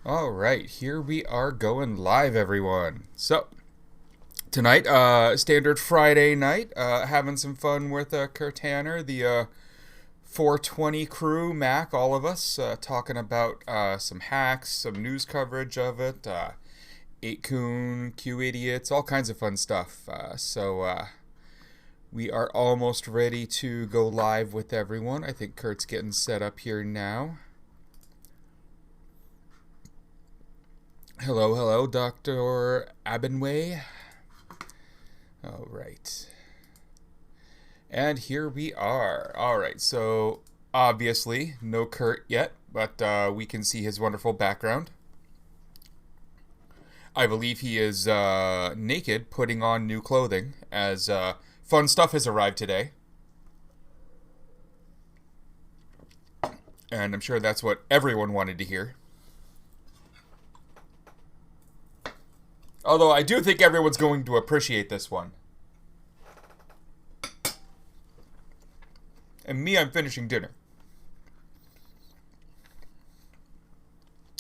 All right, here we are going live, everyone. So, tonight, standard Friday night, having some fun with Kirtaner, the 420 crew, Mac, all of us, talking about some hacks, some news coverage of it, 8kun, Q idiots, all kinds of fun stuff. We are almost ready to go live with everyone. I think Kurt's getting set up here now. Hello, hello, Dr. Abinway. All right. And here we are. All right, so obviously no Kurt yet, but we can see his wonderful background. I believe he is naked, putting on new clothing, as fun stuff has arrived today. And I'm sure that's what everyone wanted to hear. Although I do think everyone's going to appreciate this one. And me, I'm finishing dinner.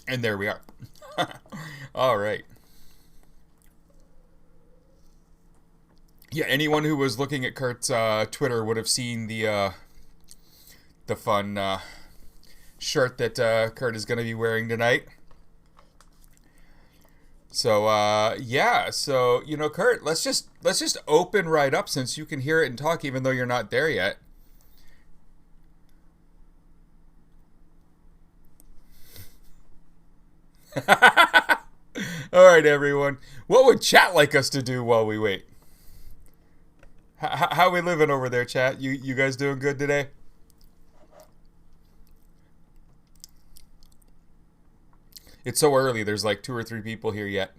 And there we are. All right. Yeah, anyone who was looking at Kurt's Twitter would have seen the fun shirt that Kurt is going to be wearing tonight. So yeah, so Kurt, let's just open right up since you can hear it and talk even though you're not there yet. All right, everyone. What would chat like us to do while we wait? How we living over there, chat? You guys doing good today? It's so early. There's like 2 or 3 people here yet.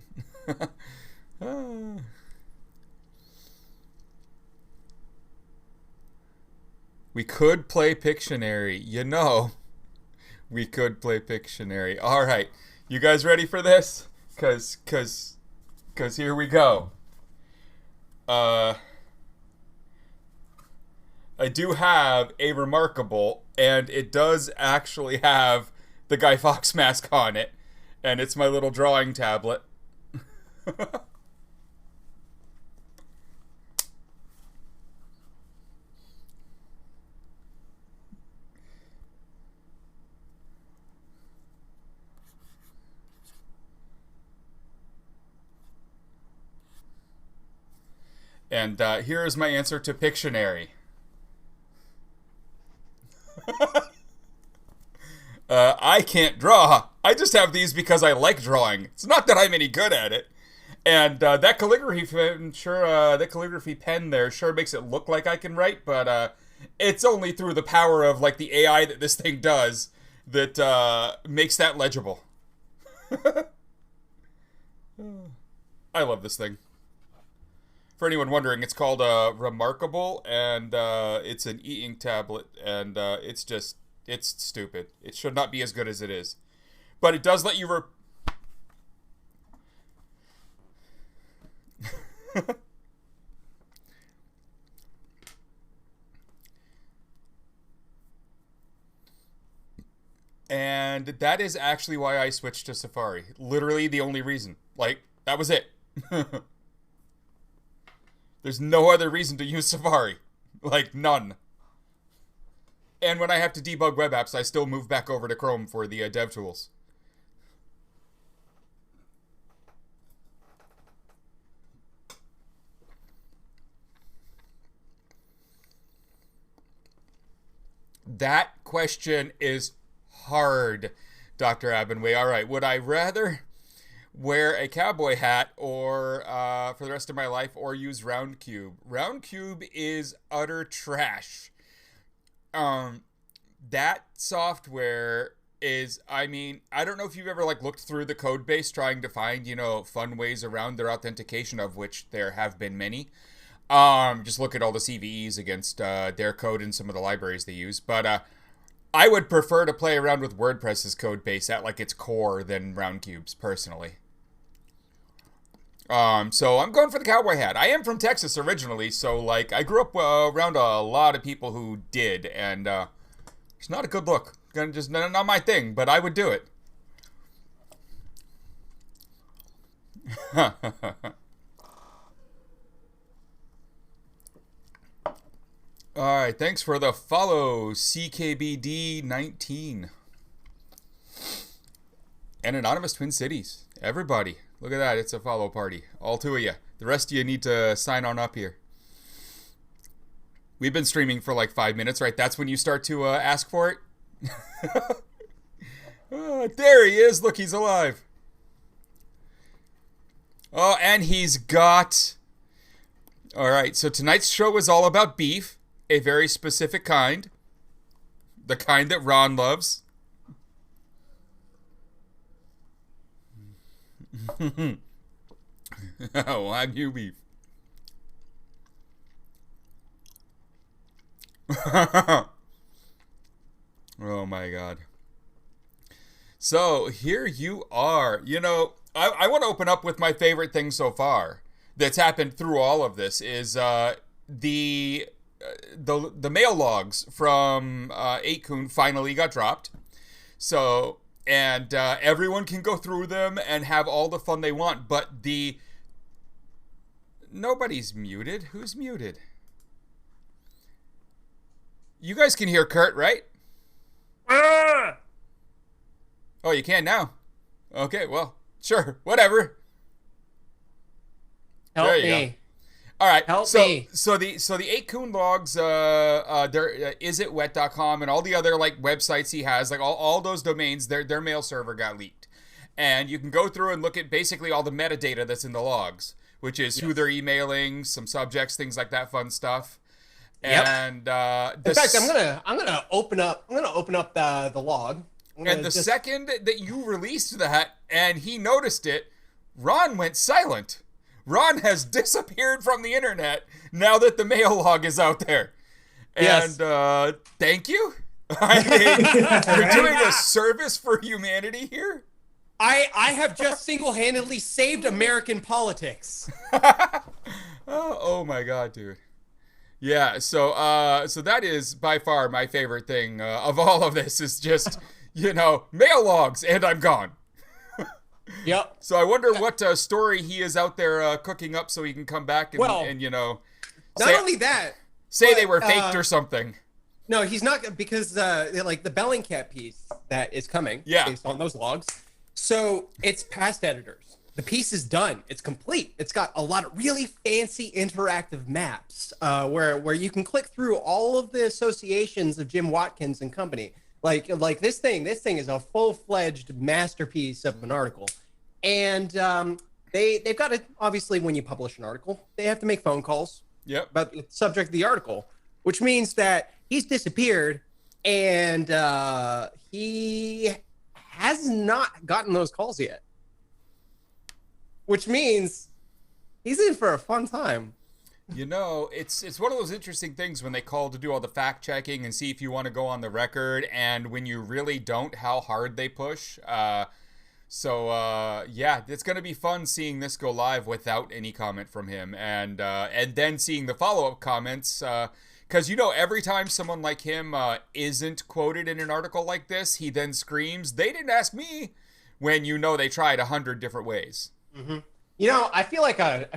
We could play Pictionary. We could play Pictionary. All right. You guys ready for this? Cause here we go. I do have a remarkable, and it does actually have the Guy Fawkes mask on it. And it's my little drawing tablet. And here is my answer to Pictionary. I can't draw. I just have these because I like drawing. It's not that I'm any good at it. And that calligraphy pen there sure makes it look like I can write, but it's only through the power of like the AI that this thing does that makes that legible. I love this thing. For anyone wondering, it's called Remarkable, and it's an e-ink tablet, and it's stupid. It should not be as good as it is. But it does let you And that is actually why I switched to Safari. Literally the only reason. Like, that was it. There's no other reason to use Safari. Like, none. And when I have to debug web apps, I still move back over to Chrome for the dev tools. That question is hard, Dr. Abinway. All right, would I rather wear a cowboy hat or for the rest of my life or use Roundcube? Roundcube is utter trash. That software is, I don't know if you've ever like looked through the code base trying to find, fun ways around their authentication, of which there have been many. Just look at all the CVEs against their code and some of the libraries they use. But I would prefer to play around with WordPress's code base at like its core than Roundcube's personally. So I'm going for the cowboy hat. I am from Texas originally, so like I grew up around a lot of people who did, and it's not a good look. Just not my thing, but I would do it. All right, thanks for the follow, CKBD19. And Anonymous Twin Cities. Everybody, look at that. It's a follow party. All two of you. The rest of you need to sign on up here. We've been streaming for like 5 minutes, right? That's when you start to ask for it? There he is. Look, he's alive. Oh, and he's got... All right, so tonight's show is all about beef, a very specific kind. The kind that Ron loves. Wagyu beef. Oh my god. So here you are. You know, I want to open up with my favorite thing so far that's happened through all of this is the mail logs from A.K.A. finally got dropped. So, and everyone can go through them and have all the fun they want, but nobody's muted. Who's muted? You guys can hear Kurt, right? Oh, you can now. Okay, well, sure, whatever. Help me. All right. Help me. So the A.K.A. logs, there isitwet.com and all the other like websites he has, like all those domains, their mail server got leaked, and you can go through and look at basically all the metadata that's in the logs, which is who they're emailing, some subjects, things like that, fun stuff. Yep. And in fact, I'm gonna open up the log. And the second that you released that and he noticed it, Ron went silent. Ron has disappeared from the internet now that the mail log is out there. And thank you. I mean, you're doing a service for humanity here. I have just single-handedly saved American politics. Oh my god, dude. Yeah, so that is by far my favorite thing of all of this is just, you know, mail logs and I'm gone. Yep. So I wonder what story he is out there cooking up so he can come back and you know... Not only that... Say they were faked or something. No, he's not, because like the Bellingcat piece that is coming based on those logs. So it's past editors. The piece is done. It's complete. It's got a lot of really fancy interactive maps where you can click through all of the associations of Jim Watkins and company. Like this thing is a full-fledged masterpiece of an article. And they've got to, obviously, when you publish an article, they have to make phone calls about the subject of the article, which means that he's disappeared and he has not gotten those calls yet. Which means he's in for a fun time. You know, it's one of those interesting things when they call to do all the fact checking and see if you want to go on the record, and when you really don't, how hard they push. So it's going to be fun seeing this go live without any comment from him, and then seeing the follow-up comments. Because, you know, every time someone like him isn't quoted in an article like this, he then screams, "They didn't ask me," when you know they tried 100 different ways. Mm-hmm. You know, I feel like a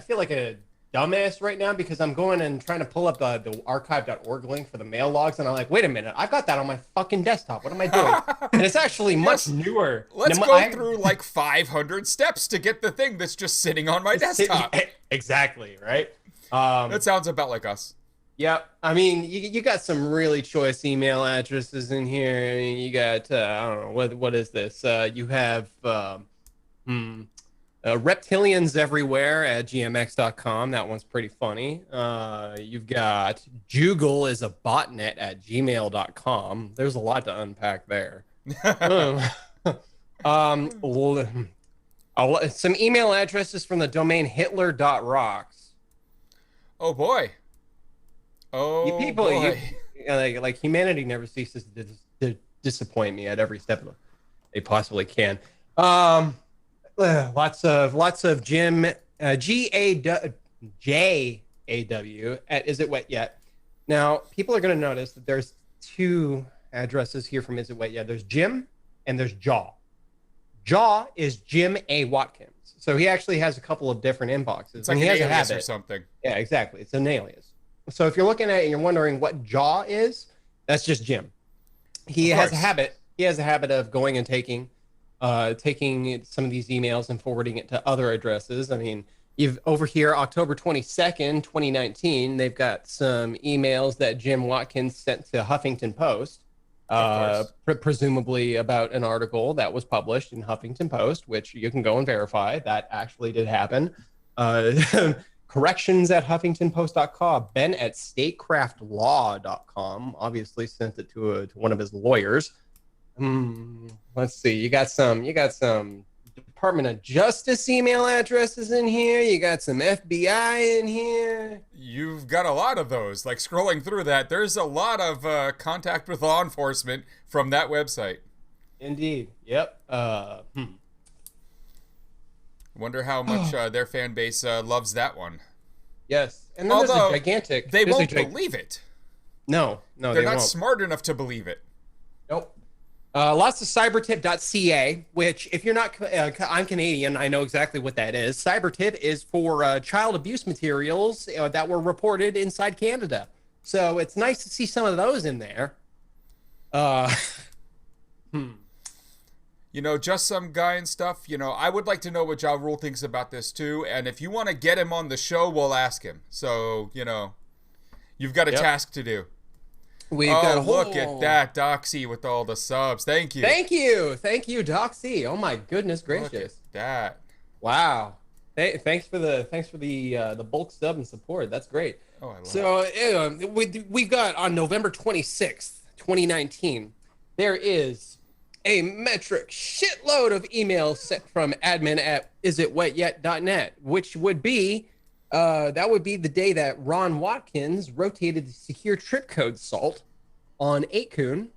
dumbass right now because I'm going and trying to pull up the archive.org link for the mail logs, and I'm like, wait a minute, I've got that on my fucking desktop. What am I doing? And it's actually much newer. Let's go through like 500 steps to get the thing that's just sitting on my desktop. Exactly, right? That sounds about like us. Yep. I mean, you got some really choice email addresses in here. I mean, you got, I don't know, what is this? You have reptilians everywhere at gmx.com. That one's pretty funny. You've got Jugal is a botnet at gmail.com. There's a lot to unpack there. Some email addresses from the domain hitler.rocks. Oh boy. Oh, you people, boy. Like humanity never ceases to disappoint me at every step they possibly can. Lots of Jim J-A-W at Is It Wet Yet. Now, people are going to notice that there's two addresses here from Is It Wet Yet. There's Jim and there's Jaw. Jaw is Jim A. Watkins. So he actually has a couple of different inboxes. It's like he an has alias a habit. or something. Yeah, exactly. It's an alias. So if you're looking at it and you're wondering what Jaw is, that's just Jim. He has a habit. He has a habit of going and taking some of these emails and forwarding it to other addresses. I mean, you've over here, October 22nd, 2019, they've got some emails that Jim Watkins sent to Huffington Post, presumably about an article that was published in Huffington Post, which you can go and verify that actually did happen. Corrections at HuffingtonPost.com. Ben at statecraftlaw.com obviously sent it to one of his lawyers. Let's see. You got some Department of Justice email addresses in here. You got some FBI in here. You've got a lot of those. Like scrolling through that, there's a lot of contact with law enforcement from that website. Indeed. Yep. Wonder how much their fan base loves that one. Yes, and then although there's a gigantic. They won't believe it. No, they're not won't. Smart enough to believe it. Nope. Lots of cybertip.ca, which if you're not, I'm Canadian, I know exactly what that is. Cybertip is for child abuse materials that were reported inside Canada. So it's nice to see some of those in there. You know, just some guy and stuff. You know, I would like to know what Ja Rule thinks about this too. And if you want to get him on the show, we'll ask him. So, you know, you've got a task to do. We've got a whole... look at that, Doxy with all the subs. Thank you. Thank you, Doxy. Oh my goodness gracious. Look at that. Wow. Thanks for the bulk sub and support. That's great. Oh, I love it. We've got on November 26th, 2019, there is a metric shitload of emails sent from admin at isitwetyet.net, which would be that would be the day that Ron Watkins rotated the secure trip code salt on A.K.A,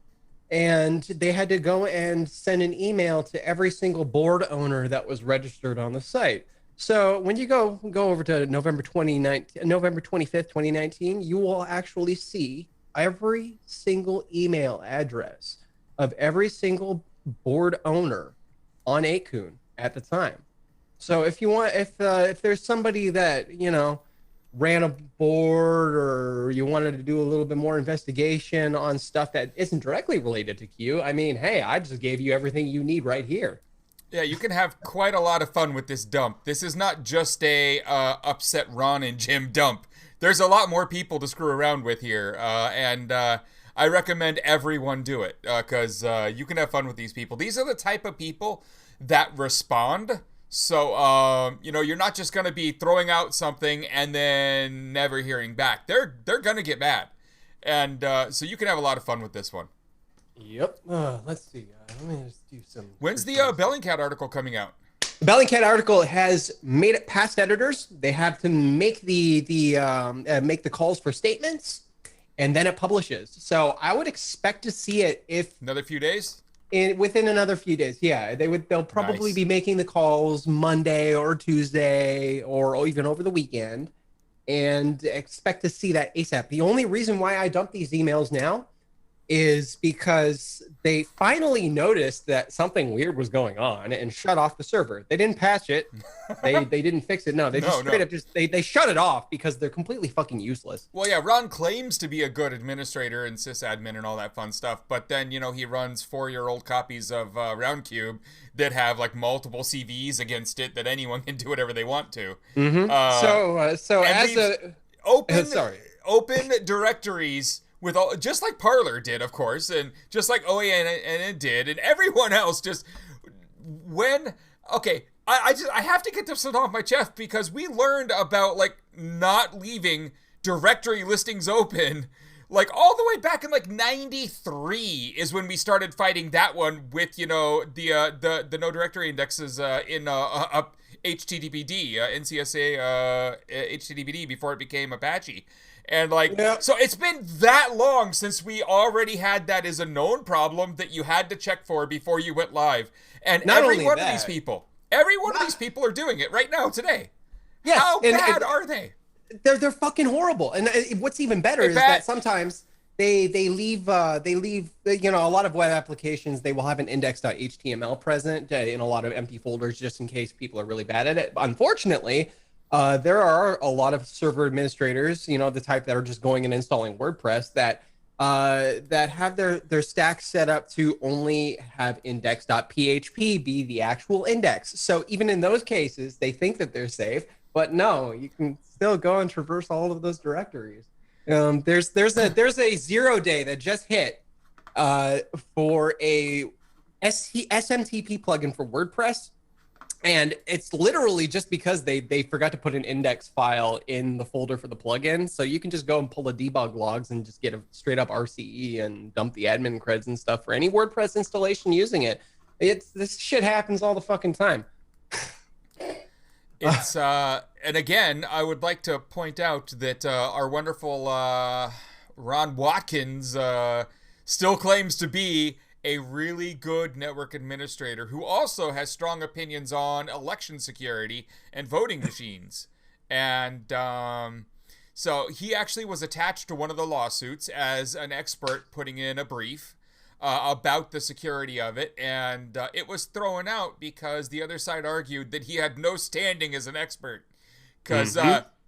and they had to go and send an email to every single board owner that was registered on the site. So when you go over to November 25th, 2019, you will actually see every single email address of every single board owner on A.K.A at the time. So if you want, if there's somebody that, you know, ran a board, or you wanted to do a little bit more investigation on stuff that isn't directly related to Q, I mean, hey, I just gave you everything you need right here. Yeah, you can have quite a lot of fun with this dump. This is not just a upset Ron and Jim dump. There's a lot more people to screw around with here, and I recommend everyone do it, because you can have fun with these people. These are the type of people that respond. So, you know, you're not just going to be throwing out something and then never hearing back. They're going to get mad. And so you can have a lot of fun with this one. Yep. Let's see. Let me just do some... When's the Bellingcat article coming out? The Bellingcat article has made it past editors. They have to make make the calls for statements, and then it publishes. So I would expect to see it another few days? Within another few days. Yeah, they'll probably be making the calls Monday or Tuesday or even over the weekend, and expect to see that ASAP. The only reason why I dump these emails now is because they finally noticed that something weird was going on and shut off the server. They didn't patch it. They didn't fix it. No, they just straight up they shut it off because they're completely fucking useless. Well, yeah, Ron claims to be a good administrator and sysadmin and all that fun stuff, but then, you know, he runs 4-year-old copies of Roundcube that have like multiple CVs against it that anyone can do whatever they want to. Mm-hmm. So as a open directories with all, just like Parler did, of course, and just like OAN did, and everyone else just I have to get this off my chest, because we learned about like not leaving directory listings open like all the way back in like 93 is when we started fighting that one with, you know, the no directory indexes in HTTPD, NCSA HTTPD before it became Apache. And like, so it's been that long since we already had that as a known problem that you had to check for before you went live. And every one of these people are doing it right now today. How bad are they? They're fucking horrible. And what's even better is that sometimes they leave you know, a lot of web applications, they will have an index.html present in a lot of empty folders just in case people are really bad at it. Unfortunately, there are a lot of server administrators, you know, the type that are just going and installing WordPress that have their stack set up to only have index.php be the actual index. So even in those cases, they think that they're safe, but no, you can still go and traverse all of those directories. There's a 0 day that just hit for a SMTP plugin for WordPress, and it's literally just because they forgot to put an index file in the folder for the plugin. So you can just go and pull the debug logs and just get a straight up RCE and dump the admin creds and stuff for any WordPress installation using it. This shit happens all the fucking time. It's and again, I would like to point out that our wonderful Ron Watkins still claims to be a really good network administrator who also has strong opinions on election security and voting machines. And so he actually was attached to one of the lawsuits as an expert putting in a brief about the security of it, and it was thrown out because the other side argued that he had no standing as an expert because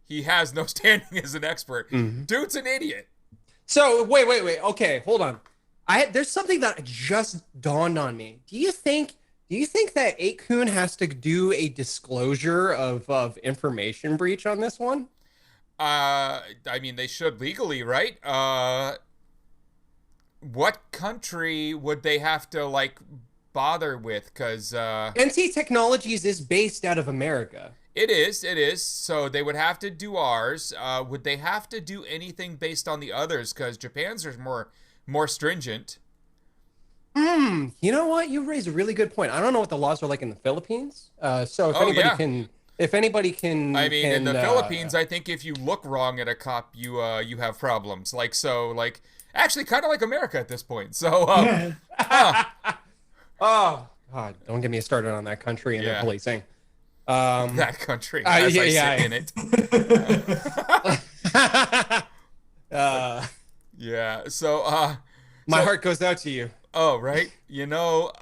he has no standing as an expert. Dude's an idiot. So wait. Okay, hold on. There's something that just dawned on me. Do you think that A.K.A. has to do a disclosure of information breach on this one? I mean, they should legally, right? What country would they have to like bother with? Because NT Technologies is based out of America. It is. So they would have to do ours. Would they have to do anything based on the others? Because Japan's are more stringent. You know what? You raise a really good point. I don't know what the laws are like in the Philippines. So if anybody can, I mean, in the Philippines, I think if you look wrong at a cop, you have problems. Actually, kind of like America at this point. So, oh God, don't get me started on that country and their policing. That country, as I sit in it. Yeah. So, my heart goes out to you. Oh, right. You know,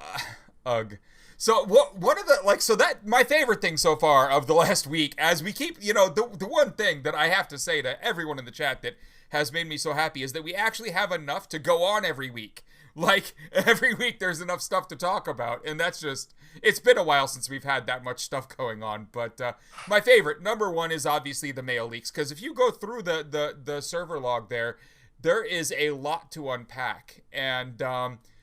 ugh. So one of the so that my favorite thing so far of the last week, as we keep, you know, the one thing that I have to say to everyone in the chat that has made me so happy is that we actually have enough to go on every week. Like every week there's enough stuff to talk about, and that's just, it's been a while since we've had that much stuff going on. But my favorite number one is obviously the mail leaks, because if you go through the server log there is a lot to unpack. And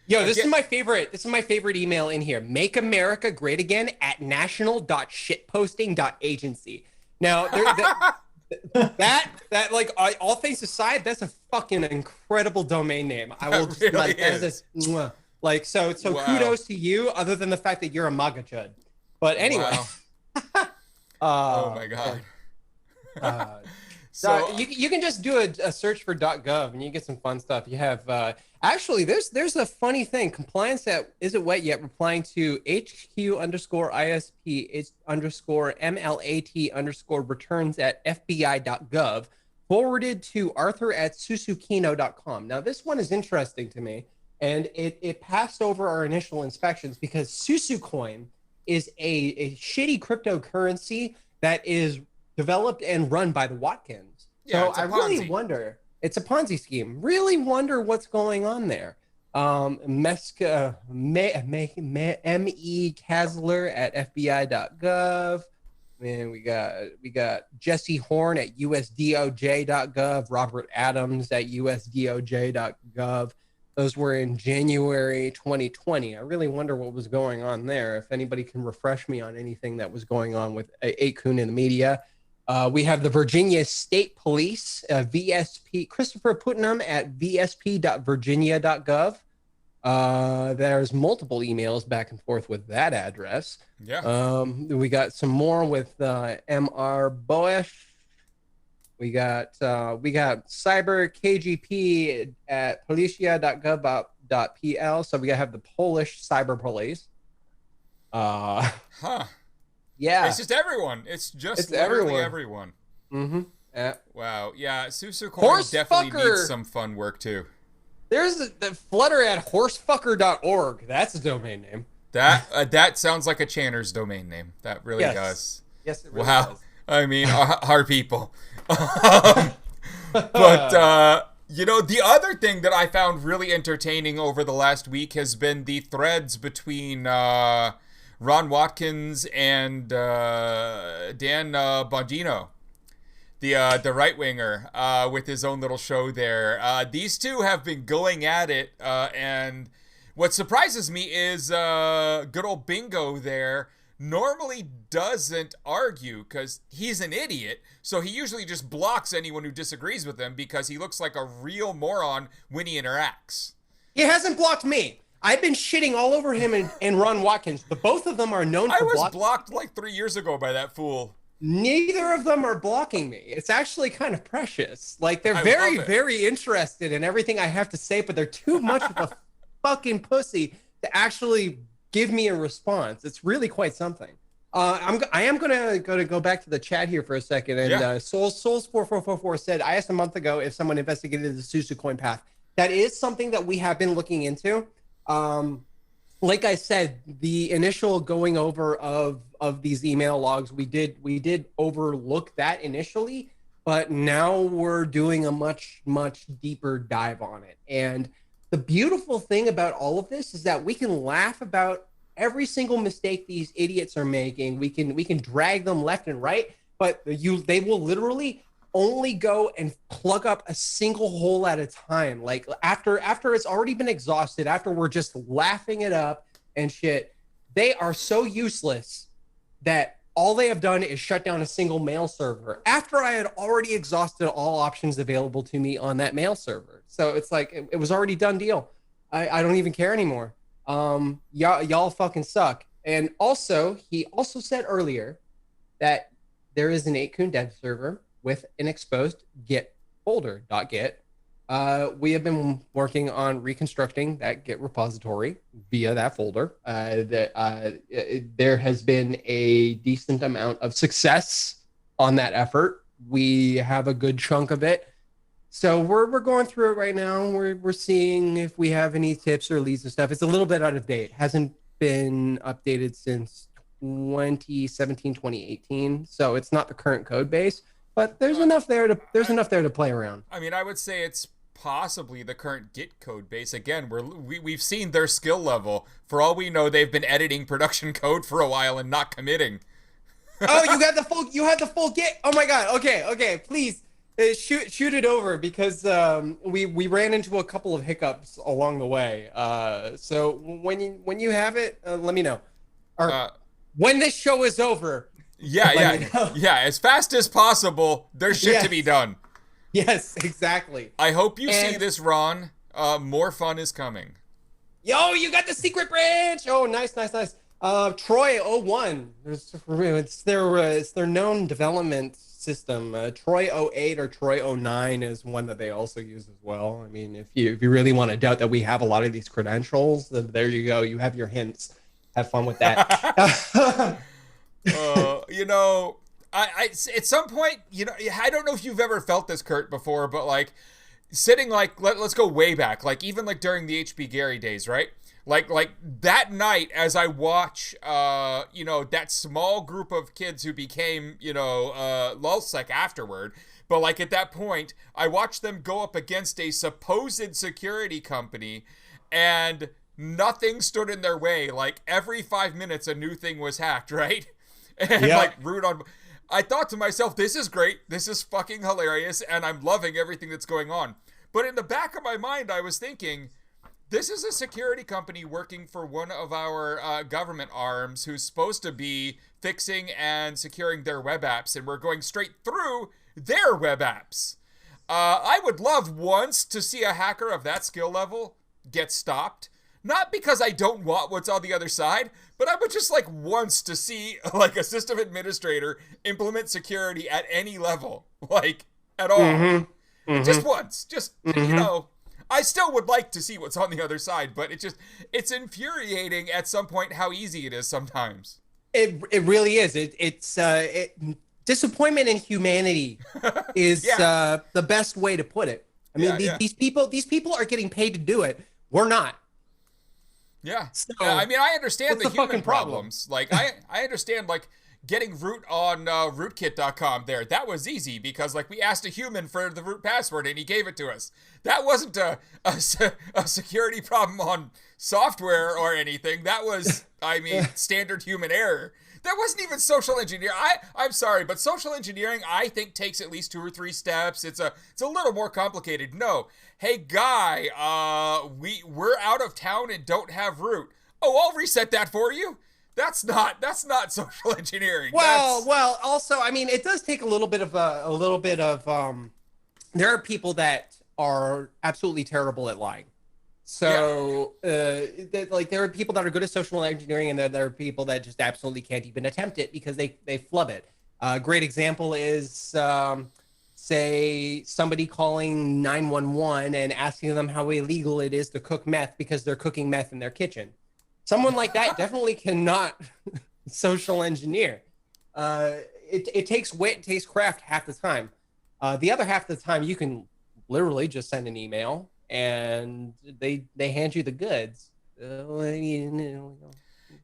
this is my favorite. This is my favorite email in here. Make America Great Again at national.shitposting.agency. Now, that like all things aside, that's a fucking incredible domain name. I will just really like is. Like so wow. Kudos to you. Other than the fact that you're a MAGA chud. But anyway. Wow. Oh my god. So you can just do a search for .gov and you get some fun stuff. You have actually there's a funny thing. Compliance at Isn't Wet Yet replying to HQ_ISP_MLAT_returns at FBI.gov forwarded to Arthur@susukino.com. Now this one is interesting to me, and it passed over our initial inspections because SusuCoin is a shitty cryptocurrency that is developed and run by the Watkins. So I really wonder, it's a Ponzi scheme. Really wonder what's going on there. Meska M.E. Kasler at FBI.gov. And we got Jesse Horn at USDOJ.gov, Robert Adams at USDOJ.gov. Those were in January 2020. I really wonder what was going on there. If anybody can refresh me on anything that was going on with A.K.A. in the media. We have the Virginia State Police, VSP, Christopher Putnam at vsp.virginia.gov. There's multiple emails back and forth with that address. Yeah. We got some more with M.R. Boesch. We got cyber KGP at policia.gov.pl. So we gotta have the Polish cyber police. Yeah, it's just everyone. It's literally everyone. Mm-hmm. Wow. Yeah, SusuCoin definitely needs some fun work too. There's the Flutter at horsefucker.org. That's a domain name. That sounds like a Channer's domain name. That really does. Yes, it really wow. does. I mean, our people. But the other thing that I found really entertaining over the last week has been the threads between Ron Watkins and Dan Bongino, the right winger, with his own little show there. These two have been going at it, and what surprises me is good old Bingo there normally doesn't argue because he's an idiot. So he usually just blocks anyone who disagrees with him because he looks like a real moron when he interacts. He hasn't blocked me. I've been shitting all over him and Ron Watkins. The both of them are known for blocking. I was blocked like 3 years ago by that fool. Neither of them are blocking me. It's actually kind of precious. Like, they're very, very interested in everything I have to say, but they're too much of a fucking pussy to actually give me a response. It's really quite something. I am gonna go back to the chat here for a second. And Souls4444 said, I asked a month ago if someone investigated the Susu coin path. That is something that we have been looking into. Like I said, the initial going over of these email logs, we did overlook that initially, but now we're doing a much deeper dive on it. And the beautiful thing about all of this is that we can laugh about every single mistake these idiots are making. We can drag them left and right, but they will literally only go and plug up a single hole at a time. Like after it's already been exhausted, after we're just laughing it up and shit, they are so useless that all they have done is shut down a single mail server after I had already exhausted all options available to me on that mail server. So it's like, it was already done deal. I don't even care anymore. Y'all fucking suck. And also, he also said earlier that there is an 8kun dev server with an exposed git folder.git. We have been working on reconstructing that Git repository via that folder. There has been a decent amount of success on that effort. We have a good chunk of it. So we're going through it right now. We're seeing if we have any tips or leads and stuff. It's a little bit out of date. Hasn't been updated since 2017, 2018. So it's not the current code base, but there's enough there to play around. I mean, I would say it's possibly the current Git code base. Again, we've seen their skill level. For all we know, they've been editing production code for a while and not committing. Oh, you had the full Git. Oh my god. Okay. Please shoot it over because we ran into a couple of hiccups along the way. So when you have it, let me know. Or when this show is over. Yeah. As fast as possible. There's shit to be done. Yes, exactly. I hope you see this, Ron. More fun is coming. Yo, you got the secret branch. Oh, nice. Troy 01. It's their known development system. Troy 08 or Troy 09 is one that they also use as well. I mean, if you really want to doubt that we have a lot of these credentials, then there you go. You have your hints. Have fun with that. I at some point, I don't know if you've ever felt this, Kurt, before, but like sitting let's go way back, like even like during the HB Gary days, right? Like that night as I watch, that small group of kids who became, lulsec afterward. But like at that point, I watched them go up against a supposed security company and nothing stood in their way. Like every 5 minutes, a new thing was hacked, right? And I thought to myself, this is great. This is fucking hilarious. And I'm loving everything that's going on. But in the back of my mind, I was thinking, this is a security company working for one of our government arms who's supposed to be fixing and securing their web apps. And we're going straight through their web apps. I would love once to see a hacker of that skill level get stopped. Not because I don't want what's on the other side, but I would just like once to see like a system administrator implement security at any level, like at all. Mm-hmm. Just once, I still would like to see what's on the other side, but it's infuriating at some point how easy it is sometimes. It really is. It's disappointment in humanity is the best way to put it. I mean, these people are getting paid to do it. We're not. Yeah. So, I mean, I understand the human problems. Like, I understand, like, getting root on rootkit.com there. That was easy because, like, we asked a human for the root password and he gave it to us. That wasn't a security problem on software or anything. That was, I mean, standard human error. That wasn't even social engineering. I'm sorry, but social engineering, I think, takes at least 2 or 3 steps. It's a little more complicated. No. Hey, guy, we're out of town and don't have root. Oh, I'll reset that for you. That's not social engineering. Well, also, I mean, it does take a little bit of there are people that are absolutely terrible at lying. So, like, there are people that are good at social engineering, and there are people that just absolutely can't even attempt it because they flub it. A great example is, say, somebody calling 911 and asking them how illegal it is to cook meth because they're cooking meth in their kitchen. Someone like that definitely cannot social engineer. It takes wit, it takes craft half the time. The other half of the time, you can literally just send an email and they hand you the goods.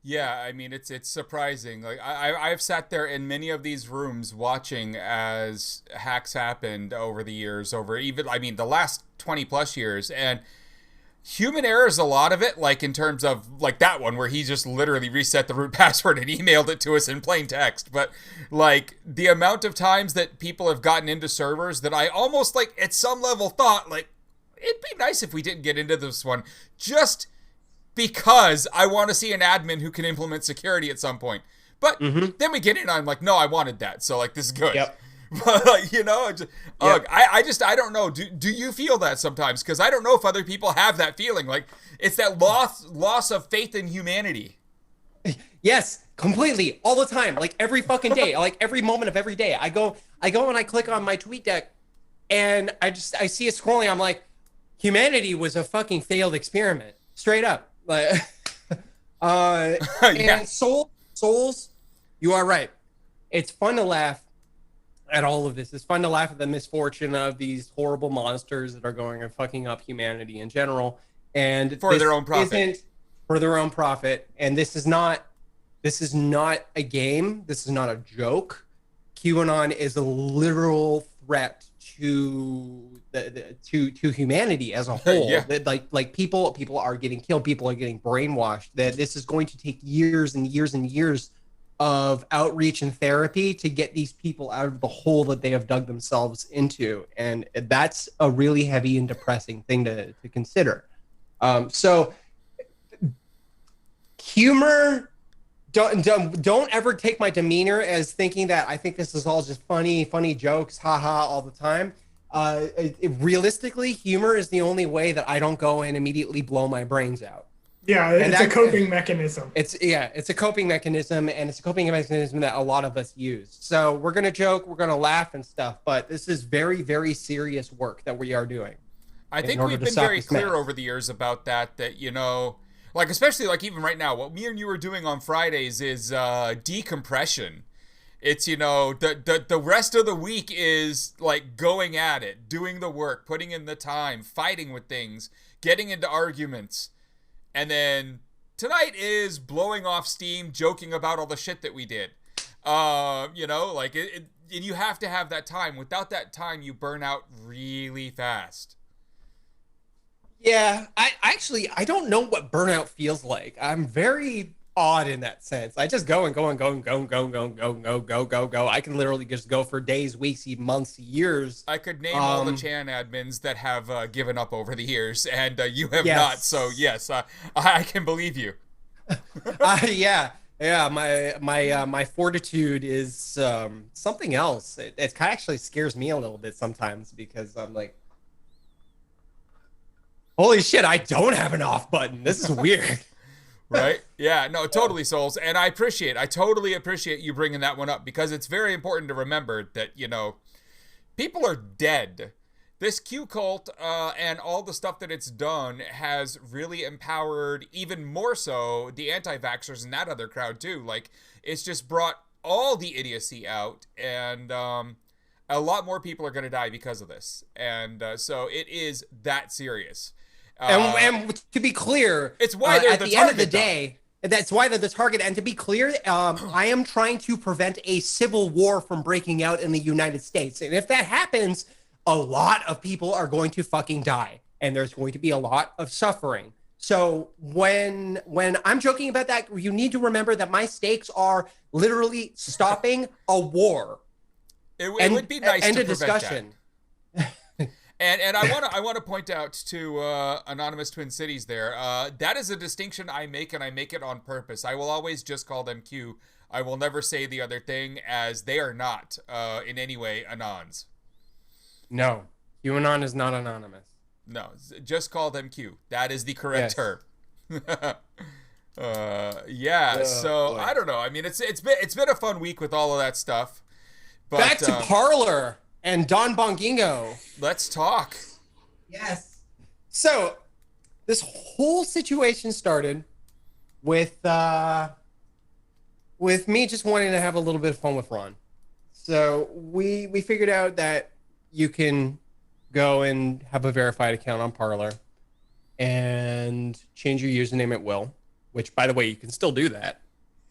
Yeah, I mean, it's surprising. Like, I've sat there in many of these rooms watching as hacks happened over the years, over even, I mean, the last 20 plus years, and human error is a lot of it, like in terms of like that one where he just literally reset the root password and emailed it to us in plain text. But like the amount of times that people have gotten into servers that I almost like at some level thought like, it'd be nice if we didn't get into this one just because I want to see an admin who can implement security at some point. But then we get in, I'm like, no, I wanted that. So like, this is good. Yep. But like, you know, I don't know. Do you feel that sometimes? Because I don't know if other people have that feeling. Like it's that loss of faith in humanity. Yes, completely, all the time. Like every fucking day, like every moment of every day. I go and I click on my tweet deck, and I see it scrolling. I'm like, humanity was a fucking failed experiment, straight up. Like, and souls, you are right. It's fun to laugh at all of this. It's fun to laugh at the misfortune of these horrible monsters that are going and fucking up humanity in general, and for their own profit. For their own profit. And this is not a game. This is not a joke. QAnon is a literal threat to to humanity as a whole. Yeah. Like people are getting killed. People are getting brainwashed. That this is going to take years and years and years of outreach and therapy to get these people out of the hole that they have dug themselves into. And that's a really heavy and depressing thing to consider. So humor, don't ever take my demeanor as thinking that I think this is all just funny jokes, haha, all the time. Realistically, humor is the only way that I don't go and immediately blow my brains out. Yeah, it's a coping mechanism. It's a coping mechanism, and it's a coping mechanism that a lot of us use. So we're gonna joke, we're gonna laugh and stuff, but this is very, very serious work that we are doing. I think we've been very clear over the years about that, you know, like especially like even right now, what me and you are doing on Fridays is decompression. It's, you know, the rest of the week is like going at it, doing the work, putting in the time, fighting with things, getting into arguments. And then tonight is blowing off steam, joking about all the shit that we did. You know, like and you have to have that time. Without that time, you burn out really fast. Yeah, I don't know what burnout feels like. I'm very odd in that sense. I just go and go and go and go and go and go and go and go. I can literally just go for days, weeks, even months, years. I could name all the Chan admins that have given up over the years, and you have not. So yes, I can believe you. Yeah. My fortitude is something else. It kind of actually scares me a little bit sometimes because I'm like, holy shit, I don't have an off button. This is weird. Right? Yeah, no, totally, Souls. And I totally appreciate you bringing that one up because it's very important to remember that, you know, people are dead. This Q cult and all the stuff that it's done has really empowered even more so the anti-vaxxers and that other crowd too. Like, it's just brought all the idiocy out. And a lot more people are going to die because of this. And so it is that serious. And to be clear, it's why they're at the end of the day, that's why they're the target. And to be clear, I am trying to prevent a civil war from breaking out in the United States. And if that happens, a lot of people are going to fucking die. And there's going to be a lot of suffering. So when I'm joking about that, you need to remember that my stakes are literally stopping a war. It would be nice to prevent discussion. That. And I want to point out to Anonymous Twin Cities there. That is a distinction I make, and I make it on purpose. I will always just call them Q. I will never say the other thing, as they are not in any way Anons. No, QAnon is not anonymous. No, just call them Q. That is the correct term. So boy. I don't know. I mean, it's been a fun week with all of that stuff. But, back to Parler and Don Bongingo. Let's talk. Yes. So this whole situation started with me just wanting to have a little bit of fun with Ron. So we figured out that you can go and have a verified account on Parler and change your username at will, which, by the way, you can still do that.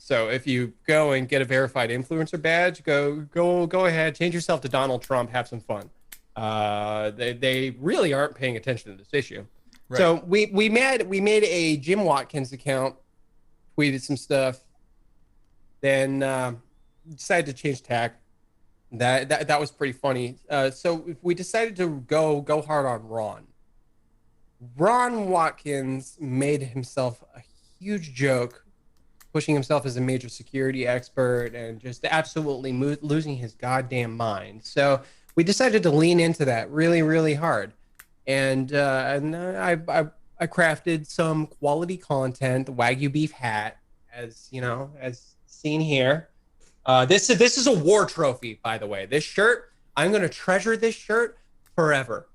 So if you go and get a verified influencer badge, go ahead, change yourself to Donald Trump, have some fun. They really aren't paying attention to this issue. Right. So we made a Jim Watkins account, tweeted some stuff, then decided to change tack. That was pretty funny. So we decided to go hard on Ron. Ron Watkins made himself a huge joke, pushing himself as a major security expert and just absolutely losing his goddamn mind. So we decided to lean into that really, really hard. And I crafted some quality content, the Wagyu beef hat, as seen here. This is a war trophy, by the way. This shirt, I'm going to treasure this shirt forever.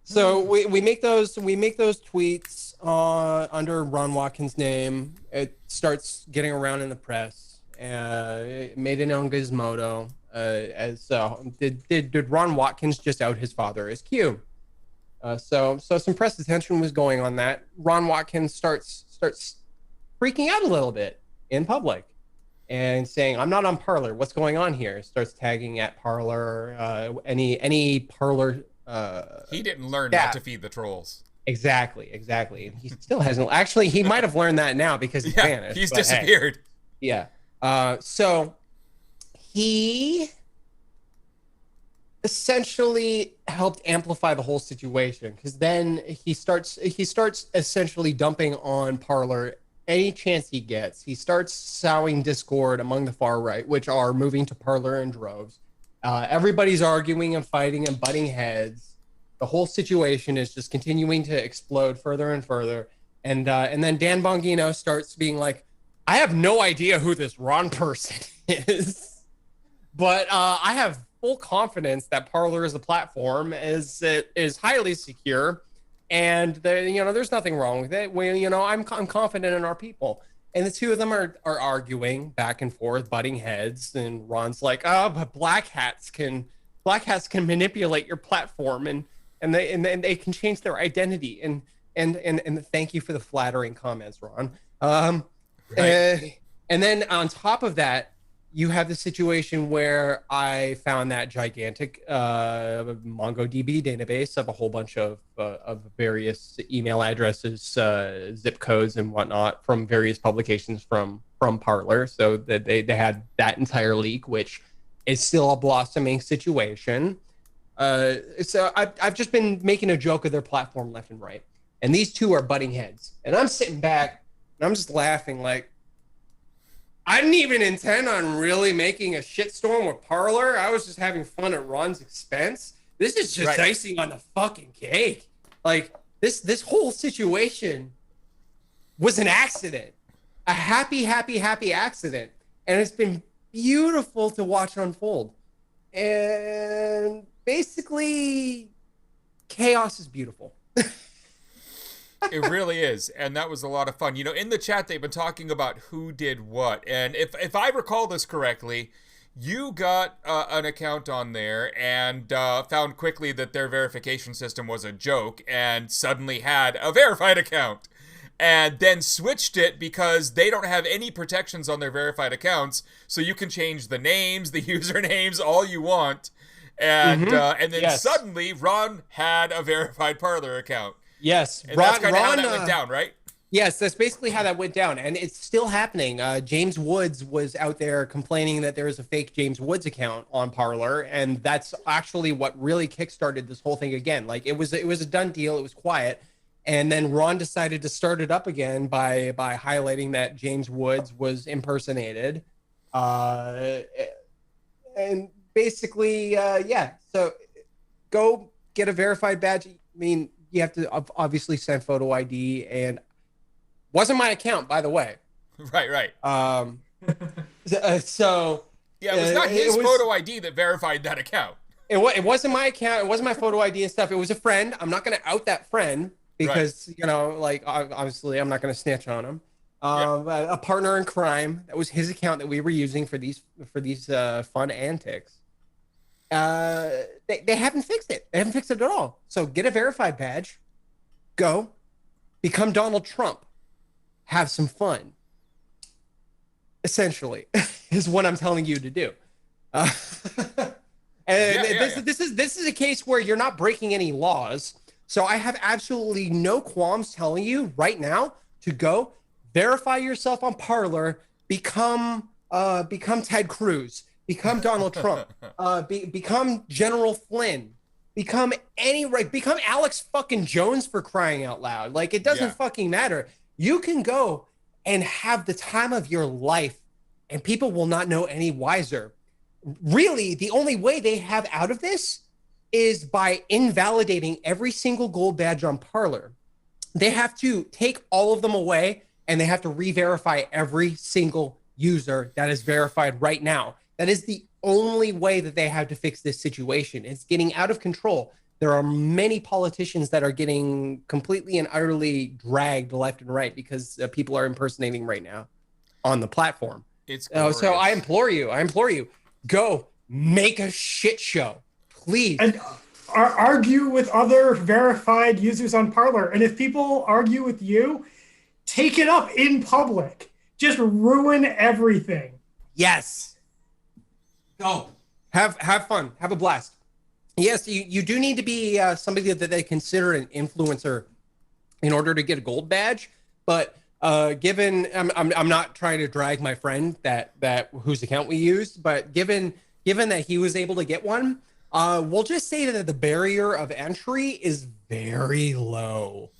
So we make those tweets under Ron Watkins' name. It starts getting around in the press. It made it on Gizmodo. Did Ron Watkins just out his father as Q? So some press attention was going on that. Ron Watkins starts freaking out a little bit in public and saying, "I'm not on Parler. What's going on here?" Starts tagging at Parler, any Parler. He didn't learn not to feed the trolls. Exactly. He still hasn't. Actually, he might have learned that now because he's vanished. He's disappeared. Hey, yeah. So he essentially helped amplify the whole situation, because then he starts essentially dumping on Parler any chance he gets. He starts sowing discord among the far right, which are moving to Parler in droves. Everybody's arguing and fighting and butting heads. The whole situation is just continuing to explode further and further. And then Dan Bongino starts being like, "I have no idea who this Ron person is, but I have full confidence that Parler as a platform is highly secure, and there's nothing wrong with it. I'm confident in our people." And the two of them are arguing back and forth, butting heads, and Ron's like, "Oh, but black hats can manipulate your platform, and they can change their identity." And thank you for the flattering comments, Ron. Right. And then on top of that, you have the situation where I found that gigantic MongoDB database of a whole bunch of various email addresses, zip codes, and whatnot from various publications from Parler. So that they had that entire leak, which is still a blossoming situation. So I've just been making a joke of their platform left and right, and these two are butting heads, and I'm sitting back and I'm just laughing like, I didn't even intend on really making a shitstorm with Parler. I was just having fun at Ron's expense. This is just icing on the fucking cake. Like, this whole situation was an accident. A happy accident. And it's been beautiful to watch unfold. And basically, chaos is beautiful. It really is, and that was a lot of fun. In the chat, they've been talking about who did what, and if I recall this correctly, You got an account on there and found quickly that their verification system was a joke and suddenly had a verified account. And then switched it because they don't have any protections on their verified accounts. So you can change the names, the usernames, all you want. And then suddenly Ron had a verified Parler account. Yes. And that's kind of how that went down, right? Yes, that's basically how that went down, and it's still happening. James Woods was out there complaining that there is a fake James Woods account on Parler, and that's actually what really kickstarted this whole thing again. Like it was a done deal. It was quiet, and then Ron decided to start it up again by highlighting that James Woods was impersonated, and basically, So go get a verified badge. I mean, you have to obviously send photo ID and. Wasn't my account, by the way. Right. So yeah, it was not his photo ID that verified that account. It wasn't my account. It wasn't my photo ID and stuff. It was a friend. I'm not going to out that friend because obviously I'm not going to snitch on him. A partner in crime. That was his account that we were using for these fun antics. They haven't fixed it. They haven't fixed it at all. So get a verified badge. Go become Donald Trump. Have some fun. Essentially, is what I'm telling you to do. This is a case where you're not breaking any laws. So I have absolutely no qualms telling you right now to go verify yourself on Parler, become Ted Cruz, become Donald Trump, become General Flynn, become Alex fucking Jones, for crying out loud. Like it doesn't fucking matter. You can go and have the time of your life and people will not know any wiser. Really, the only way they have out of this is by invalidating every single gold badge on Parler. They have to take all of them away and they have to re-verify every single user that is verified right now. That is the only way that they have to fix this situation. It's getting out of control. There are many politicians that are getting completely and utterly dragged left and right because people are impersonating right now on the platform. It's so I implore you, go make a shit show, please. And argue with other verified users on Parler. And if people argue with you, take it up in public. Just ruin everything. Yes. Go. Have fun. Have a blast. Yes, you do need to be somebody that they consider an influencer in order to get a gold badge. But given I'm not trying to drag my friend that whose account we used, but given that he was able to get one, we'll just say that the barrier of entry is very low.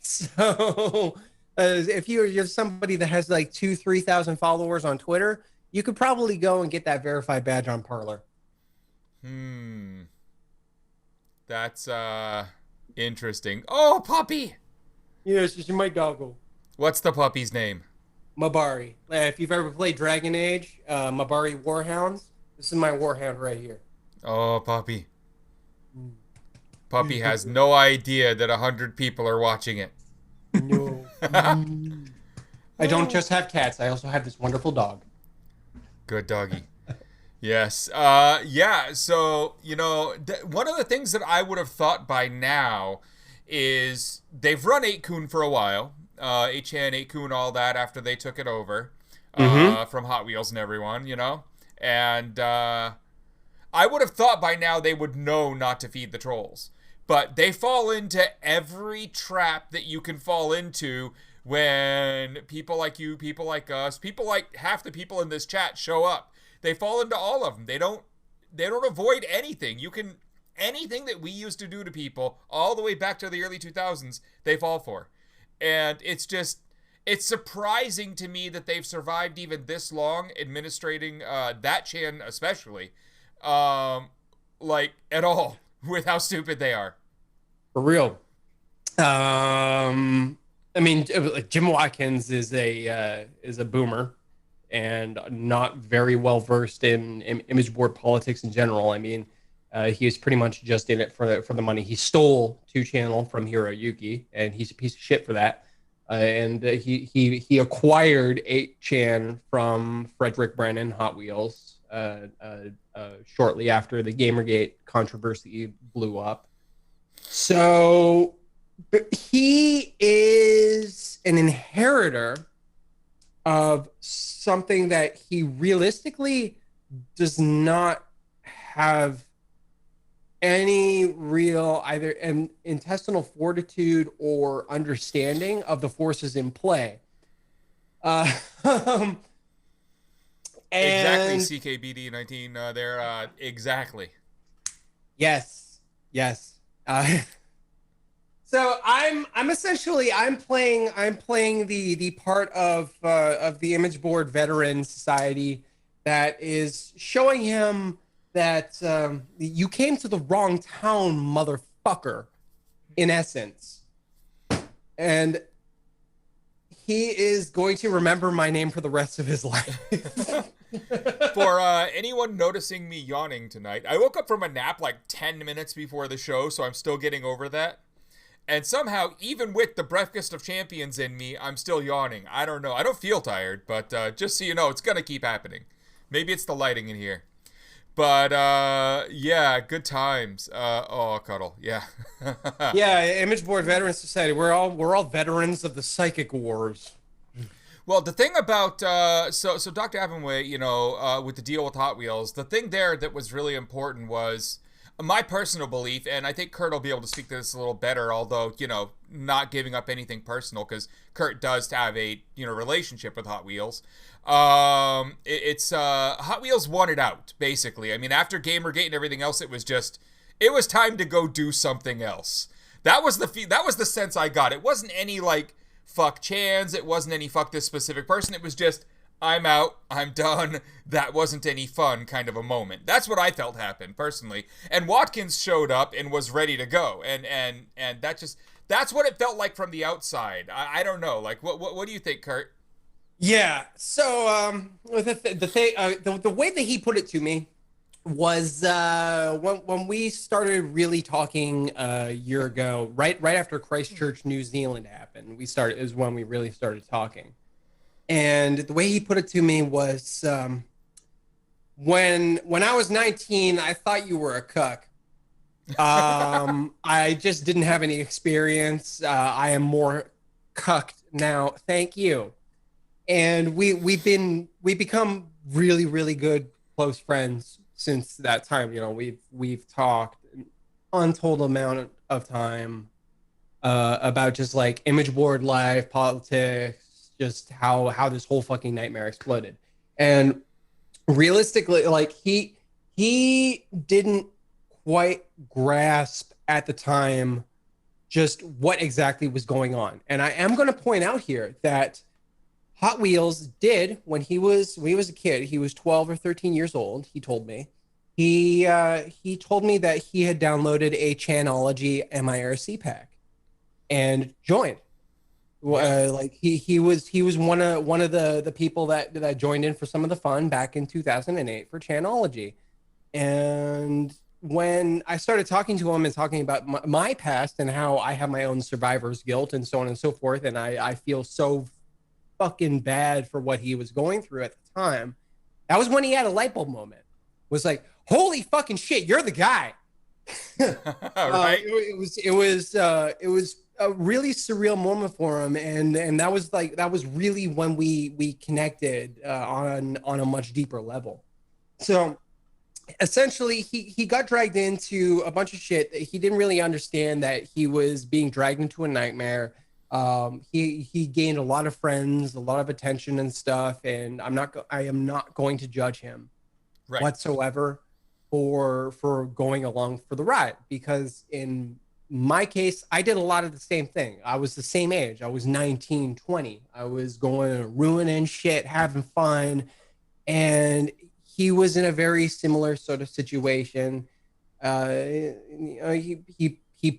So if you're somebody that has like 2,000-3,000 followers on Twitter, you could probably go and get that verified badge on Parler. That's interesting. Oh, puppy! Yes, it's my doggo. What's the puppy's name? Mabari. If you've ever played Dragon Age, Mabari Warhounds, this is my warhound right here. Oh, puppy. Puppy has no idea that 100 people are watching it. No. I don't just have cats. I also have this wonderful dog. Good doggy. Yes. So, one of the things that I would have thought by now is they've run 8kun for a while. A.K.A. 8kun, all that, after they took it over from Hot Wheels and everyone, And I would have thought by now they would know not to feed the trolls. But they fall into every trap that you can fall into when people like you, people like us, people like half the people in this chat show up. They fall into all of them. They don't avoid anything. Anything that we used to do to people all the way back to the early 2000s, they fall for. And it's surprising to me that they've survived even this long administrating that chan especially, at all, with how stupid they are. For real. Jim Watkins is a boomer and not very well versed in image board politics in general. I mean, he is pretty much just in it for the money. He stole 2channel from Hiroyuki, and he's a piece of shit for that. And he acquired 8chan from Frederick Brennan, Hot Wheels, shortly after the Gamergate controversy blew up. So he is an inheritor of something that he realistically does not have any real either intestinal fortitude or understanding of the forces in play. Exactly, CKBD 19. There, exactly. Yes. So I'm playing the part of the Image Board Veteran Society that is showing him that you came to the wrong town, motherfucker, in essence. And he is going to remember my name for the rest of his life. For anyone noticing me yawning tonight, I woke up from a nap like 10 minutes before the show, so I'm still getting over that. And somehow, even with the breakfast of champions in me, I'm still yawning. I don't know. I don't feel tired, but just so you know, it's going to keep happening. Maybe it's the lighting in here. But, yeah, good times. Cuttle, yeah. Yeah, Image Board Veteran Society. We're all veterans of the psychic wars. Well, the thing about, so Dr. Avonway, you know, with the deal with Hot Wheels, the thing there that was really important was my personal belief, and I think Kurt will be able to speak to this a little better, although, you know, not giving up anything personal, because Kurt does have a, you know, relationship with Hot Wheels. It's Hot Wheels won it out, basically. I mean, after Gamergate and everything else, it was time to go do something else. That was the sense I got. It wasn't any, like, fuck Chans, it wasn't any fuck this specific person, it was just, I'm out, I'm done, that wasn't any fun kind of a moment. That's what I felt happened, personally. And Watkins showed up and was ready to go, and that's what it felt like from the outside. I don't know, like, what do you think, Kurt? Yeah, so the way that he put it to me was when we started really talking a year ago, right after Christchurch, New Zealand happened. Is when we really started talking. And the way he put it to me was, when I was 19, I thought you were a cuck. I just didn't have any experience. I am more cucked now. Thank you. And we've become really, really good, close friends since that time. You know, we've talked an untold amount of time about just like image board life, politics, just how this whole fucking nightmare exploded. And realistically, like he didn't quite grasp at the time just what exactly was going on. And I am going to point out here that Hot Wheels did, when he was a kid, he was 12 or 13 years old, he told me. He told me that he had downloaded a Chanology MIRC pack and joined. Like he was one of the people that joined in for some of the fun back in 2008 for Chanology. And when I started talking to him and talking about my past and how I have my own survivor's guilt and so on and so forth, and I feel so fucking bad for what he was going through at the time, that was when he had a light bulb moment. Was like, holy fucking shit, you're the guy. Right. It was a really surreal moment for him, and that was really when we connected on a much deeper level. So essentially he got dragged into a bunch of shit. He didn't really understand that he was being dragged into a nightmare. He gained a lot of friends, a lot of attention and stuff, and I am not going to judge him whatsoever for going along for the ride, because in my case, I did a lot of the same thing. I was the same age. I was 19, 20. I was going ruining shit, having fun, and he was in a very similar sort of situation. He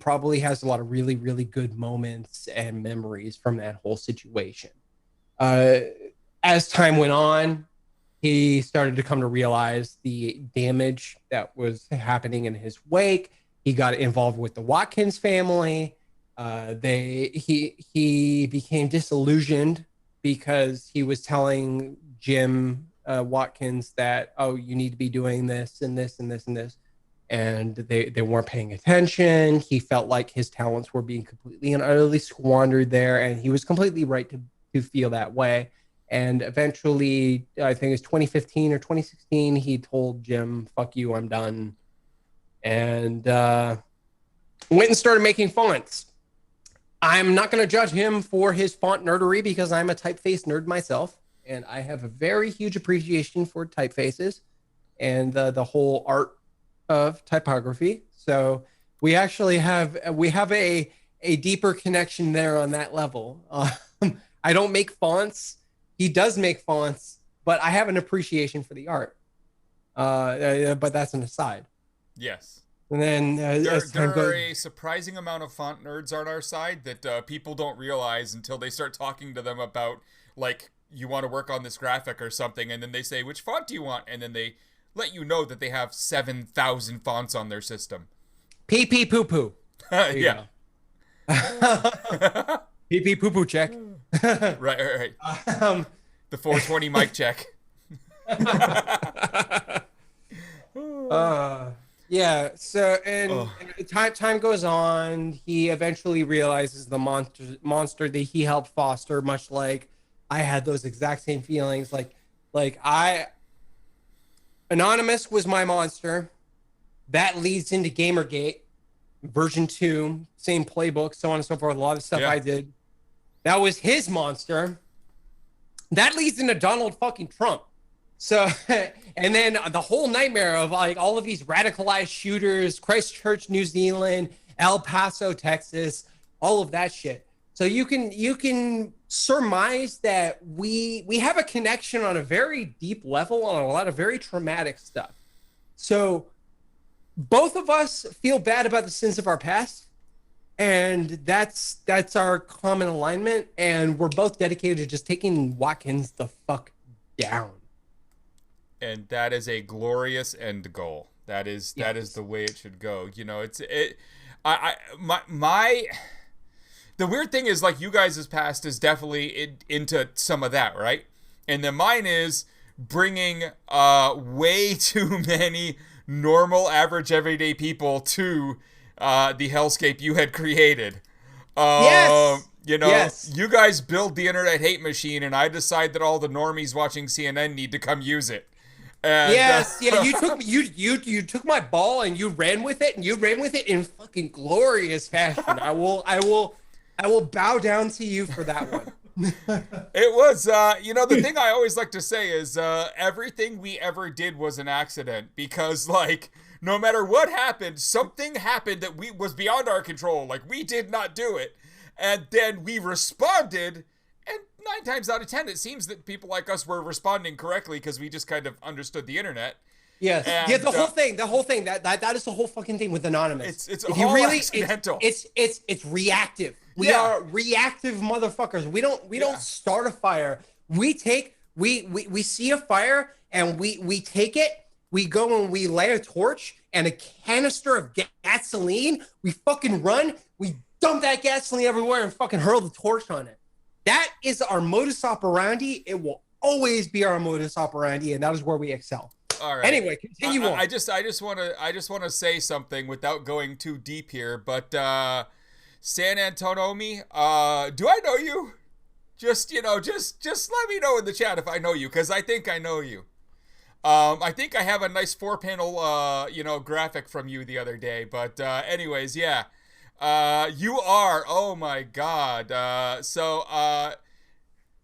probably has a lot of really, really good moments and memories from that whole situation. As time went on, he started to come to realize the damage that was happening in his wake. He got involved with the Watkins family. He became disillusioned because he was telling Jim Watkins that, oh, you need to be doing this and this and this and this, and they weren't paying attention. He felt like his talents were being completely and utterly squandered there, and he was completely right to feel that way. And eventually, I think it's 2015 or 2016, he told Jim, "Fuck you, I'm done," and went and started making fonts. I'm not going to judge him for his font nerdery because I'm a typeface nerd myself, and I have a very huge appreciation for typefaces and the whole art of typography. So we actually have a deeper connection there on that level. I don't make fonts. He does make fonts, but I have an appreciation for the art. But that's an aside. Yes. And then there are a surprising amount of font nerds on our side that people don't realize until they start talking to them about, like, you want to work on this graphic or something, and then they say, which font do you want? And then they let you know that they have 7,000 fonts on their system. Pee pee poo poo. Yeah. Pee pee poo poo check. Right. The 420 mic check. Yeah. So and time goes on. He eventually realizes the monster that he helped foster, much like I had those exact same feelings. Anonymous was my monster. That leads into Gamergate, version 2, same playbook, so on and so forth. A lot of stuff I did. That was his monster. That leads into Donald fucking Trump. So, and then the whole nightmare of like all of these radicalized shooters, Christchurch, New Zealand, El Paso, Texas, all of that shit. So you can surmise that we have a connection on a very deep level on a lot of very traumatic stuff. So both of us feel bad about the sins of our past, and that's our common alignment, and we're both dedicated to just taking Watkins the fuck down. And that is a glorious end goal. That is the way it should go. You know, the weird thing is, like, you guys' past is definitely into some of that, right? And then mine is bringing way too many normal, average, everyday people to the hellscape you had created. Yes. You know, You guys build the internet hate machine, and I decide that all the normies watching CNN need to come use it. And, you took my ball and you ran with it, and you ran with it in fucking glorious fashion. I will bow down to you for that one. It was, the thing I always like to say is everything we ever did was an accident, because, like, no matter what happened, something happened that was beyond our control. Like, we did not do it. And then we responded, and 9 times out of 10, it seems that people like us were responding correctly because we just kind of understood the internet. Yes. And, the whole thing. That is the whole fucking thing with Anonymous. It's accidental. It's reactive. We are reactive motherfuckers. We don't start a fire. We see a fire and we take it. We go and we lay a torch and a canister of gasoline. We fucking run. We dump that gasoline everywhere and fucking hurl the torch on it. That is our modus operandi. It will always be our modus operandi, and that is where we excel. All right. Anyway, continue on. I just want to say something without going too deep here, but San Antonio, do I know you? Just let me know in the chat if I know you, because I think I know you. I think I have a nice 4-panel graphic from you the other day, but anyways, yeah. You are, oh my god.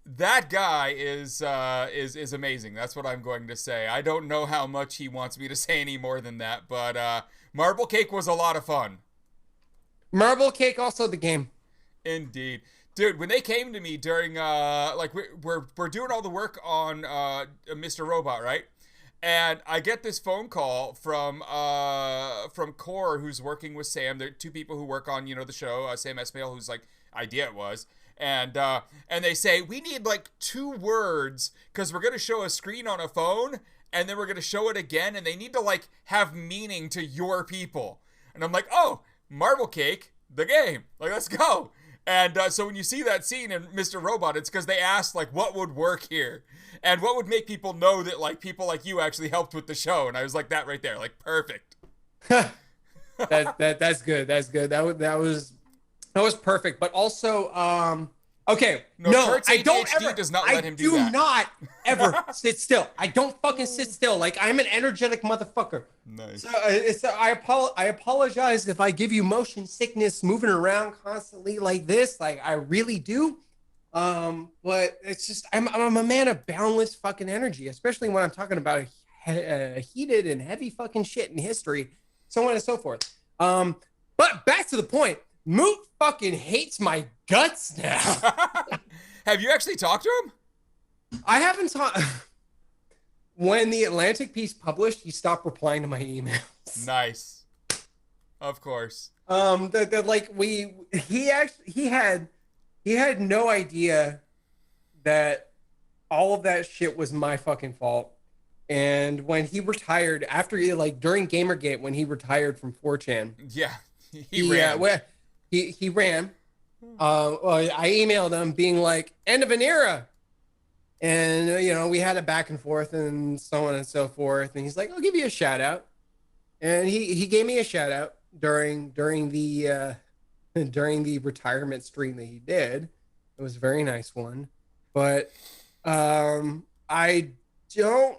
That guy is amazing. That's what I'm going to say. I don't know how much he wants me to say any more than that, but Marble Cake was a lot of fun. Marble Cake, also the game. Indeed. Dude, when they came to me during we're doing all the work on Mr. Robot, right? And I get this phone call from Core, who's working with Sam. They're 2 people who work on, the show. Sam Esmail, whose idea it was. And they say, we need 2 words because we're going to show a screen on a phone and then we're going to show it again. And they need to have meaning to your people. And I'm like, oh, Marble Cake, the game. Let's go. And so when you see that scene in Mr. Robot, it's because they asked, like, what would work here? And what would make people know that, like, people like you actually helped with the show? And I was like, that right there. Like, perfect. That's good. That's good. That was perfect. But also, okay, no, Kurt's I don't ADHD ever. does not let him do I that. do not ever sit still. I don't fucking sit still. Like, I'm an energetic motherfucker. Nice. So I apologize if I give you motion sickness, moving around constantly like this. Like, I really do. But it's just I'm a man of boundless fucking energy, especially when I'm talking about heated and heavy fucking shit in history, so on and so forth. But back to the point. Moot fucking hates my guts now. Have you actually talked to him? I haven't talked. When the Atlantic piece published, he stopped replying to my emails. Nice. Of course. He had no idea that all of that shit was my fucking fault. And when he retired, during Gamergate, when he retired from 4chan, yeah, he ran. He ran. I emailed him being like, end of an era. And, we had a back and forth and so on and so forth. And he's like, I'll give you a shout out. And he gave me a shout out during the retirement stream that he did. It was a very nice one. But I don't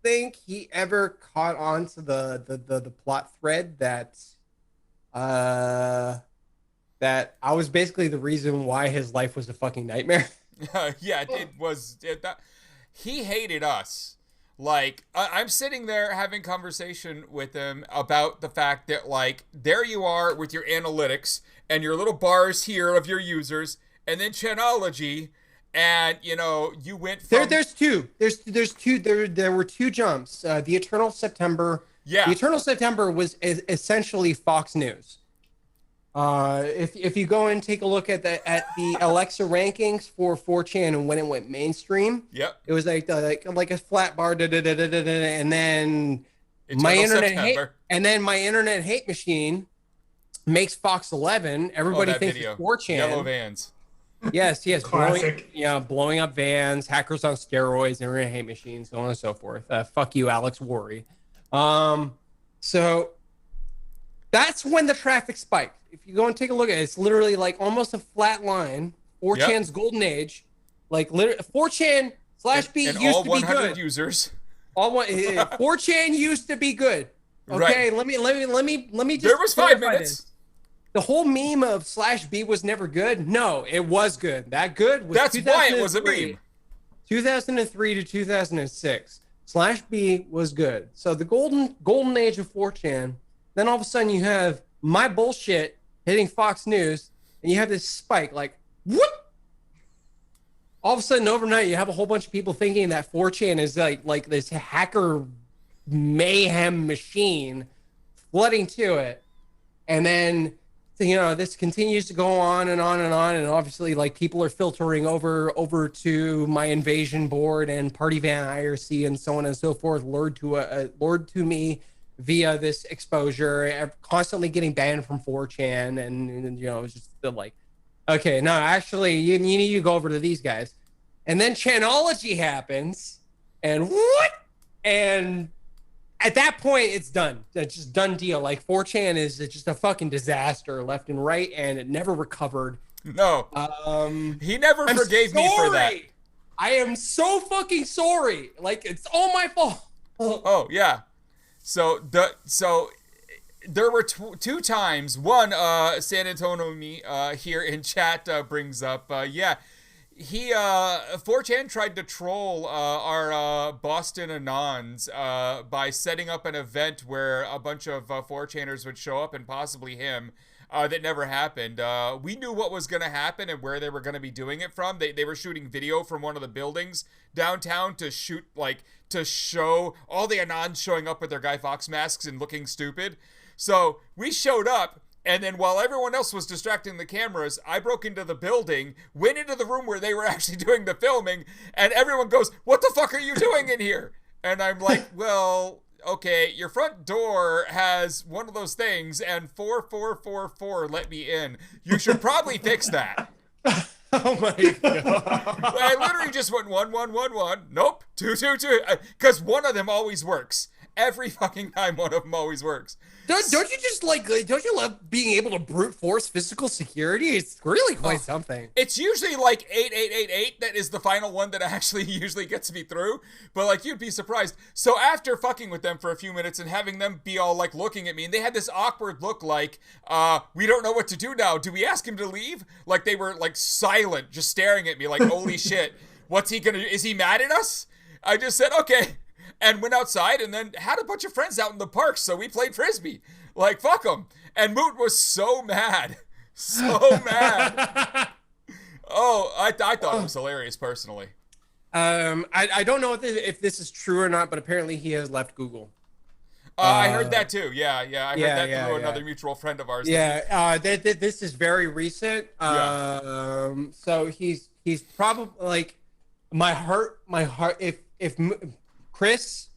think he ever caught on to the plot thread that I was basically the reason why his life was a fucking nightmare. Yeah, it was. He hated us. Like, I'm sitting there having conversation with him about the fact that, like, there you are with your analytics and your little bars here of your users, and then Chanology, and, you went from... There's two. There were two jumps. The Eternal September... Yeah. The Eternal September was essentially Fox News. If you go and take a look at the Alexa rankings for 4chan and when it went mainstream, yep, it was like a flat bar, and then my internet hate machine makes Fox 11. Everybody thinks it's 4chan. Yellow vans. Yes, classic. Blowing up vans, hackers on steroids, internet hate machines, so on and so forth. Fuck you, Alex Worry. So that's when the traffic spiked. If you go and take a look at it, it's literally like almost a flat line. 4chan's golden age, like 4chan /B used all to be 100 good. Users. 4chan used to be good. Okay, right. let me just. There was 5 minutes. This. The whole meme of /B was never good. No, it was good. That good was. That's why it was a meme. 2003 to 2006. /B was good. So the golden age of 4chan. Then all of a sudden you have my bullshit hitting Fox News, and you have this spike, like, whoop! All of a sudden, overnight, you have a whole bunch of people thinking that 4chan is like this hacker mayhem machine flooding to it. And then, this continues to go on and on and on. And obviously, like, people are filtering over to my invasion board and Party Van IRC and so on and so forth, lured to me via this exposure, constantly getting banned from 4chan, and it's just like, okay, no, actually, you need to go over to these guys. And then Chanology happens, and what? And at that point, it's done. It's just done deal. Like, 4chan is just a fucking disaster left and right, and it never recovered. No. He never forgave me for that. I am so fucking sorry. Like, it's all my fault. Oh, yeah. So there were two times. One, San Antonio here in chat brings up, 4chan tried to troll our Boston Anons by setting up an event where a bunch of 4chaners would show up, and possibly him. That never happened. We knew what was going to happen and where they were going to be doing it from. They were shooting video from one of the buildings downtown to show all the Anons showing up with their Guy Fawkes masks and looking stupid. So we showed up, and then while everyone else was distracting the cameras, I broke into the building, went into the room where they were actually doing the filming, and everyone goes, "What the fuck are you doing in here?" And I'm like, well, okay, your front door has one of those things and 4444 let me in. You should probably fix that. Oh my god. I literally just went 1111. Nope. 222. Because one of them always works. Every fucking time one of them always works. Don't you just don't you love being able to brute force physical security? It's really quite something. It's usually like 8888 that is the final one that actually usually gets me through. But like, you'd be surprised. So after fucking with them for a few minutes and having them be all like looking at me, and they had this awkward look like, we don't know what to do now. Do we ask him to leave? Like they were like silent, just staring at me like, holy shit, what's he gonna do? Is he mad at us? I just said, okay. And went outside and then had a bunch of friends out in the park, so we played Frisbee. Like, fuck them. And Moot was so mad. So mad. Oh, I thought it was hilarious, personally. I don't know if this is true or not, but apparently he has left Google. I heard that too. Yeah. I heard that through another mutual friend of ours. Yeah, this is very recent. So he's probably like, my heart, if Chris,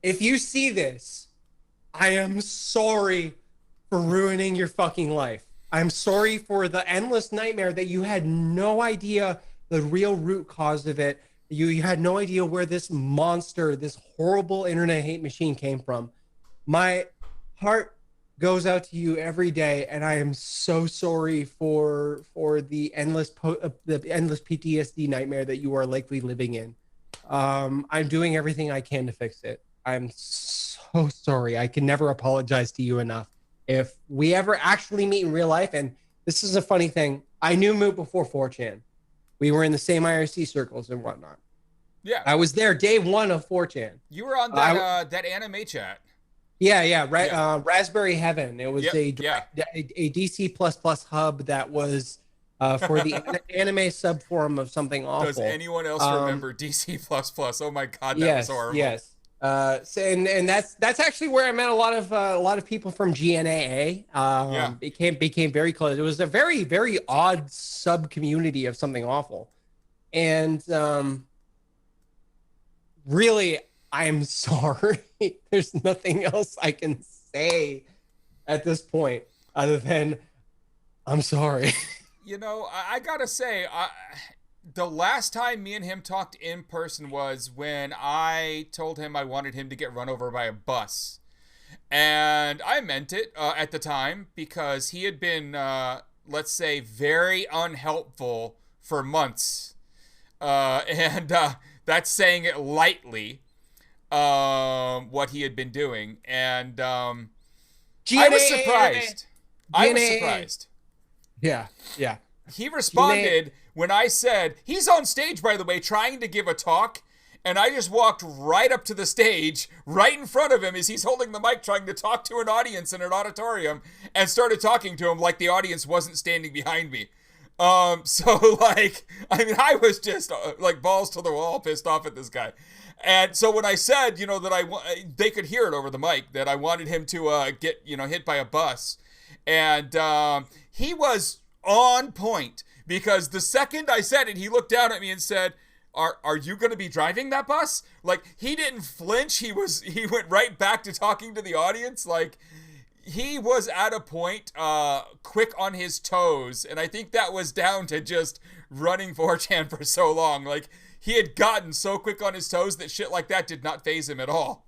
if you see this, I am sorry for ruining your fucking life. I'm sorry for the endless nightmare that you had no idea the real root cause of it. You had no idea where this monster, this horrible internet hate machine came from. My heart goes out to you every day, and I am so sorry for the endless PTSD nightmare that you are likely living in. I'm doing everything I can to fix it. I'm so sorry. I can never apologize to you enough. If we ever actually meet in real life, and this is a funny thing, I knew Moot before 4chan. We were in the same IRC circles and whatnot. Yeah. I was there day one of 4chan. You were on that anime chat. Yeah. Raspberry Heaven. It was a DC++ hub that was for the anime subforum of something awful. Does anyone else remember DC++? Oh my god, that was horrible. Yes. And that's actually where I met a lot of people from GNAA. Became very close. It was a very, very odd sub community of something awful. And really, I'm sorry. There's nothing else I can say at this point other than I'm sorry. You know, I gotta say, the last time me and him talked in person was when I told him I wanted him to get run over by a bus. And I meant it at the time because he had been, let's say, very unhelpful for months. And that's saying it lightly, what he had been doing. And I was surprised. I was surprised. Yeah. He responded when I said, he's on stage, by the way, trying to give a talk, and I just walked right up to the stage, right in front of him as he's holding the mic trying to talk to an audience in an auditorium, and started talking to him like the audience wasn't standing behind me. So, like, I mean, I was just, like, balls to the wall, pissed off at this guy. And so when I said, you know, that they could hear it over the mic, that I wanted him to get, you know, hit by a bus, and he was on point, because the second I said it, he looked down at me and said, are you going to be driving that bus? Like, he didn't flinch. He went right back to talking to the audience. Like, he was at a point quick on his toes, and I think that was down to just running 4chan for so long. Like, he had gotten so quick on his toes that shit like that did not faze him at all.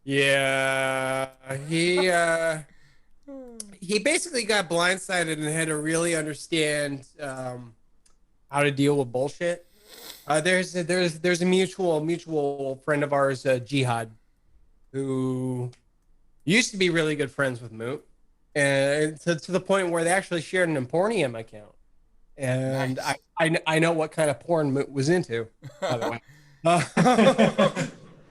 Yeah, he basically got blindsided and had to really understand how to deal with bullshit. There's a mutual friend of ours, Jihad, who used to be really good friends with Moot, and to the point where they actually shared an Empornium account. And nice. I know what kind of porn Moot was into, by the way. I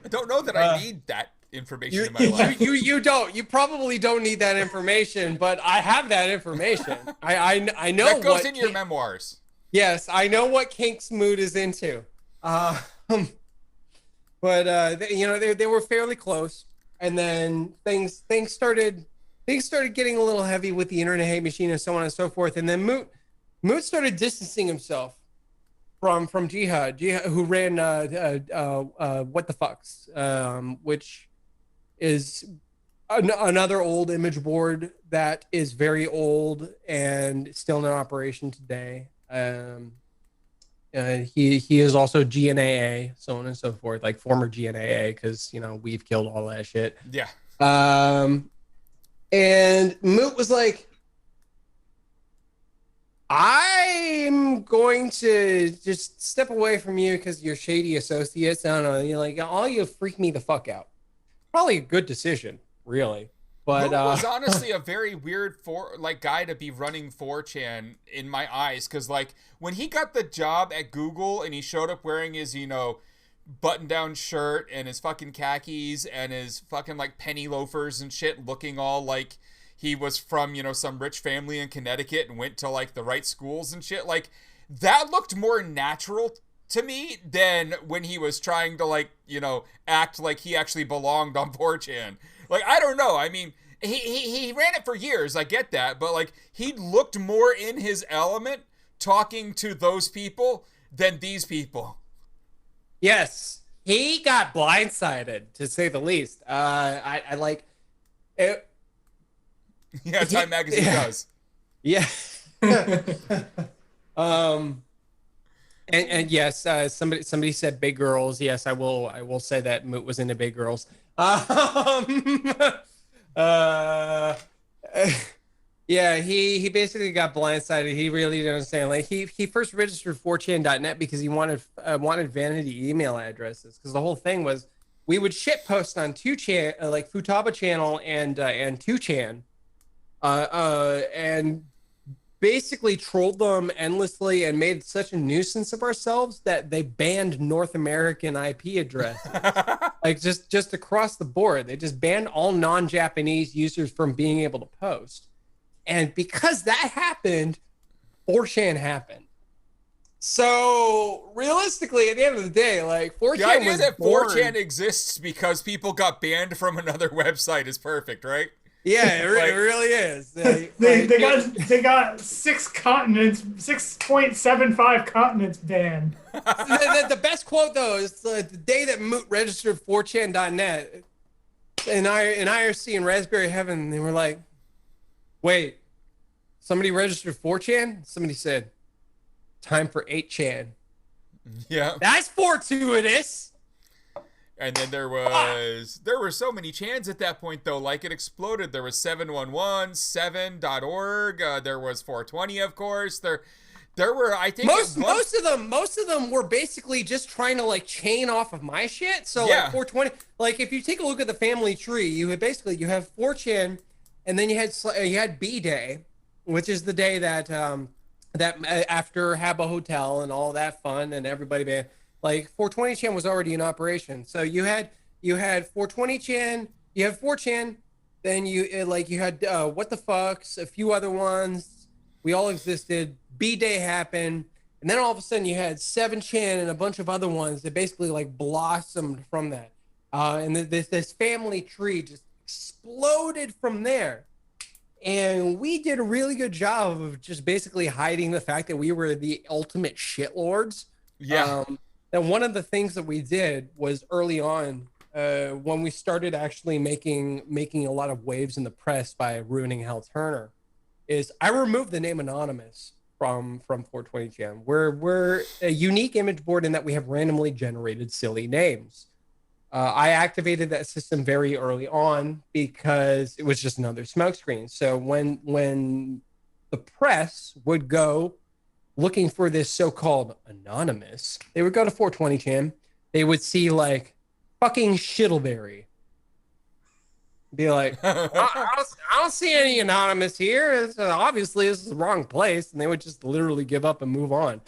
don't know that I need that information in my life. You don't. You probably don't need that information, but I have that information. I know that goes in your memoirs. Yes, I know what kinks Moot is into. But they were fairly close, and then things started getting a little heavy with the internet hate machine and so on and so forth. And then Moot started distancing himself from Jihad, who ran What the Fucks, which is another old image board that is very old and still in operation today. He is also GNAA, so on and so forth, like former GNAA, because we've killed all that shit. Yeah. And Moot was like, I'm going to just step away from you because you're shady associates. I don't know. You're like, all you freak me the fuck out. Probably a good decision, really. But Moot was honestly a very weird guy to be running 4chan in my eyes, because like when he got the job at Google and he showed up wearing his button-down shirt and his fucking khakis and his fucking like penny loafers and shit, looking all like he was from some rich family in Connecticut and went to like the right schools and shit, like that looked more natural to me than when he was trying to like act like he actually belonged on 4chan. Like, I don't know. I mean, he ran it for years. I get that. But, like, he looked more in his element talking to those people than these people. Yes. He got blindsided, to say the least. I like it. Yeah, Time Magazine does. Yeah. And yes, somebody said big girls. Yes, I will say that Moot was into big girls. Yeah, he basically got blindsided. He really didn't understand. Like he first registered 4chan.net because he wanted vanity email addresses, because the whole thing was we would shit post on 2chan, like Futaba channel and 2chan, and basically trolled them endlessly and made such a nuisance of ourselves that they banned North American IP addresses. Like just across the board. They just banned all non-Japanese users from being able to post. And because that happened, 4chan happened. So realistically, at the end of the day, like 4chan the idea was that born. 4chan exists because people got banned from another website is perfect, right? Yeah, it really is. They got 6 continents, 6.75 continents banned. The best quote though is the day that Moot registered 4chan.net in IRC and Raspberry Heaven, they were like, "Wait, somebody registered 4chan?" Somebody said, "Time for 8chan." Yeah, that's fortuitous. And then there were so many chans at that point though, like it exploded. There was 711, 7.org, there was 420, of course. There were, I think most of them were basically just trying to like chain off of my shit. So yeah. Like 420, like if you take a look at the family tree, you have 4chan, and then you had B Day, which is the day that after Habbo Hotel and all that fun and everybody banned. Like 420chan was already in operation. So you had 420chan, you have 4chan, then you had What the Fucks, a few other ones. We all existed. B-Day happened, and then all of a sudden you had 7chan and a bunch of other ones that basically like blossomed from that. And this family tree just exploded from there. And we did a really good job of just basically hiding the fact that we were the ultimate shitlords. Yeah. And one of the things that we did was early on, when we started actually making a lot of waves in the press by ruining Hal Turner, is I removed the name Anonymous from 420chan. We're a unique image board in that we have randomly generated silly names. I activated that system very early on because it was just another smokescreen. So when the press would go looking for this so-called anonymous, they would go to 420chan. They would see like fucking Shittleberry. Be like, I don't see any anonymous here. Obviously, this is the wrong place. And they would just literally give up and move on.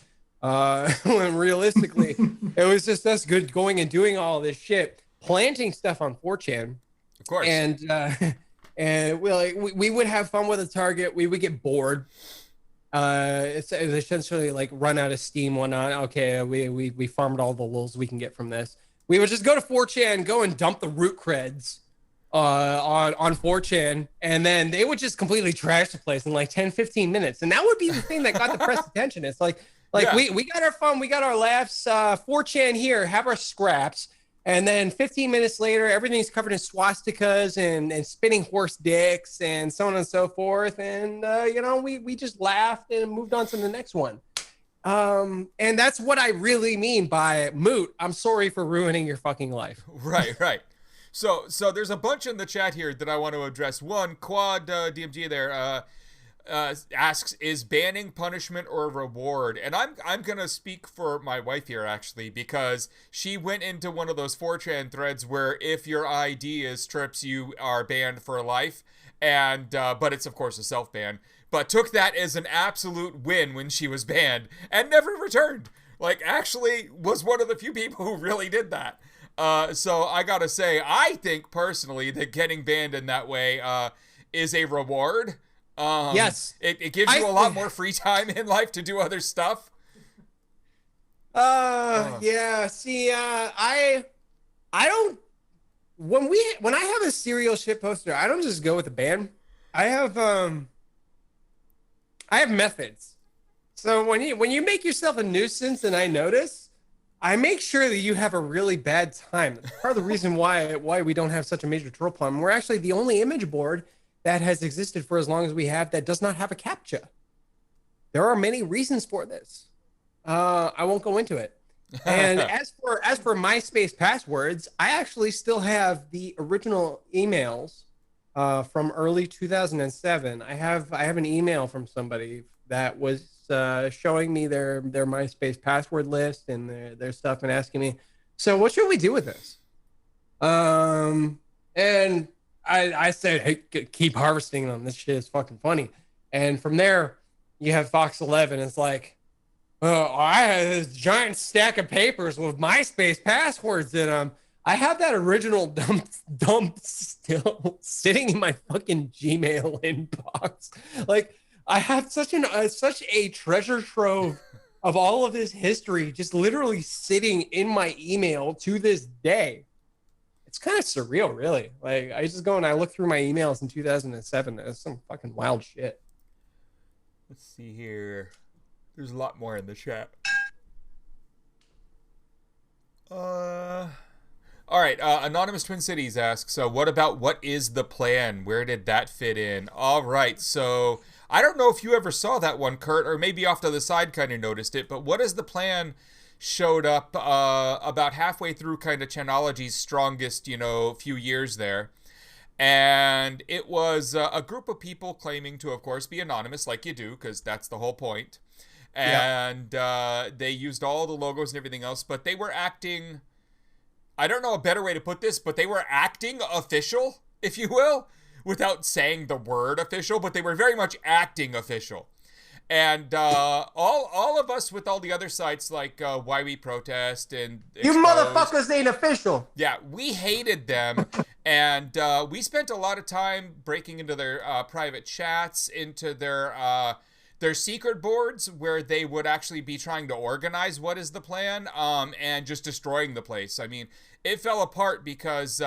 When realistically, it was just us going and doing all this shit, planting stuff on 4chan. Of course. And we would have fun with a target. We would get bored. It's essentially like run out of steam one on. Okay, we farmed all the lulz we can get from this. We would just go to 4chan, go and dump the root creds on 4chan, and then they would just completely trash the place in like 10-15 minutes, and that would be the thing that got the press attention. It's like we got our fun, we got our laughs, 4chan here, have our scraps, and then 15 minutes later everything's covered in swastikas and spinning horse dicks and so on and so forth, and we just laughed and moved on to the next one. And that's what I really mean by moot. I'm sorry for ruining your fucking life. Right. So there's a bunch in the chat here that I want to address. One, Quad DMG there asks, is banning punishment or reward? And I'm gonna speak for my wife here, actually, because she went into one of those 4chan threads where if your ID is strips, you are banned for life, and but it's of course a self-ban, but took that as an absolute win when she was banned and never returned. Like, actually was one of the few people who really did that. So I gotta say, I think personally that getting banned in that way is a reward. Yes, it gives you a lot more free time in life to do other stuff. Yeah. See, I don't. When I have a serial shit poster, I don't just go with a ban. I have methods. So when you make yourself a nuisance, and I notice, I make sure that you have a really bad time. That's part of the reason why we don't have such a major troll problem. We're actually the only image board that has existed for as long as we have that does not have a CAPTCHA. There are many reasons for this. I won't go into it. And as for MySpace passwords, I actually still have the original emails from early 2007. I have an email from somebody that was showing me their MySpace password list and their stuff and asking me, so what should we do with this? And I said, hey, keep harvesting them. This shit is fucking funny. And from there, you have Fox 11. It's like, oh, I have this giant stack of papers with MySpace passwords in them. I have that original dump still sitting in my fucking Gmail inbox. Like, I have such a treasure trove of all of this history just literally sitting in my email to this day. It's kind of surreal, really. Like, I just go and I look through my emails in 2007. There's some fucking wild shit. Let's see here. There's a lot more in the chat. All right, Anonymous Twin Cities asks, so what about what is the plan? Where did that fit in? All right, so I don't know if you ever saw that one, Kurt, or maybe off to the side kind of noticed it, but what is the plan showed up about halfway through kind of Chanology's strongest, few years there. And it was a group of people claiming to, of course, be anonymous, like you do, because that's the whole point. And they used all the logos and everything else, but they were acting, I don't know a better way to put this, but they were acting official, if you will, without saying the word official, but they were very much acting official. And all of us with all the other sites like Why We Protest and Exposed, you motherfuckers ain't official. Yeah, we hated them. And we spent a lot of time breaking into their private chats, into their secret boards where they would actually be trying to organize what is the plan, and just destroying the place. I mean, it fell apart because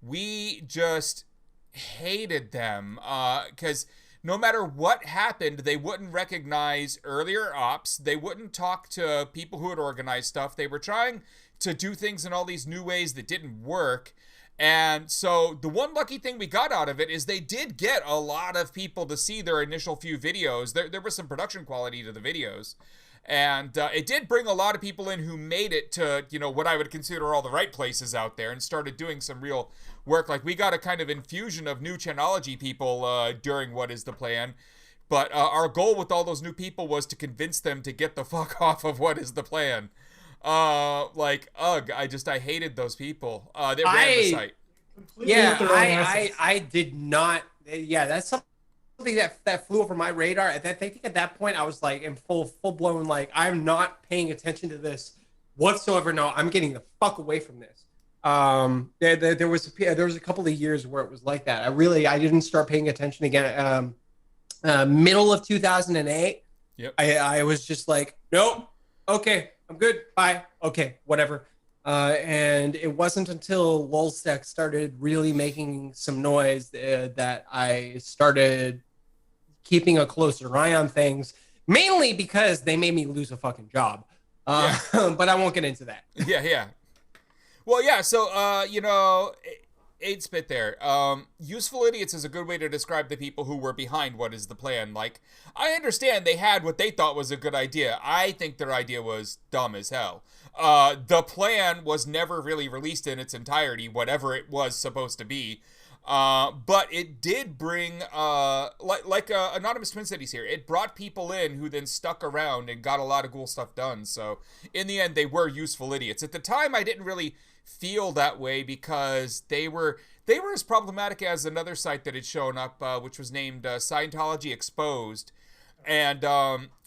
we just hated them because no matter what happened, they wouldn't recognize earlier ops. They wouldn't talk to people who had organized stuff. They were trying to do things in all these new ways that didn't work. And so the one lucky thing we got out of it is they did get a lot of people to see their initial few videos. There was some production quality to the videos. And it did bring a lot of people in who made it to, what I would consider all the right places out there and started doing some real work. Like, we got a kind of infusion of new Chanology people during What is the Plan. But our goal with all those new people was to convince them to get the fuck off of What is the Plan. I hated those people. They ran the site. Yeah, I did not. Yeah, that's something that flew over my radar. I think at that point I was like in full blown, like, I'm not paying attention to this whatsoever. No, I'm getting the fuck away from this. There was a couple of years where it was like that. I didn't start paying attention again. Middle of 2008. Yep. I was just like, nope. Okay, I'm good. Bye. Okay, whatever. And it wasn't until Lulzsec started really making some noise that I started keeping a closer eye on things, mainly because they made me lose a fucking job. But I won't get into that. Yeah. Well, yeah, so, 8-Spit there. Useful idiots is a good way to describe the people who were behind what is the plan. Like, I understand they had what they thought was a good idea. I think their idea was dumb as hell. The plan was never really released in its entirety, whatever it was supposed to be. But it did bring, like Anonymous Twin Cities here, it brought people in who then stuck around and got a lot of cool stuff done. So, in the end, they were useful idiots. At the time, I didn't really feel that way because they were as problematic as another site that had shown up, which was named Scientology Exposed. And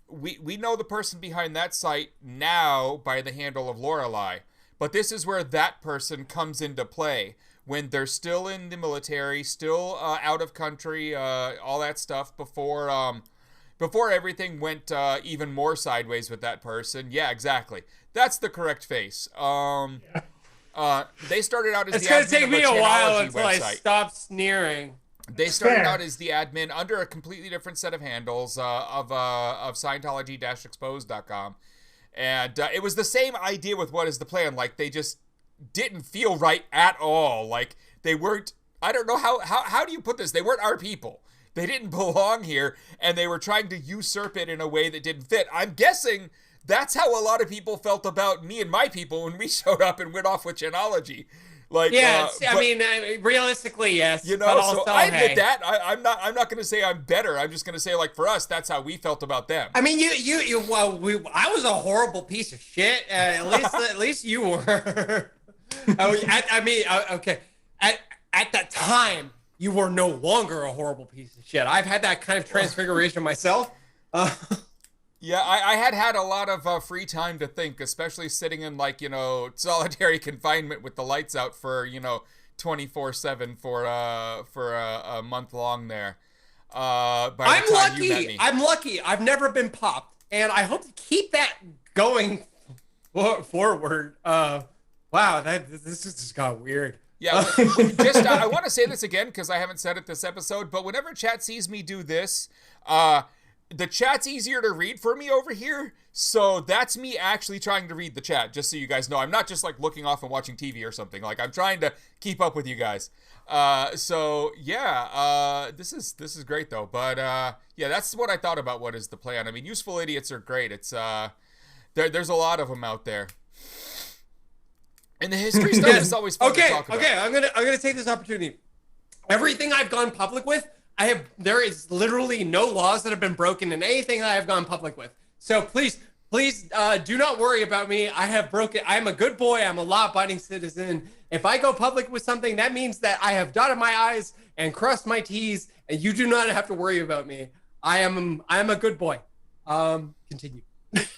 we know the person behind that site now by the handle of Lorelei. But this is where that person comes into play. When they're still in the military, still out of country, all that stuff before everything went even more sideways with that person. Yeah, exactly. That's the correct face. They started out as it's the admin gonna take of me a while Chanology until website. I stop sneering. They started out as the admin under a completely different set of handles of Scientology-exposed.com. And it was the same idea with what is the plan. Like, they just didn't feel right at all. Like, they weren't, I don't know how do you put this? They weren't our people. They didn't belong here, and they were trying to usurp it in a way that didn't fit. I'm guessing that's how a lot of people felt about me and my people when we showed up and went off with Genealogy. Like, realistically, yes. You know, but also, so I admit that. I'm not going to say I'm better. I'm just going to say, like, for us, that's how we felt about them. I mean, I was a horrible piece of shit. At least you were. Okay. At that time, you were no longer a horrible piece of shit. I've had that kind of transfiguration myself. Yeah, I had a lot of free time to think, especially sitting in, like, solitary confinement with the lights out for, 24/7 for a month long there. I'm lucky. I've never been popped, and I hope to keep that going forward. Wow, this just got weird. Yeah, I want to say this again because I haven't said it this episode, but whenever chat sees me do this, the chat's easier to read for me over here, so that's me actually trying to read the chat, just so you guys know. I'm not just, like, looking off and watching TV or something. Like, I'm trying to keep up with you guys. So, yeah, this is great, though. But, yeah, that's what I thought about what is the plan. I mean, useful idiots are great. It's, there's a lot of them out there. And the history stuff is always fun to talk about. Okay, I'm gonna take this opportunity. Everything I've gone public with, there is literally no laws that have been broken in anything I have gone public with. So please, do not worry about me. I'm a good boy. I'm a law-abiding citizen. If I go public with something, that means that I have dotted my I's and crossed my T's, and you do not have to worry about me. I am a good boy. Continue.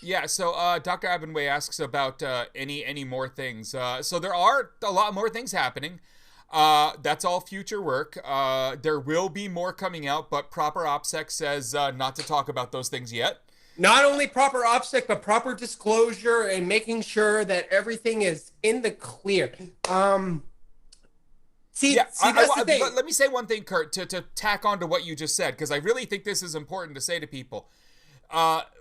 Yeah, so Dr. Abinway asks about any more things. So there are a lot more things happening. That's all future work. There will be more coming out, but proper OPSEC says not to talk about those things yet. Not only proper OPSEC, but proper disclosure and making sure that everything is in the clear. That's the thing. Let me say one thing, Kurt, to tack on to what you just said, because I really think this is important to say to people.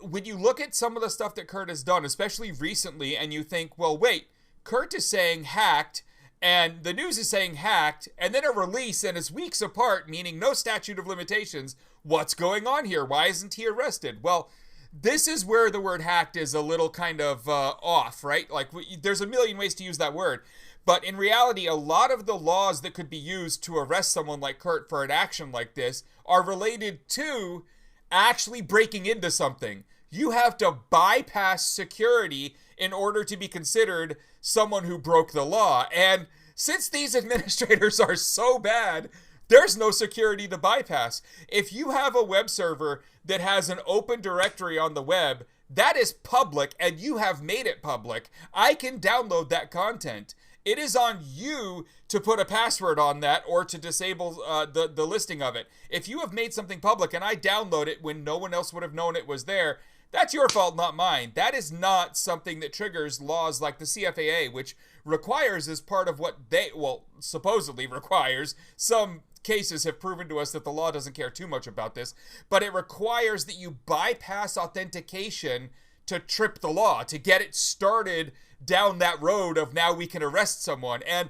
When you look at some of the stuff that Kurt has done, especially recently, and you think, well, wait, Kurt is saying hacked, and the news is saying hacked, and then a release, and it's weeks apart, meaning no statute of limitations. What's going on here? Why isn't he arrested? Well, this is where the word hacked is a little kind of off, right? Like, there's a million ways to use that word. But in reality, a lot of the laws that could be used to arrest someone like Kurt for an action like this are related to actually breaking into something. You have to bypass security in order to be considered someone who broke the law. And since these administrators are so bad, there's no security to bypass. If you have a web server that has an open directory on the web, that is public and you have made it public. I can download that content. It is on you to put a password on that or to disable the listing of it. If you have made something public and I download it when no one else would have known it was there, that's your fault, not mine. That is not something that triggers laws like the CFAA, which requires as part of what they, well, supposedly requires. Some cases have proven to us that the law doesn't care too much about this, but it requires that you bypass authentication to trip the law, to get it started down that road of now we can arrest someone. And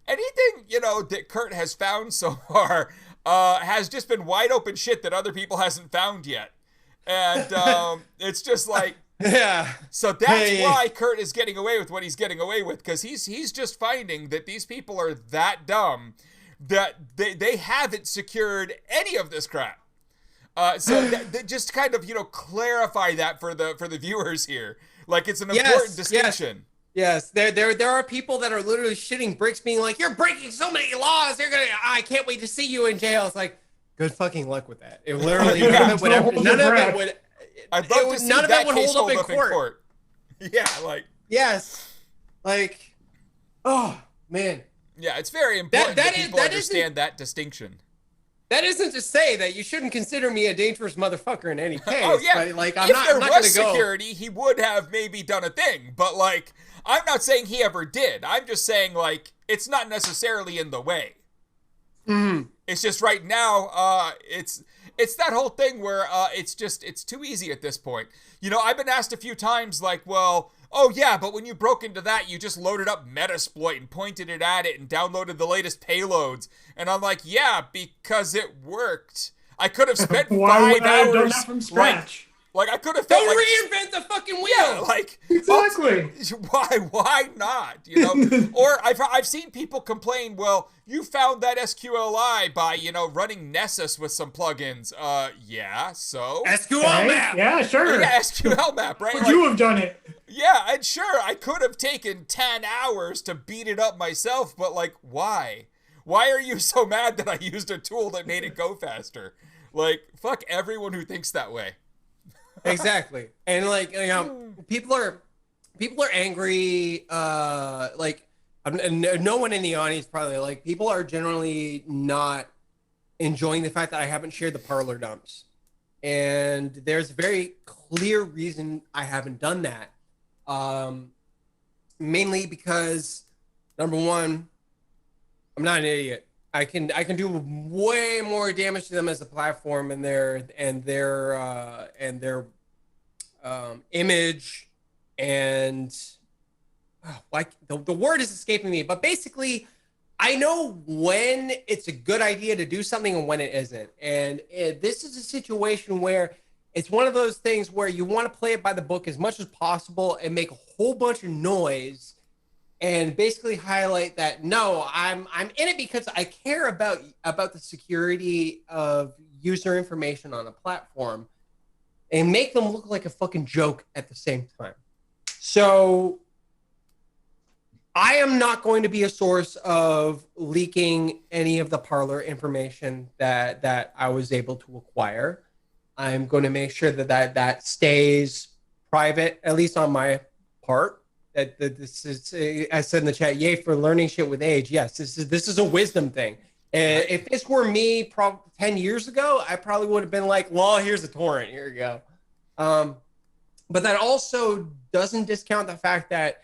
anything, you know, that Kurt has found so far has just been wide open shit that other people hasn't found yet. And it's just like, yeah. So that's why Kurt is getting away with what he's getting away with, because he's just finding that these people are that dumb that they haven't secured any of this crap. So that just kind of, you know, clarify that for the viewers here. Like, it's an important distinction. Yes, there are people that are literally shitting bricks, being like, "You're breaking so many laws. I can't wait to see you in jail." It's like, good fucking luck with that. It literally none of it would. I'd love to see none of that would hold up in court. Yeah, like. Yes, like, oh man. Yeah, it's very important that people understand that distinction. That isn't to say that you shouldn't consider me a dangerous motherfucker in any case. Oh yeah, but, like, if there was security, he would have maybe done a thing. But like, I'm not saying he ever did. I'm just saying, like, it's not necessarily in the way. Mm-hmm. It's just right now, it's that whole thing where it's too easy at this point. You know, I've been asked a few times, like, well, oh yeah, but when you broke into that, you just loaded up Metasploit and pointed it at it and downloaded the latest payloads. And I'm like, yeah, because it worked. I could have spent 5 hours. Why would I have done that from scratch? Like I could have felt like, reinvent the fucking wheel. Yeah, like exactly. Why not? You know, or I've seen people complain. Well, you found that SQLI by, you know, running Nessus with some plugins. Yeah. So SQL map. Yeah, sure. Yeah, SQL map. Right. Would you have done it? Yeah, and sure, I could have taken 10 hours to beat it up myself, but like, why? Why are you so mad that I used a tool that made it go faster? Like, fuck everyone who thinks that way. Exactly. And like, you know, people are angry, like, no one in the audience probably, like, people are generally not enjoying the fact that I haven't shared the Parler dumps. And there's a very clear reason I haven't done that. Mainly because, number one, I'm not an idiot. I can do way more damage to them as a platform and their image, and like the word is escaping me, but basically I know when it's a good idea to do something and when it isn't. And this is a situation where it's one of those things where you want to play it by the book as much as possible and make a whole bunch of noise and basically highlight that, no, I'm in it because I care about the security of user information on a platform, and make them look like a fucking joke at the same time. So I am not going to be a source of leaking any of the Parler information that I was able to acquire. I'm going to make sure that stays private, at least on my part. That this is, I said in the chat, yay for learning shit with age. Yes, this is a wisdom thing. And if this were me 10 years ago, I probably would have been like, well, here's a torrent. Here you go. But that also doesn't discount the fact that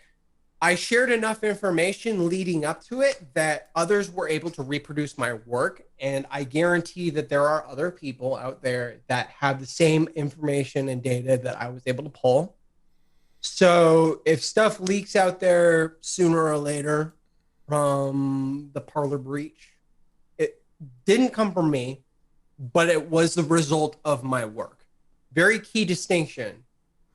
I shared enough information leading up to it that others were able to reproduce my work. And I guarantee that there are other people out there that have the same information and data that I was able to pull. So if stuff leaks out there sooner or later from the Parler breach, it didn't come from me, but it was the result of my work. Very key distinction.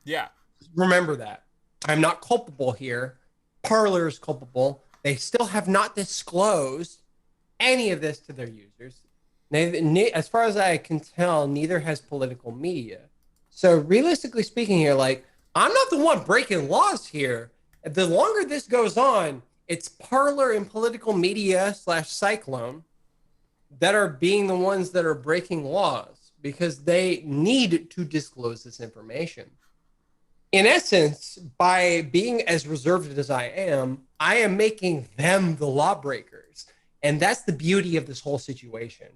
Yeah. Remember that. I'm not culpable here. Parler is culpable. They still have not disclosed any of this to their users. As far as I can tell, neither has political media. So realistically speaking here, like, I'm not the one breaking laws here. The longer this goes on, it's Parler and political media / Cyclone that are being the ones that are breaking laws because they need to disclose this information. In essence, by being as reserved as I am making them the lawbreakers. And that's the beauty of this whole situation.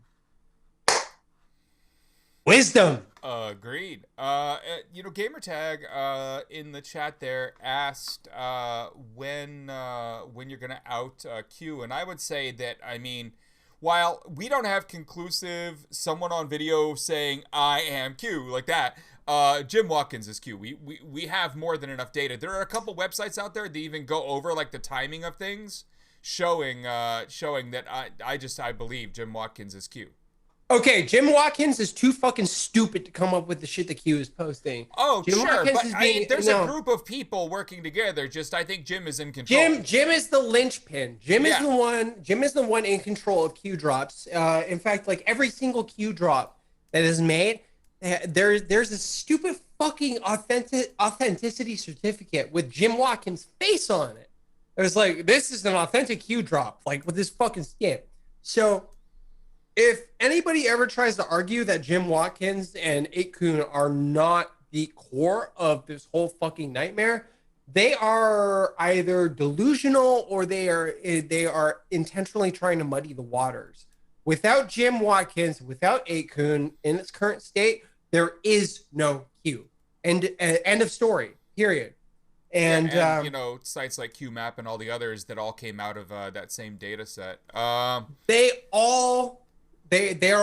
Wisdom. Agreed. Gamertag in the chat there asked when you're gonna out Q, and I would say that, I mean, while we don't have conclusive someone on video saying I am Q like that, Jim Watkins is Q. We have more than enough data. There are a couple websites out there that even go over like the timing of things, showing that I believe Jim Watkins is Q. Okay, Jim Watkins is too fucking stupid to come up with the shit that Q is posting. Oh, Jim sure, Watkins but there's a group of people working together. Just I think Jim is in control. Jim is the linchpin. Jim is the one in control of Q drops. In fact, like every single Q drop that is made, there's a stupid fucking authenticity certificate with Jim Watkins' face on it. It was like, this is an authentic Q drop, like with this fucking skin. So if anybody ever tries to argue that Jim Watkins and A.K.A. are not the core of this whole fucking nightmare, they are either delusional or they are intentionally trying to muddy the waters. Without Jim Watkins, without A.K.A. in its current state, there is no Q. End of story. Period. And sites like QMap and all the others that all came out of that same data set. They are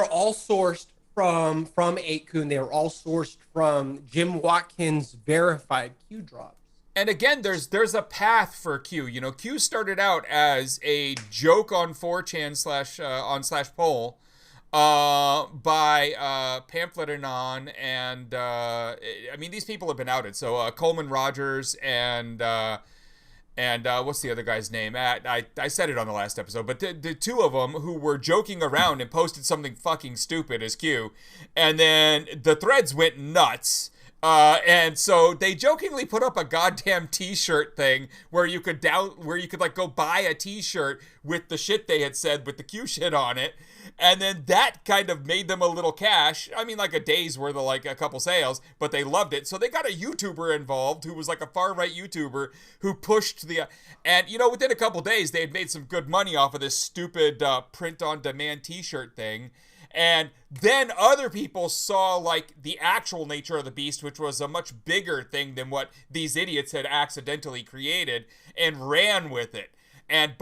all sourced from A.K.A. They are all sourced from Jim Watkins' verified Q drops. And again, there's a path for Q. You know, Q started out as a joke on 4chan / poll by Pamphlet Anon, and I mean, these people have been outed. So Coleman Rogers and what's the other guy's name? I said it on the last episode, but the two of them who were joking around and posted something fucking stupid as Q, and then the threads went nuts. And so they jokingly put up a goddamn t-shirt thing where you could like go buy a t-shirt with the shit they had said with the Q shit on it. And then that kind of made them a little cash. I mean, like a day's worth of like a couple sales, but they loved it. So they got a YouTuber involved who was like a far-right YouTuber who pushed and within a couple days, they had made some good money off of this stupid print-on-demand t-shirt thing. And then other people saw like the actual nature of the beast, which was a much bigger thing than what these idiots had accidentally created, and ran with it. And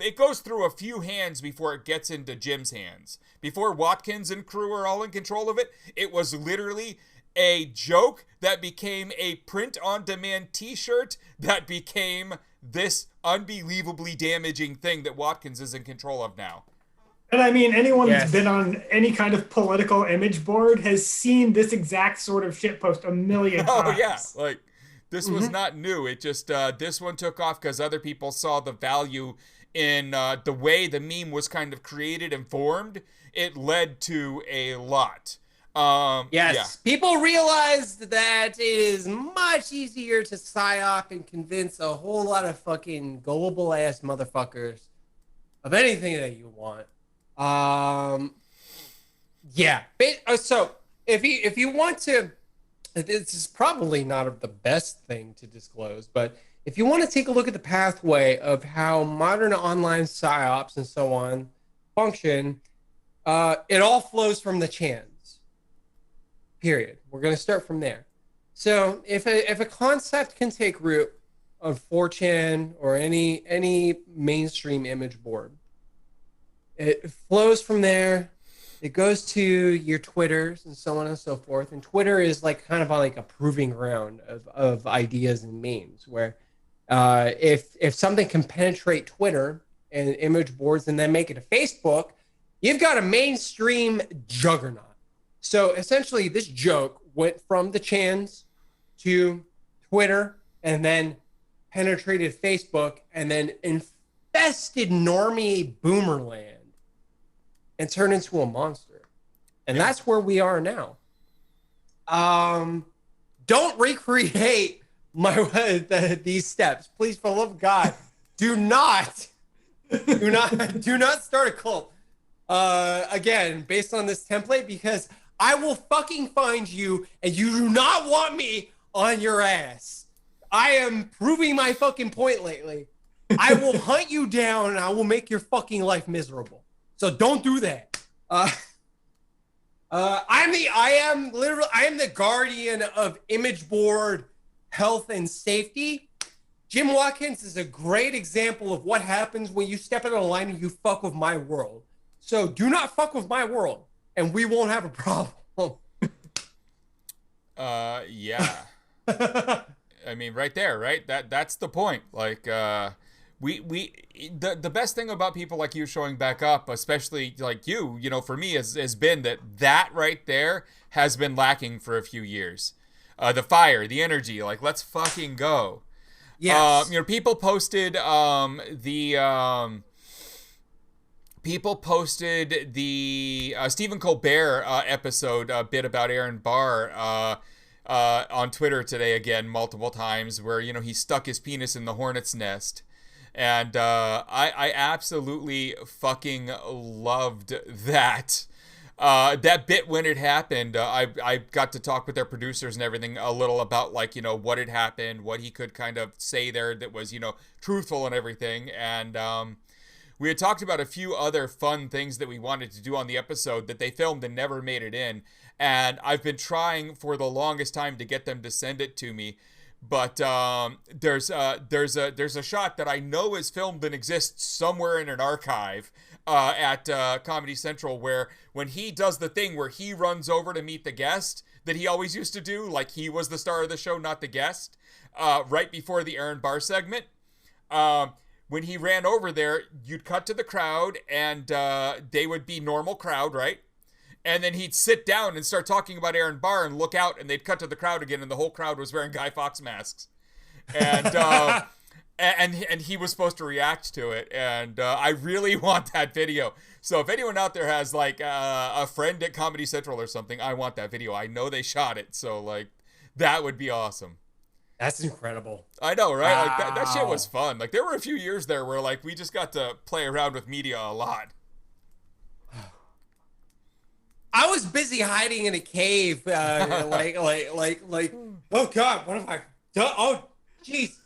it goes through a few hands before it gets into Jim's hands. Before Watkins and crew are all in control of it, it was literally a joke that became a print-on-demand t-shirt that became this unbelievably damaging thing that Watkins is in control of now. And I mean, anyone who's been on any kind of political image board has seen this exact sort of shitpost a million times. Oh, yeah. Like, this was not new. It just, this one took off because other people saw the value in the way the meme was kind of created and formed. It led to a lot. People realized that it is much easier to psyop and convince a whole lot of fucking gullible-ass motherfuckers of anything that you want. So if you want to, this is probably not the best thing to disclose, but if you want to take a look at the pathway of how modern online psyops and so on function, it all flows from the chans. Period. We're going to start from there. So if a concept can take root on 4chan or any mainstream image board, it flows from there. It goes to your Twitters and so on and so forth. And Twitter is like kind of like a proving ground of ideas and memes, where if something can penetrate Twitter and image boards and then make it a Facebook, you've got a mainstream juggernaut. So essentially, this joke went from the chans to Twitter and then penetrated Facebook and then infested normie boomerland and turn into a monster. And that's where we are now. Don't recreate these steps. Please, for the love of God, do not start a cult. Again, based on this template, because I will fucking find you and you do not want me on your ass. I am proving my fucking point lately. I will hunt you down and I will make your fucking life miserable. So don't do that. I am the guardian of image board health and safety. Jim Watkins is a great example of what happens when you step into the line and you fuck with my world. So do not fuck with my world, and we won't have a problem. Yeah. I mean, right there, right? That's the point. Like, the best thing about people like you showing back up, especially like you know, for me has been that right there has been lacking for a few years. The fire, the energy, like let's fucking go. Yes. You know, people posted the Stephen Colbert episode bit about Aaron Barr on Twitter today again multiple times, where you know he stuck his penis in the hornet's nest, and I absolutely fucking loved that. That bit when it happened, I got to talk with their producers and everything a little about like, you know, what had happened, what he could kind of say there that was, you know, truthful and everything. And we had talked about a few other fun things that we wanted to do on the episode that they filmed and never made it in. And I've been trying for the longest time to get them to send it to me. But there's a shot that I know is filmed and exists somewhere in an archive at Comedy Central, where when he does the thing where he runs over to meet the guest that he always used to do, like he was the star of the show, not the guest, right before the Aaron Barr segment. When he ran over there, you'd cut to the crowd, and they would be normal crowd, right? And then he'd sit down and start talking about Aaron Barr and look out, and they'd cut to the crowd again, and the whole crowd was wearing Guy Fawkes masks. And and he was supposed to react to it. And I really want that video. So if anyone out there has like a friend at Comedy Central or something, I want that video. I know they shot it, so like that would be awesome. That's incredible. I know, right? Wow. Like that shit was fun. Like there were a few years there where like we just got to play around with media a lot. I was busy hiding in a cave, like, oh God, what have I done? Oh, jeez,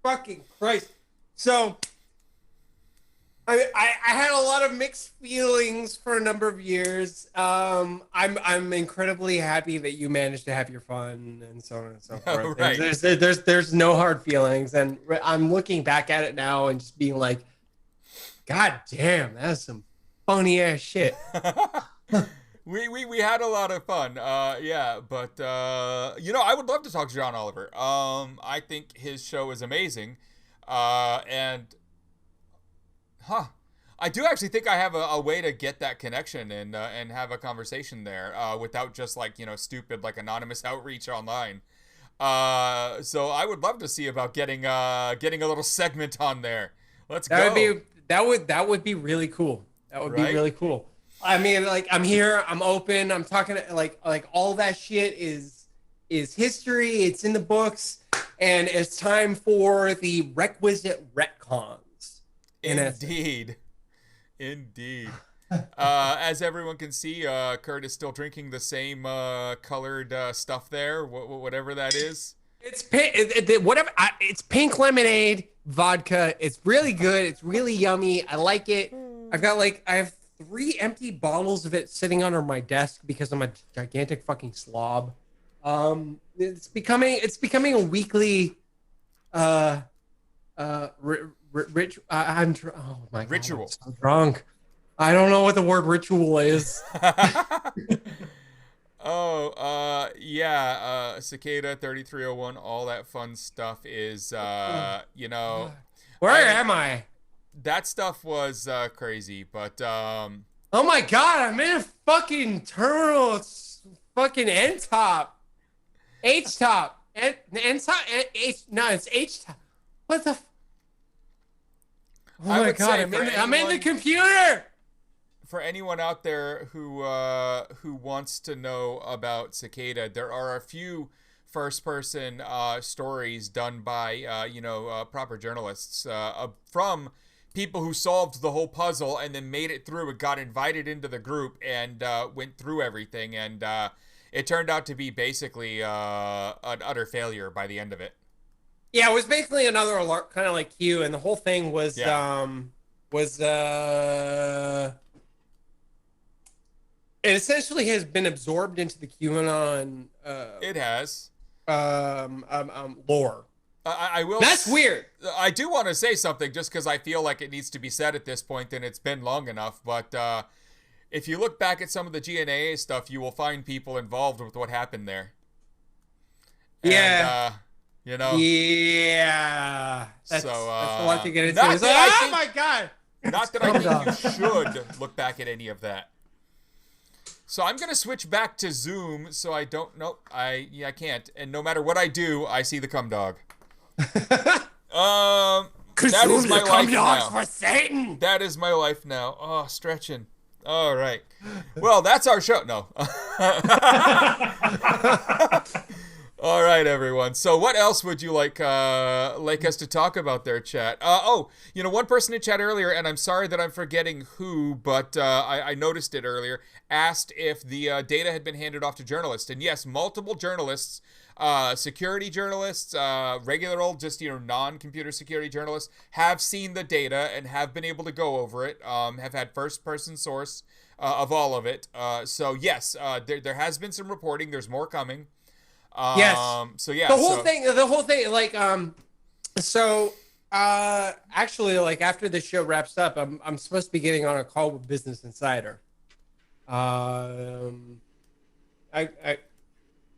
fucking Christ. So, I had a lot of mixed feelings for a number of years. I'm incredibly happy that you managed to have your fun and so on and so forth. Right. There's no hard feelings, and I'm looking back at it now and just being like, God damn, that's some funny ass shit. We had a lot of fun, yeah, but, you know, I would love to talk to John Oliver. I think his show is amazing, and, I do actually think I have a way to get that connection and have a conversation there, without just, like, you know, stupid, like, anonymous outreach online. So I would love to see about getting a little segment on there. Let's go. That would be really cool. That would be really cool. I mean, like, I'm here, I'm open, I'm talking, like all that shit is history, it's in the books, and it's time for the requisite retcons. Indeed. As everyone can see, Kurt is still drinking the same colored stuff there, whatever that is. It's pink, it's pink lemonade vodka. It's really good. It's really yummy. I like it. I have 3 empty bottles of it sitting under my desk because I'm a gigantic fucking slob. It's becoming a weekly oh my God, ritual. I'm so drunk. I don't know what the word ritual is. Yeah, Cicada 3301, all that fun stuff is you know, where am I? That stuff was crazy, but oh my God, I'm in a fucking terminal. It's fucking N-top. H-top. N-top? No, it's H-top. What the oh my God, I'm in the computer. For anyone out there who wants to know about Cicada, there are a few first-person stories done by you know, proper journalists from people who solved the whole puzzle and then made it through and got invited into the group and went through everything, and it turned out to be basically an utter failure by the end of it. Yeah, it was basically another alert, kind of like you, and the whole thing was It essentially has been absorbed into the QAnon. It has. Lore. I will. That's weird. I do want to say something just because I feel like it needs to be said at this point, and it's been long enough. But if you look back at some of the GNAA stuff, you will find people involved with what happened there. Yeah. And, Yeah. That's a lot to get into. Oh my God. Not that I think you should look back at any of that. So I'm going to switch back to Zoom so I don't... Nope, I can't. And no matter what I do, I see the cum dog. That is my life now. For Satan. That is my life now. Oh, stretching. All right. Well, that's our show. No. All right, everyone. So what else would you like us to talk about there, chat? One person in chat earlier, and I'm sorry that I'm forgetting who, but I noticed it earlier, asked if the data had been handed off to journalists. And yes, multiple journalists, security journalists, regular old, just, non-computer security journalists, have seen the data and have been able to go over it, have had first-person source of all of it. So yes, there has been some reporting. There's more coming. Yes. So yeah. The whole thing, like, actually, like, after the show wraps up, I'm supposed to be getting on a call with Business Insider.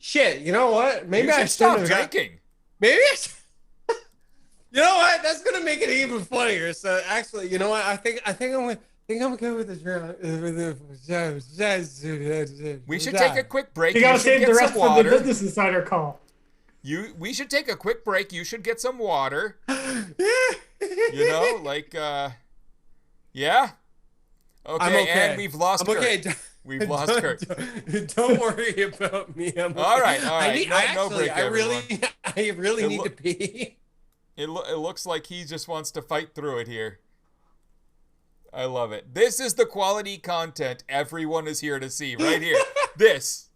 Shit, you know what? Maybe I should stop drinking. Maybe you know what? That's gonna make it even funnier. So actually, you know what? I think I'm good with the We should take a quick break. You gotta save the rest of the Business Insider call. We should take a quick break. You should get some water. Yeah. Okay, I'm okay. And we've lost Kurt. Okay. We've lost Kurt. Don't worry about me. I'm okay. All right. I really need to pee. It looks like he just wants to fight through it here. I love it. This is the quality content everyone is here to see right here. This.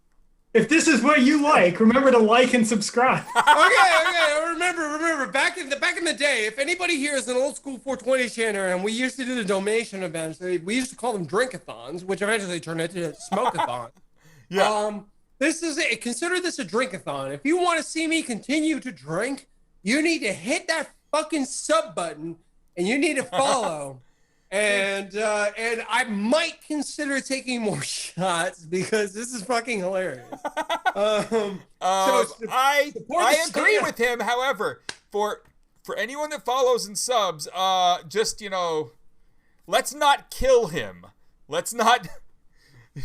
If this is what you like, remember to like and subscribe. Okay. Remember. Back in the day, if anybody here is an old school 420 channel, and we used to do the donation events, we used to call them drinkathons, which eventually turned into smokeathon. Yeah. This is it. Consider this a drinkathon. If you want to see me continue to drink, you need to hit that fucking sub button, and you need to follow. And I might consider taking more shots because this is fucking hilarious. I agree with him. However, for anyone that follows and subs, let's not kill him. Let's not.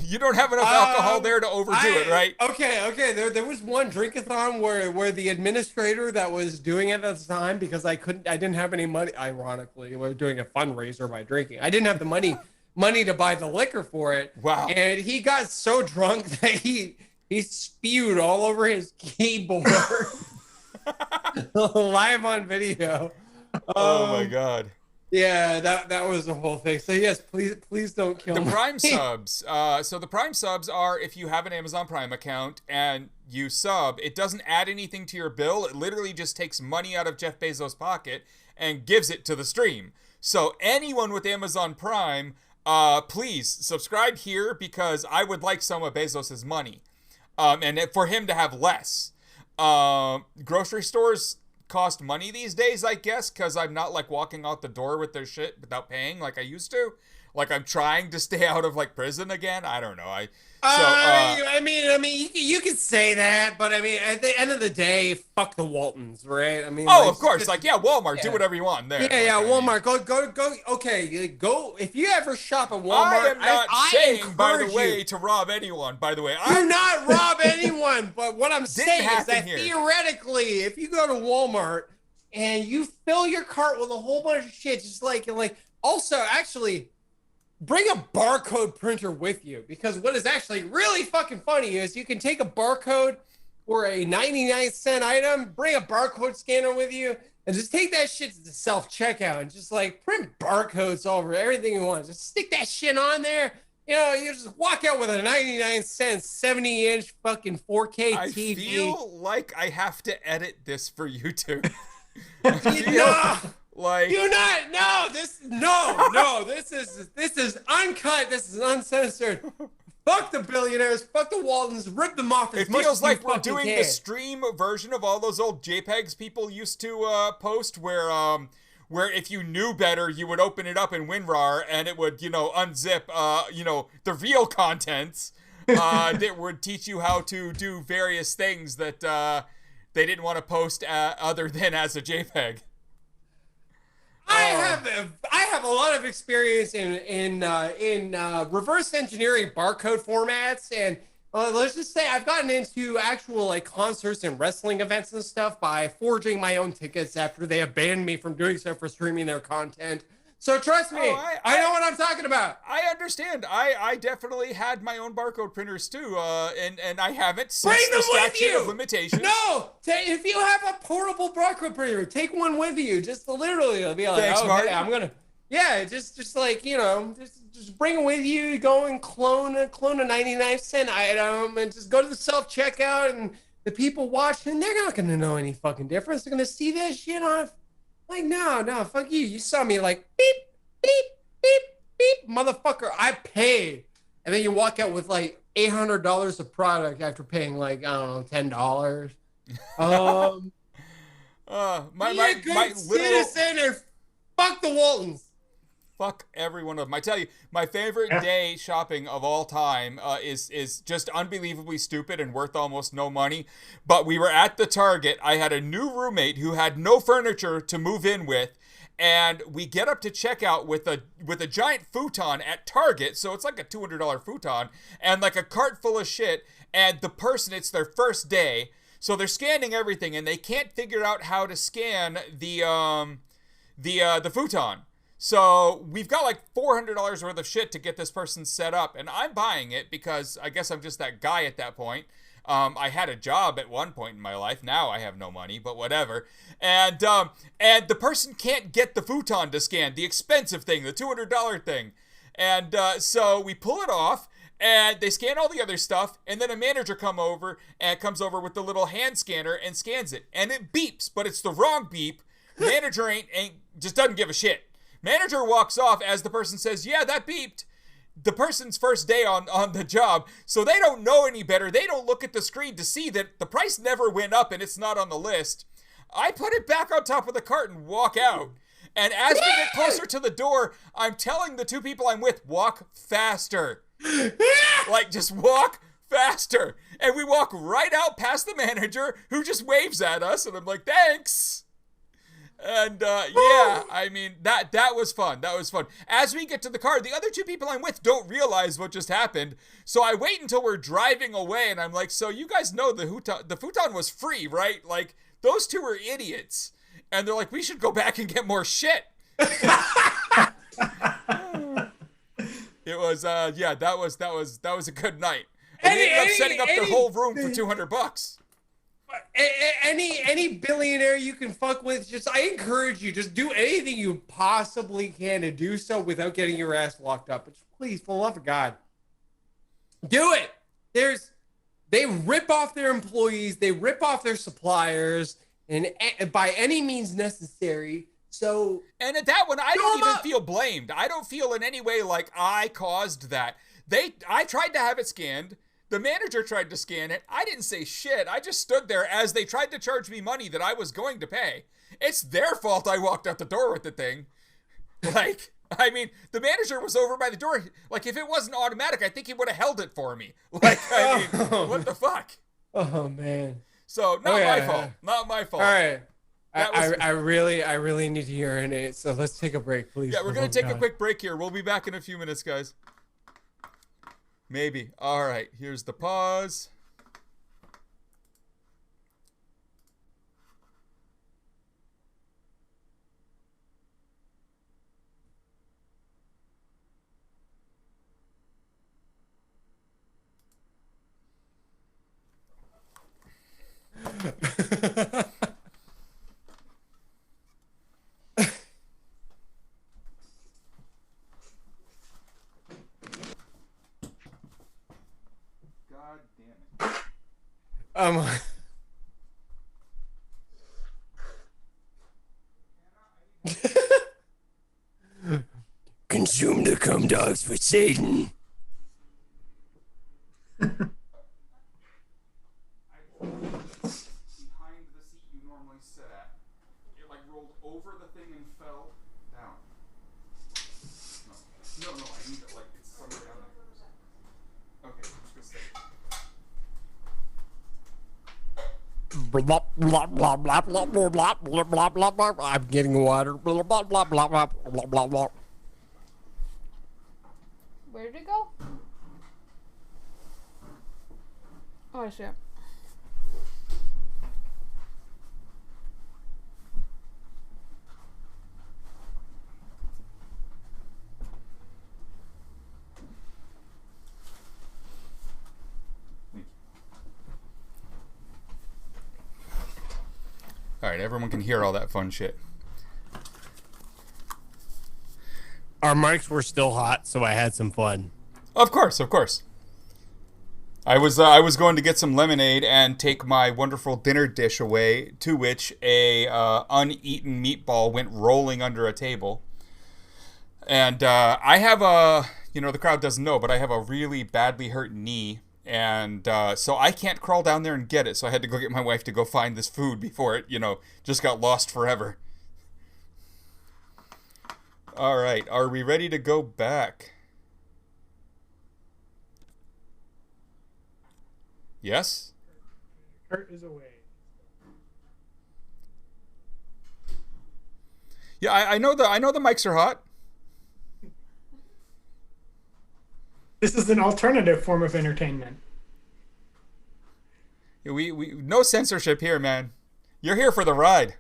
You don't have enough alcohol there to overdo it, right? Okay. There was one drinkathon where the administrator that was doing it at the time, because I didn't have any money. Ironically, we were doing a fundraiser by drinking. I didn't have the money to buy the liquor for it. Wow. And he got so drunk that he spewed all over his keyboard. Live on video. Oh my God. Yeah, that was the whole thing. So yes, please don't kill me. The Prime subs. So the Prime subs are if you have an Amazon Prime account and you sub, it doesn't add anything to your bill. It literally just takes money out of Jeff Bezos' pocket and gives it to the stream. So anyone with Amazon Prime, please subscribe here because I would like some of Bezos' money, and for him to have less. Grocery stores cost money these days, I guess, because I'm not like walking out the door with their shit without paying like I used to. Like I'm trying to stay out of like prison again. I don't know. I mean, you can say that, but I mean, at the end of the day, fuck the Waltons, right? I mean, of course, Walmart, do whatever you want there. Yeah, Walmart, go. Okay, go. If you ever shop at Walmart, I am not saying, by the way, to rob anyone. By the way, do not rob anyone. But what I'm saying is that theoretically, if you go to Walmart and you fill your cart with a whole bunch of shit, just like also actually. Bring a barcode printer with you, because what is actually really fucking funny is you can take a barcode for a 99-cent item, bring a barcode scanner with you, and just take that shit to the self-checkout and just like print barcodes over everything you want. Just stick that shit on there. You just walk out with a 99-cent 70-inch fucking 4K TV. I feel like I have to edit this for YouTube. This is uncut. This is uncensored. Fuck the billionaires. Fuck the Waltons. Rip them off as much as you feels like we're fucking doing can. the stream version of all those old JPEGs people used to post, where if you knew better, you would open it up in WinRAR and it would, unzip, the real contents that would teach you how to do various things that they didn't want to post other than as a JPEG. I have a lot of experience in reverse engineering barcode formats, and let's just say I've gotten into actual like concerts and wrestling events and stuff by forging my own tickets after they have banned me from doing so for streaming their content. So trust me, I know what I'm talking about. I understand. I definitely had my own barcode printers too, and I haven't since Bring them the statute with you. of limitations. No, if you have a portable barcode printer, take one with you. Just literally, it'll be like, thanks, Martin. I'm gonna, just like just bring it with you. Go and clone a 99-cent item, and just go to the self checkout, and the people watching, they're not gonna know any fucking difference. They're gonna see that shit on. Like, no, fuck you. You saw me like, beep, beep, beep, beep, motherfucker, I paid. And then you walk out with like $800 of product after paying like, I don't know, $10. My literal citizen and fuck the Waltons. Fuck every one of them. I tell you, my favorite day shopping of all time is just unbelievably stupid and worth almost no money. But we were at the Target. I had a new roommate who had no furniture to move in with. And we get up to checkout with a giant futon at Target. So it's like a $200 futon and like a cart full of shit. And the person, it's their first day. So they're scanning everything and they can't figure out how to scan the futon. So we've got like $400 worth of shit to get this person set up, and I'm buying it because I guess I'm just that guy at that point. I had a job at one point in my life. Now I have no money, but whatever. And the person can't get the futon to scan, the expensive thing, the $200 thing. And so we pull it off, and they scan all the other stuff, and then a manager comes over with the little hand scanner and scans it, and it beeps, but it's the wrong beep. Manager just doesn't give a shit. Manager walks off as the person says, yeah, that beeped. The person's first day on the job, so they don't know any better. They don't look at the screen to see that the price never went up and it's not on the list. I put it back on top of the cart and walk out. And as we get closer to the door, I'm telling the two people I'm with, walk faster. Like, just walk faster. And we walk right out past the manager, who just waves at us, and I'm like, thanks. And I mean, that was fun. That was fun. As we get to the car, the other two people I'm with don't realize what just happened. So I wait until we're driving away, and I'm like, so you guys know the futon was free, right? Like, those two are idiots. And they're like, we should go back and get more shit. It was that was a good night. And we ended up setting up the whole room for $200. Any billionaire you can fuck with, I encourage you, just do anything you possibly can to do so without getting your ass locked up. But please, for the love of God, do it. They rip off their employees, they rip off their suppliers, and by any means necessary. So, and at that one, I don't even feel blamed. I don't feel in any way like I caused that. I tried to have it scanned. The manager tried to scan it. I didn't say shit. I just stood there as they tried to charge me money that I was going to pay. It's their fault I walked out the door with the thing. Like, I mean, the manager was over by the door. Like, if it wasn't automatic, I think he would have held it for me. Like, I mean, what the fuck? Oh, man. So, not my fault. Not my fault. All right. I really need to urinate, so let's take a break, please. Yeah, we're going to take a quick break here. We'll be back in a few minutes, guys. Maybe. All right, here's the pause. Consume the cum dogs for Satan. normally sit at. It like rolled over the thing and fell down. No, I need it like it's somewhere down there. Okay, I'm just gonna stay. I'm getting water. Where did it go? Oh, I see it. Alright, everyone can hear all that fun shit. Our mics were still hot, so I had some fun. Of course. I was going to get some lemonade and take my wonderful dinner dish away, to which a uneaten meatball went rolling under a table. And I have the crowd doesn't know, but I have a really badly hurt knee. And so I can't crawl down there and get it. So I had to go get my wife to go find this food before it, just got lost forever. All right, are we ready to go back? Yes? Kurt is away. Yeah, I know the mics are hot. This is an alternative form of entertainment. Yeah, we no censorship here, man. You're here for the ride.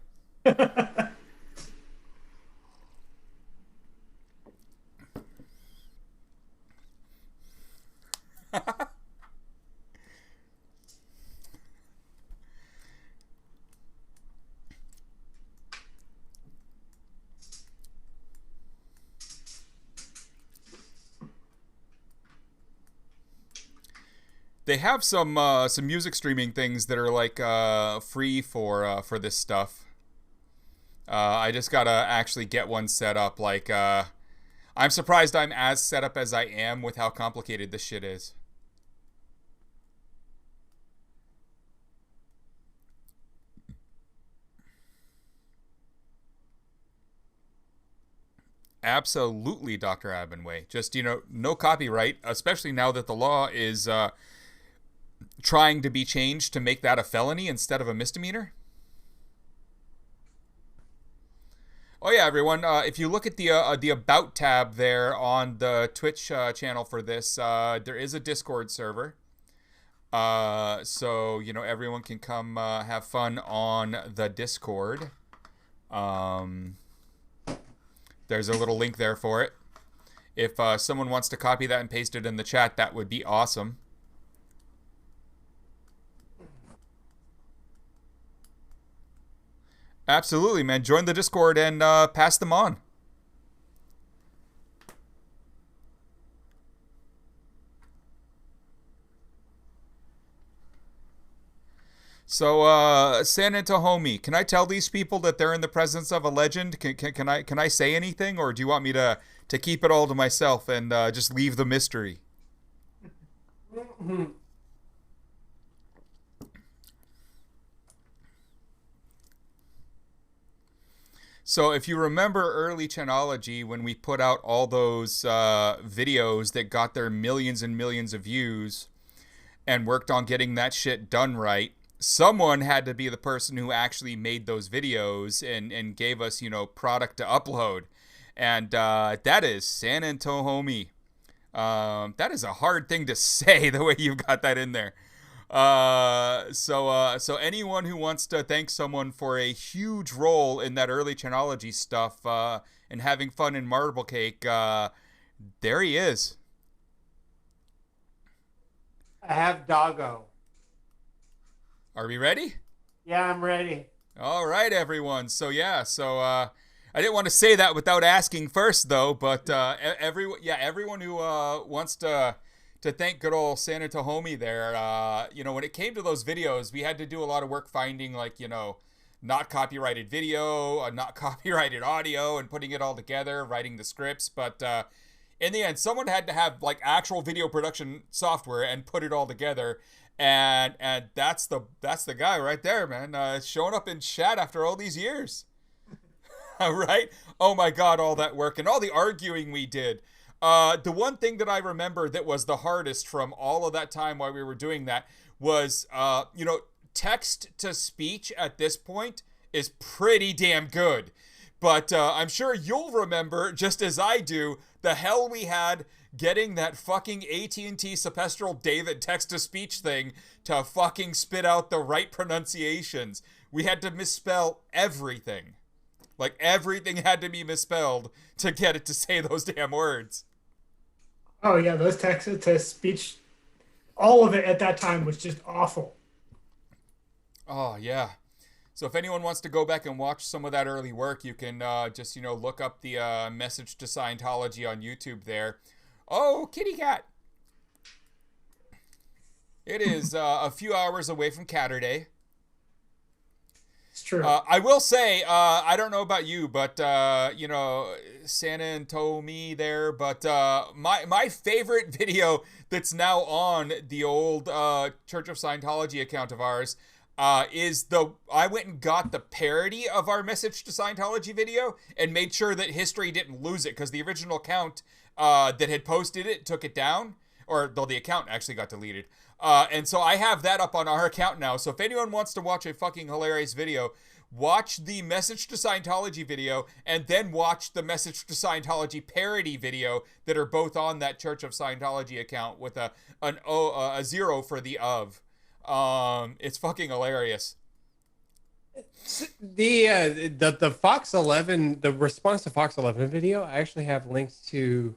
They have some music streaming things that are like free for this stuff. I just gotta actually get one set up. Like I'm surprised I'm as set up as I am with how complicated this shit is. Absolutely, Dr. Abinway. Just, no copyright, especially now that the law is trying to be changed to make that a felony instead of a misdemeanor. Oh yeah, everyone, if you look at the About tab there on the Twitch channel for this, there is a Discord server. So, everyone can come have fun on the Discord. There's a little link there for it. If someone wants to copy that and paste it in the chat, that would be awesome. Absolutely, man. Join the Discord and pass them on. So, San Antonio, can I tell these people that they're in the presence of a legend? Can I say anything, or do you want me to keep it all to myself and just leave the mystery? So if you remember early Chanology, when we put out all those videos that got their millions and millions of views and worked on getting that shit done right, someone had to be the person who actually made those videos and gave us, product to upload. And that is San Antonio. That is a hard thing to say the way you've got that in there. So anyone who wants to thank someone for a huge role in that early Chanology stuff and having fun in Marble Cake, there he is. I have Doggo. Are we ready? Yeah, I'm ready. All right, everyone. So I didn't want to say that without asking first, though. But everyone who wants to thank good old San Antonio there. When it came to those videos, we had to do a lot of work finding not copyrighted video, not copyrighted audio, and putting it all together, writing the scripts. But in the end, someone had to have like actual video production software and put it all together. And that's the guy right there, man. Showing up in chat after all these years. Right? Oh my God, all that work and all the arguing we did. The one thing that I remember that was the hardest from all of that time while we were doing that was, text to speech at this point is pretty damn good. But I'm sure you'll remember, just as I do, the hell we had getting that fucking AT&T Sepestral David text-to-speech thing to fucking spit out the right pronunciations. We had to misspell everything. Like, everything had to be misspelled to get it to say those damn words. Oh, yeah, those text-to-speech, all of it at that time was just awful. Oh, yeah. So if anyone wants to go back and watch some of that early work, you can just, look up the Message to Scientology on YouTube there. Oh, kitty cat. It is a few hours away from Catterday. It's true. I will say, I don't know about you, but, Santa and Tommy there, but my favorite video that's now on the old Church of Scientology account of ours is I went and got the parody of our Message to Scientology video and made sure that history didn't lose it, because the original account that had posted it took it down, or though the account actually got deleted. And so I have that up on our account now. So if anyone wants to watch a fucking hilarious video, watch the Message to Scientology video and then watch the Message to Scientology parody video that are both on that Church of Scientology account with a 0 for the of. It's fucking hilarious. The Fox 11, the response to Fox 11 video, I actually have links to.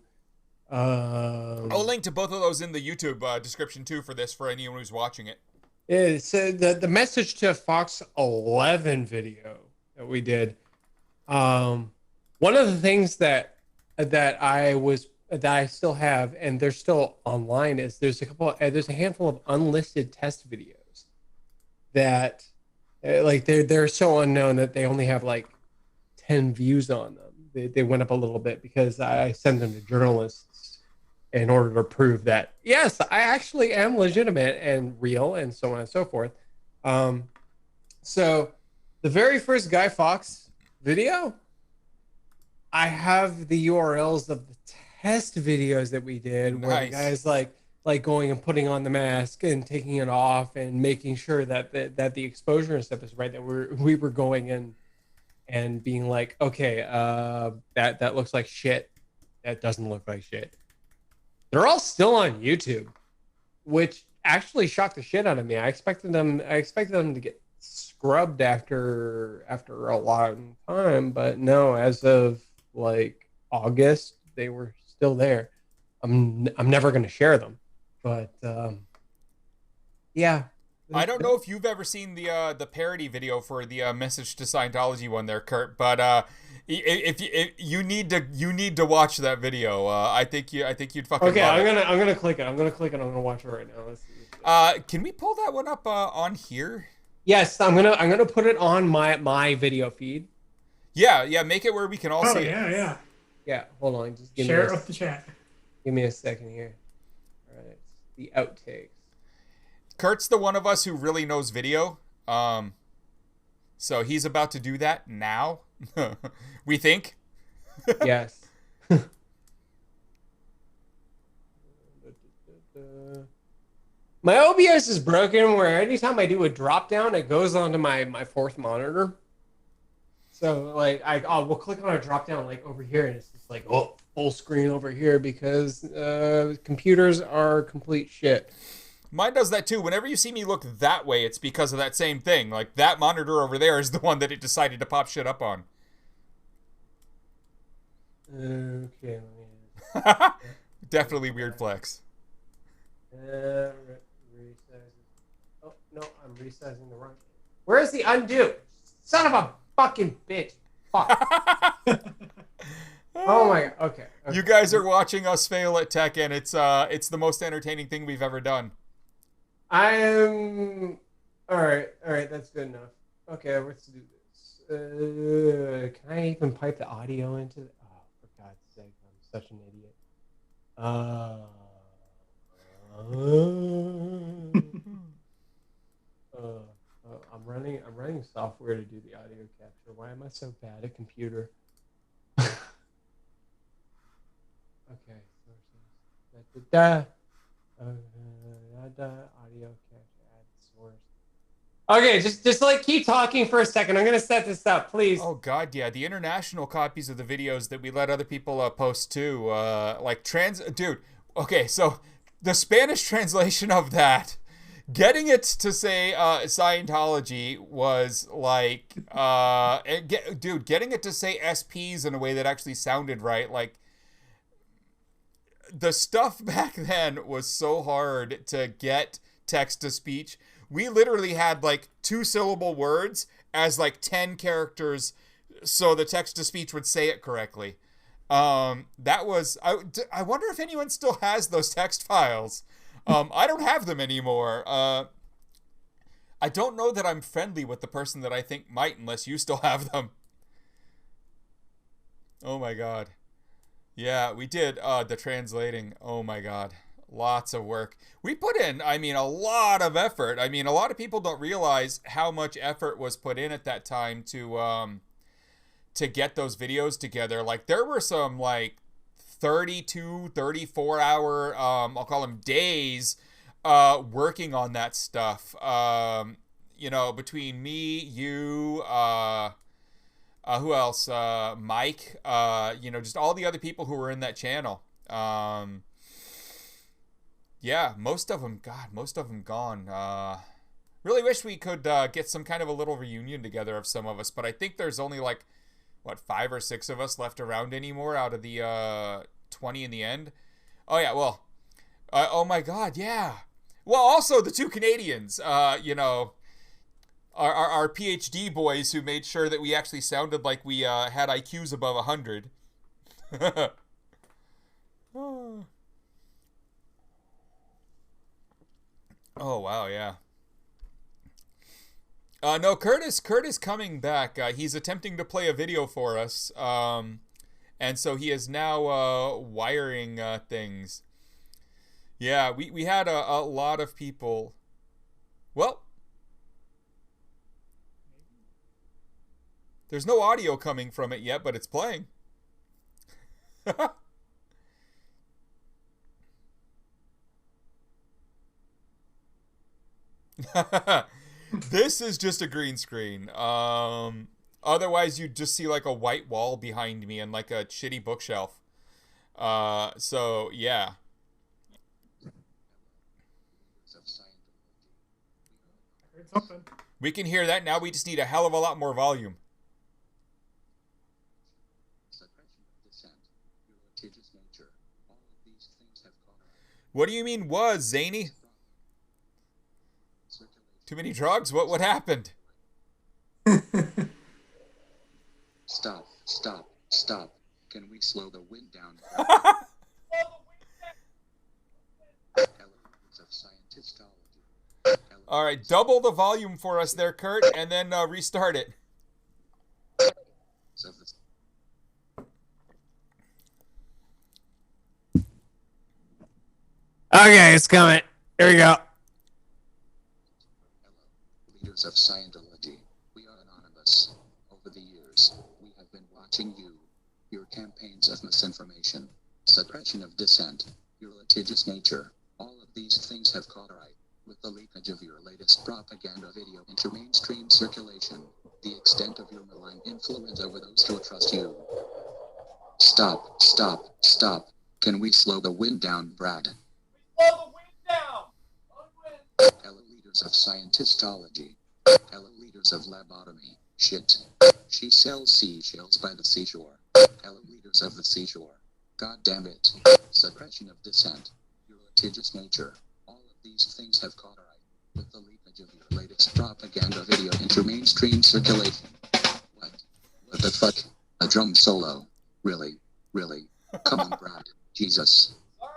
I'll link to both of those in the YouTube description too for this, for anyone who's watching it. Yeah, so the message to Fox 11 video that we did. One of the things that I still have, and they're still online, is there's a handful of unlisted test videos that like they're so unknown that they only have like 10 views on them. They went up a little bit because I sent them to journalists in order to prove that, yes, I actually am legitimate and real, and so on and so forth. So the very first Guy Fawkes video, I have the URLs of the test videos that we did, where the guys like going and putting on the mask and taking it off and making sure that the exposure and stuff is right, that we were going in and being like, okay, that looks like shit. That doesn't look like shit. They're all still on YouTube, which actually shocked the shit out of me. I expected them to get scrubbed after a long time, but no, as of like August, they were still there. I'm never going to share them, but yeah. I don't know if you've ever seen the parody video for the Message to Scientology one there, Kurt, but if you need to watch that video. I think you'd fucking okay. love I'm gonna click it. I'm gonna watch it right now. Let's see. Can we pull that one up on here? Yes, I'm gonna put it on my video feed. Yeah. Make it where we can all see it. Yeah. Hold on. Just share it with the chat. Give me a second here. All right. The outtakes. Kurt's the one of us who really knows video. So he's about to do that now. We think. Yes. My OBS is broken, where anytime I do a drop down, it goes onto my fourth monitor. So like we'll click on a drop down like over here, and it's just like, oh, full screen over here, because computers are complete shit. Mine does that too. Whenever you see me look that way, it's because of that same thing. Like, that monitor over there is the one that it decided to pop shit up on. Okay. Definitely weird flex. Resizing. Oh, no, I'm resizing the wrong. Where's the undo? Son of a fucking bitch. Fuck. Oh my god. Okay. You guys are watching us fail at tech, and it's the most entertaining thing we've ever done. I'm all right. That's good enough. Okay, let's do this. Can I even pipe the audio into? Oh, for God's sake! I'm such an idiot. I'm running software to do the audio capture. Why am I so bad at computer? Okay. Audio capture, add source. Okay, just like keep talking for a second. I'm gonna set this up, please. Oh God, yeah. The international copies of the videos that we let other people post too, dude. Okay, so the Spanish translation of that, getting it to say Scientology was like, dude, getting it to say SPs in a way that actually sounded right, like. The stuff back then was so hard to get text to speech. We literally had like 2-syllable words as like 10 characters so the text to speech would say it correctly. That was I wonder if anyone still has those text files. I don't have them anymore. I don't know that I'm friendly with the person that I think might unless you still have them. Oh my God. Yeah, we did the translating. Oh my God. Lots of work. We put in, a lot of effort. A lot of people don't realize how much effort was put in at that time to get those videos together. Like there were some like 32, 34 hour, I'll call them days, working on that stuff. Between me, you, who else? Mike. Just all the other people who were in that channel. Yeah, most of them gone. Really wish we could get some kind of a little reunion together of some of us, but I think there's only like, 5 or 6 of us left around anymore out of the 20 in the end. Oh yeah, well, oh my God, yeah. Well, also the 2 Canadians, our PhD boys who made sure that we actually sounded like we had IQs above 100. Oh wow, yeah. No, Curtis coming back. He's attempting to play a video for us, and so he is now wiring things. Yeah, we had a lot of people. Well, there's no audio coming from it yet, but it's playing. This is just a green screen. Otherwise you'd just see like a white wall behind me and like a shitty bookshelf. So yeah. We can hear that now. We just need a hell of a lot more volume. What do you mean was, Zany? Too many drugs? What happened? Stop. Can we slow the wind down? All right, double the volume for us there, Kurt, and then restart it. Okay, it's coming. Here we go. Leaders of Scientology, we are anonymous. Over the years, we have been watching your campaigns of misinformation, suppression of dissent, your litigious nature. All of these things have caught our eye. With the leakage of your latest propaganda video into mainstream circulation, the extent of your malign influence over those who trust you. Stop. Can we slow the wind down, Brad? Slow the wind down! Hello, leaders of Scientology. Hello, leaders of lobotomy. Shit. She sells seashells by the seashore. Hello, leaders of the seashore. God damn it. Suppression of dissent. Your litigious nature. All of these things have caught our eye. With the leakage of your latest propaganda video into mainstream circulation. What the fuck? A drum solo? Really? Come on, Brad. Jesus. Sorry,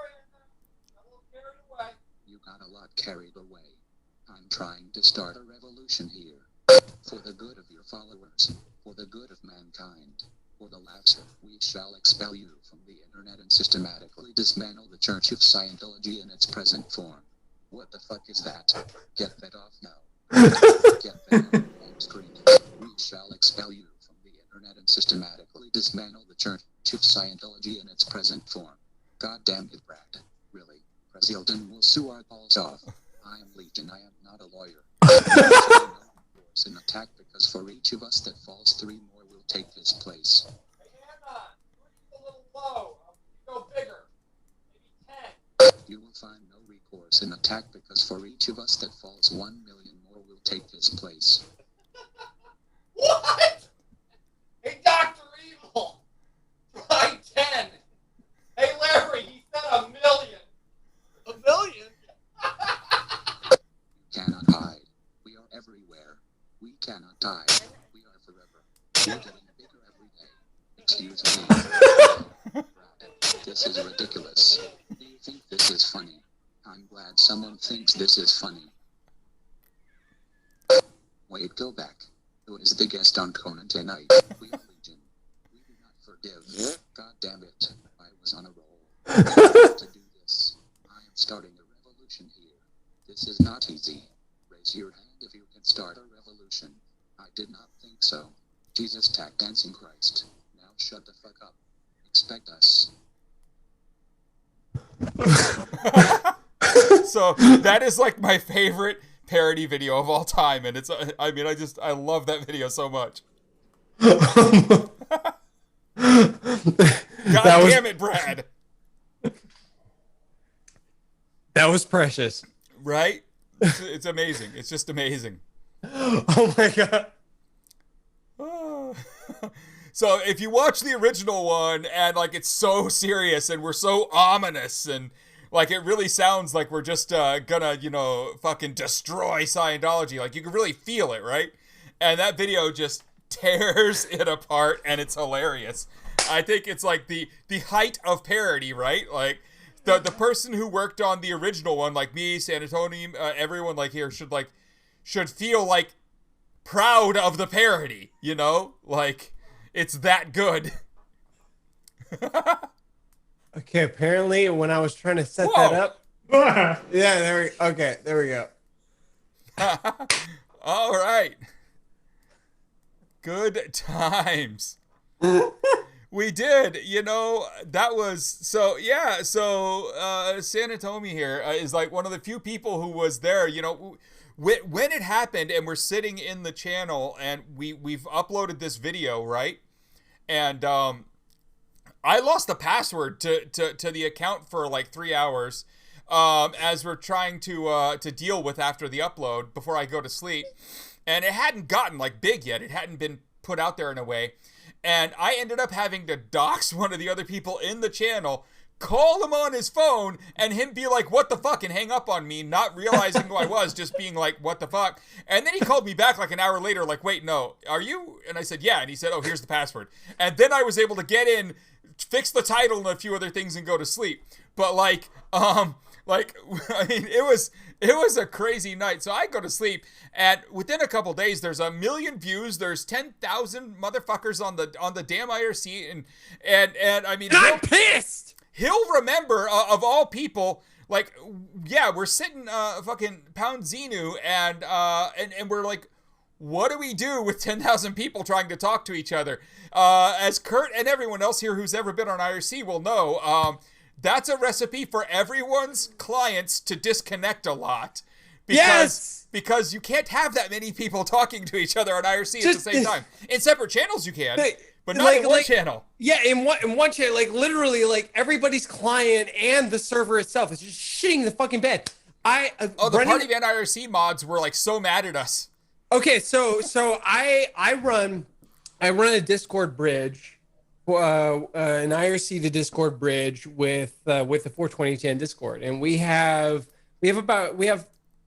I'm a little carried away. You got a lot carried away. I'm trying to start a revolution here. For the good of your followers. For the good of mankind. For the laughs, we shall expel you from the internet and systematically dismantle the Church of Scientology in its present form. What the fuck is that? Get that off now. Get that off the screen. We shall expel you from the internet and systematically dismantle the Church of Scientology in its present form. God damn it, Brad. Really? President will sue our balls off. I am Legion. I am not a lawyer. It's an attack because for each of us that falls, 3 more will take this place. Hey, Anna, you're a little low. Go bigger. Maybe 10. You will find no recourse in attack because for each of us that falls, 1 million more will take this place. What? Hey, Dr. Evil. Try 10. Hey, Larry, he said 1 million. 1 million? You cannot hide. We are everywhere. We cannot die. We are forever. We're getting bigger every day. Excuse me. This is ridiculous. Do you think this is funny? I'm glad someone thinks this is funny. Wait, go back. Who is the guest on Conan tonight? We are Legion. We do not forgive. God damn it. I was on a roll. To do this. I am starting a revolution here. This is not easy. Raise your hand if you can start a revolution. I did not think so. Jesus tap dancing Christ. Now shut the fuck up. Expect us. So that is like my favorite parody video of all time, and it's I love that video so much. God damn it, Brad. That was precious. Right? It's amazing. It's just amazing. Oh my god. So if you watch the original one and like it's so serious and we're so ominous and like it really sounds like we're just gonna, fucking destroy Scientology. Like you can really feel it, right? And that video just tears it apart and it's hilarious. I think it's like the height of parody, right? Like the person who worked on the original one, like me, San Antonio, everyone like here should feel like proud of the parody, like it's that good. Okay, apparently when I was trying to set that up. Yeah, there we go. All right. Good times. We did, that was, so, yeah, so, San Antonio here is like one of the few people who was there, when it happened and we're sitting in the channel and we've uploaded this video, right? And, I lost the password to the account for like 3 hours, as we're trying to deal with after the upload before I go to sleep. And it hadn't gotten like big yet. It hadn't been put out there in a way. And I ended up having to dox one of the other people in the channel, call him on his phone, and him be like, what the fuck, and hang up on me, not realizing who I was, just being like, what the fuck. And then he called me back like an hour later, like, wait, no, are you? And I said, yeah. And he said, oh, here's the password. And then I was able to get in, fix the title and a few other things and go to sleep. But I mean, it was a crazy night. So I go to sleep, and within a couple days, there's 1 million views. There's 10,000 motherfuckers on the damn IRC, and I mean, I'm pissed. He'll remember, of all people, like, yeah, we're sitting fucking Pound Xenu, and we're like, what do we do with 10,000 people trying to talk to each other? As Kurt and everyone else here who's ever been on IRC will know, that's a recipe for everyone's clients to disconnect a lot. Because you can't have that many people talking to each other on IRC at the same time. In separate channels you can, but not in one channel. Yeah, in one channel, like literally, like everybody's client and the server itself is just shitting the fucking bed. The Party Van IRC mods were like so mad at us. Okay, so I run a Discord bridge, an IRC to Discord bridge with the 42010 Discord, and we have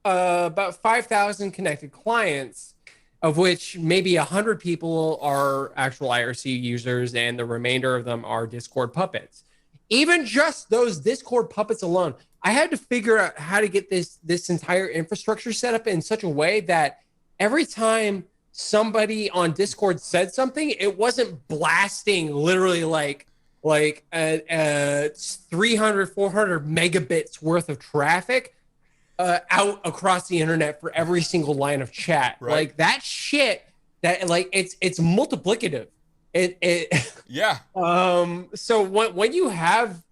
about 5,000 connected clients, of which maybe 100 people are actual IRC users, and the remainder of them are Discord puppets. Even just those Discord puppets alone, I had to figure out how to get this entire infrastructure set up in such a way that every time somebody on Discord said something, it wasn't blasting literally like 300, 400 megabits worth of traffic out across the internet for every single line of chat. Right. Like that shit, that like it's multiplicative. Yeah. So when you have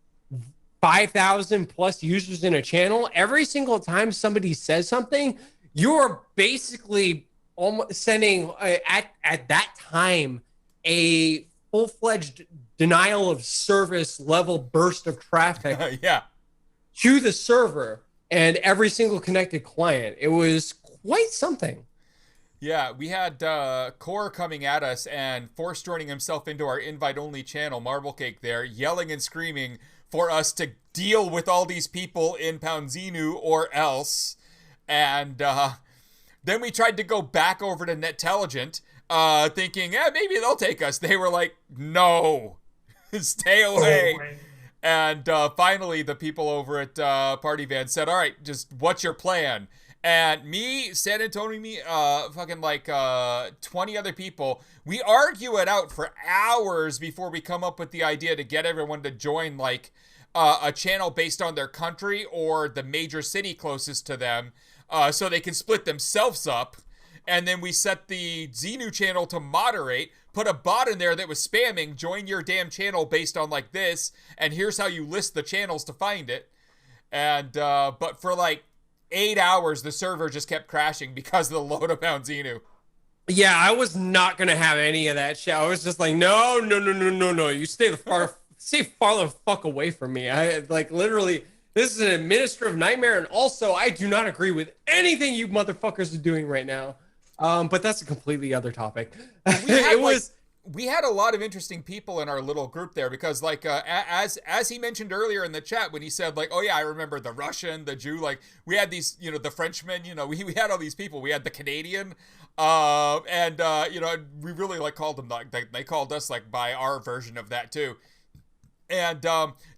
5,000 plus users in a channel, every single time somebody says something, you're basically almost sending at that time a full-fledged denial of service level burst of traffic Yeah. to the server and every single connected client. It was quite something. Yeah, we had Core coming at us and force joining himself into our invite-only channel, Marble Cake there, yelling and screaming for us to deal with all these people in Poundzinu or else. And then we tried to go back over to Netelligent, thinking, maybe they'll take us. They were like, no, stay away. And finally, the people over at Party Van said, all right, just what's your plan? And me, San Antonio, fucking like 20 other people, we argue it out for hours before we come up with the idea to get everyone to join like a channel based on their country or the major city closest to them, so they can split themselves up. And then we set the Xenu channel to moderate, put a bot in there that was spamming, join your damn channel based on like this, and here's how you list the channels to find it. And but for like 8 hours, the server just kept crashing because of the load of Xenu. Yeah, I was not gonna have any of that shit. I was just like, no. You stay far the fuck away from me. I like literally. This is an administrative nightmare, and also I do not agree with anything you motherfuckers are doing right now. But that's a completely other topic. We had a lot of interesting people in our little group there because, like, as he mentioned earlier in the chat when he said, like, oh yeah, I remember the Russian, the Jew, like, we had these, you know, the Frenchman, you know, we had all these people. We had the Canadian, and you know, we really like called them, like, they called us like by our version of that too. And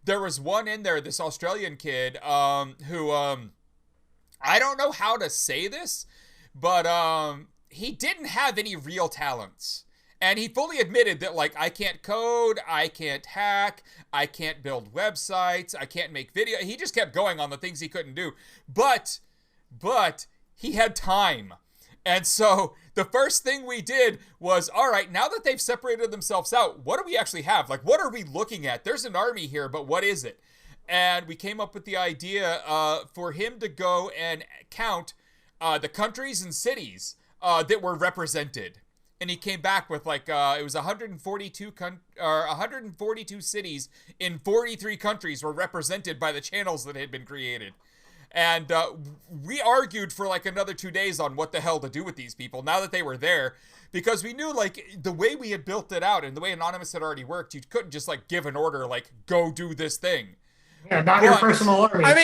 there was one in there, this Australian kid, who I don't know how to say this, but he didn't have any real talents. And he fully admitted that, like, I can't code, I can't hack, I can't build websites, I can't make video. He just kept going on the things he couldn't do. But he had time. And so the first thing we did was, all right, now that they've separated themselves out, what do we actually have? Like, what are we looking at? There's an army here, but what is it? And we came up with the idea for him to go and count the countries and cities that were represented. And he came back with like, it was 142 cities in 43 countries were represented by the channels that had been created. And we argued for like another 2 days on what the hell to do with these people now that they were there, because we knew like the way we had built it out and the way Anonymous had already worked, you couldn't just like give an order like, go do this thing. Yeah, not your personal army. I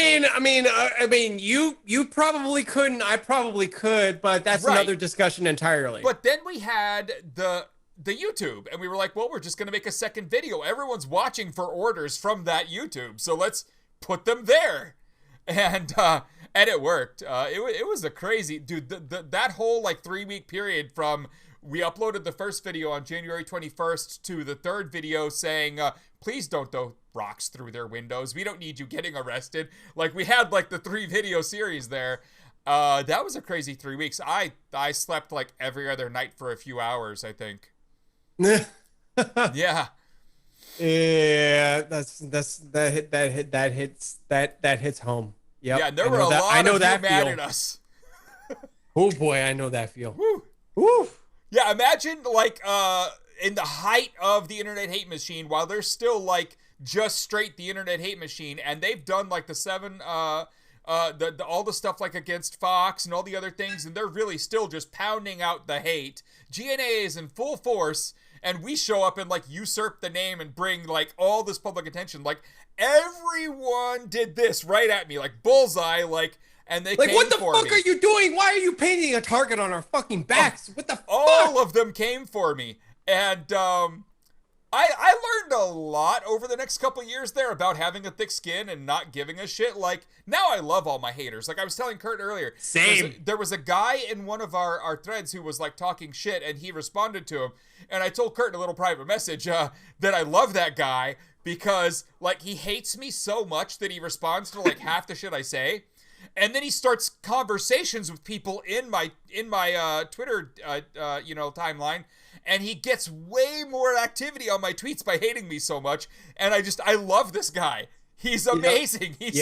mean, you probably couldn't. I probably could, but that's another discussion entirely. But then we had the YouTube, and we were like, well, we're just gonna make a second video. Everyone's watching for orders from that YouTube, so let's put them there, and it worked. It was a crazy dude. That whole like 3-week period from we uploaded the first video on January 21st to the third video saying, please don't throw rocks through their windows. We don't need you getting arrested. Like, we had, like, the 3-video series there. That was a crazy 3 weeks. I slept, like, every other night for a few hours, I think. Yeah. Yeah, that hits home. Yep. Yeah, and there were a lot of you mad at us. Oh, boy, I know that feel. Woo. Woo. Yeah, imagine, like, in the height of the internet hate machine, while they're still, like, just straight the internet hate machine, and they've done, like, all the stuff, like, against Fox and all the other things, and they're really still just pounding out the hate. GNA is in full force, and we show up and, like, usurp the name and bring, like, all this public attention. Like, everyone did this right at me, like, bullseye, like... And they like, came what the for fuck me. are you doing? Why are you painting a target on our fucking backs? What the fuck? All of them came for me. And I learned learned a lot over the next couple years there about having a thick skin and not giving a shit. Like, now I love all my haters. Like I was telling Kurt earlier. Same. There was a guy in one of our threads who was like talking shit, and he responded to him. And I told Kurt in a little private message that I love that guy because like he hates me so much that he responds to like half the shit I say. And then he starts conversations with people in my Twitter timeline, and he gets way more activity on my tweets by hating me so much. And I love this guy. He's amazing. He's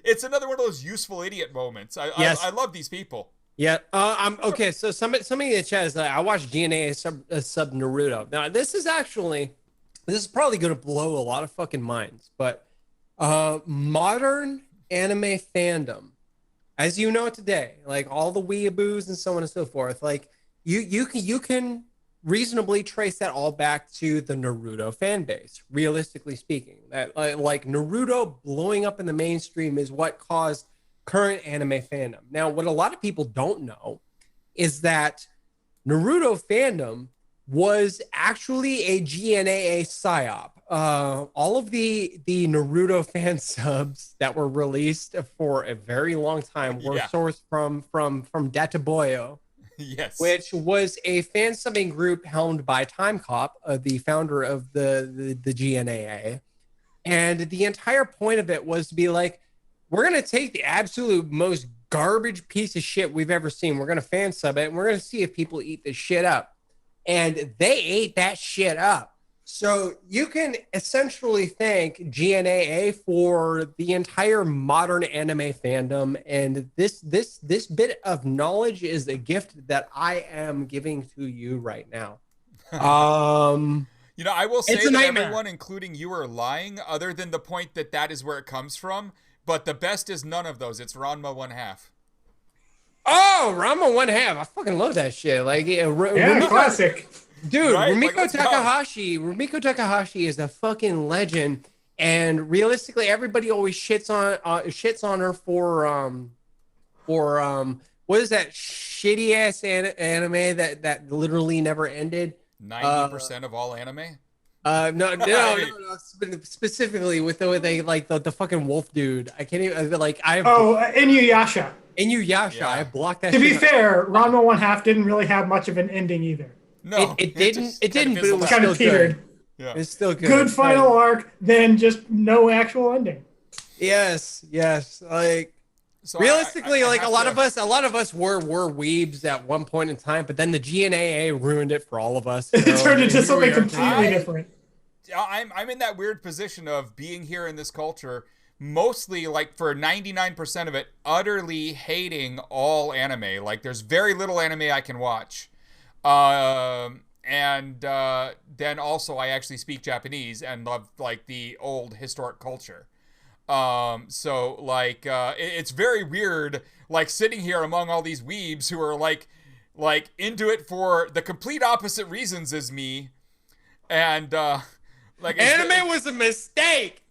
it's another one of those useful idiot moments. I love these people. Yeah. I'm okay. So somebody in the chat is I watched GNA sub Naruto. Now this is probably going to blow a lot of fucking minds, but modern anime fandom, as you know today, like all the weeaboos and so on and so forth, like you can reasonably trace that all back to the Naruto fan base. Realistically speaking, that like Naruto blowing up in the mainstream is what caused current anime fandom. Now, what a lot of people don't know is that Naruto fandom was actually a GNAA psyop. All of the Naruto fan subs that were released for a very long time were sourced from Databoyo, yes, which was a fan subbing group helmed by Time Cop, the founder of the GNAA, and the entire point of it was to be like, we're gonna take the absolute most garbage piece of shit we've ever seen. We're gonna fan sub it, and we're gonna see if people eat this shit up. And they ate that shit up. So you can essentially thank GNAA for the entire modern anime fandom. And this bit of knowledge is a gift that I am giving to you right now. You know, I will say that everyone, including you, are lying, other than the point that is where it comes from. But the best is none of those. It's Ranma 1/2. Oh, Ranma 1/2. I fucking love that shit. Like, classic. Dude, right? Rumiko Takahashi is a fucking legend. And realistically, everybody always shits on her for what is that shitty ass anime that literally never ended? 90% of all anime? No. Specifically with the fucking wolf dude. I can't even Inuyasha. Inuyasha. Yeah. I blocked that. To be fair, Ranma 1/2 didn't really have much of an ending either. No, it didn't. It didn't. But it was kind of teetered. Yeah. It's still good. Good final arc, then just no actual ending. Yes. Like, so realistically, a lot of us were weebs at one point in time, but then the GNAA ruined it for all of us. It turned into something completely different. I'm in that weird position of being here in this culture, mostly like for 99% of it, utterly hating all anime. Like there's very little anime I can watch. And then also I actually speak Japanese and love like the old historic culture. So like it's very weird like sitting here among all these weebs who are like into it for the complete opposite reasons as me. And like anime was a mistake.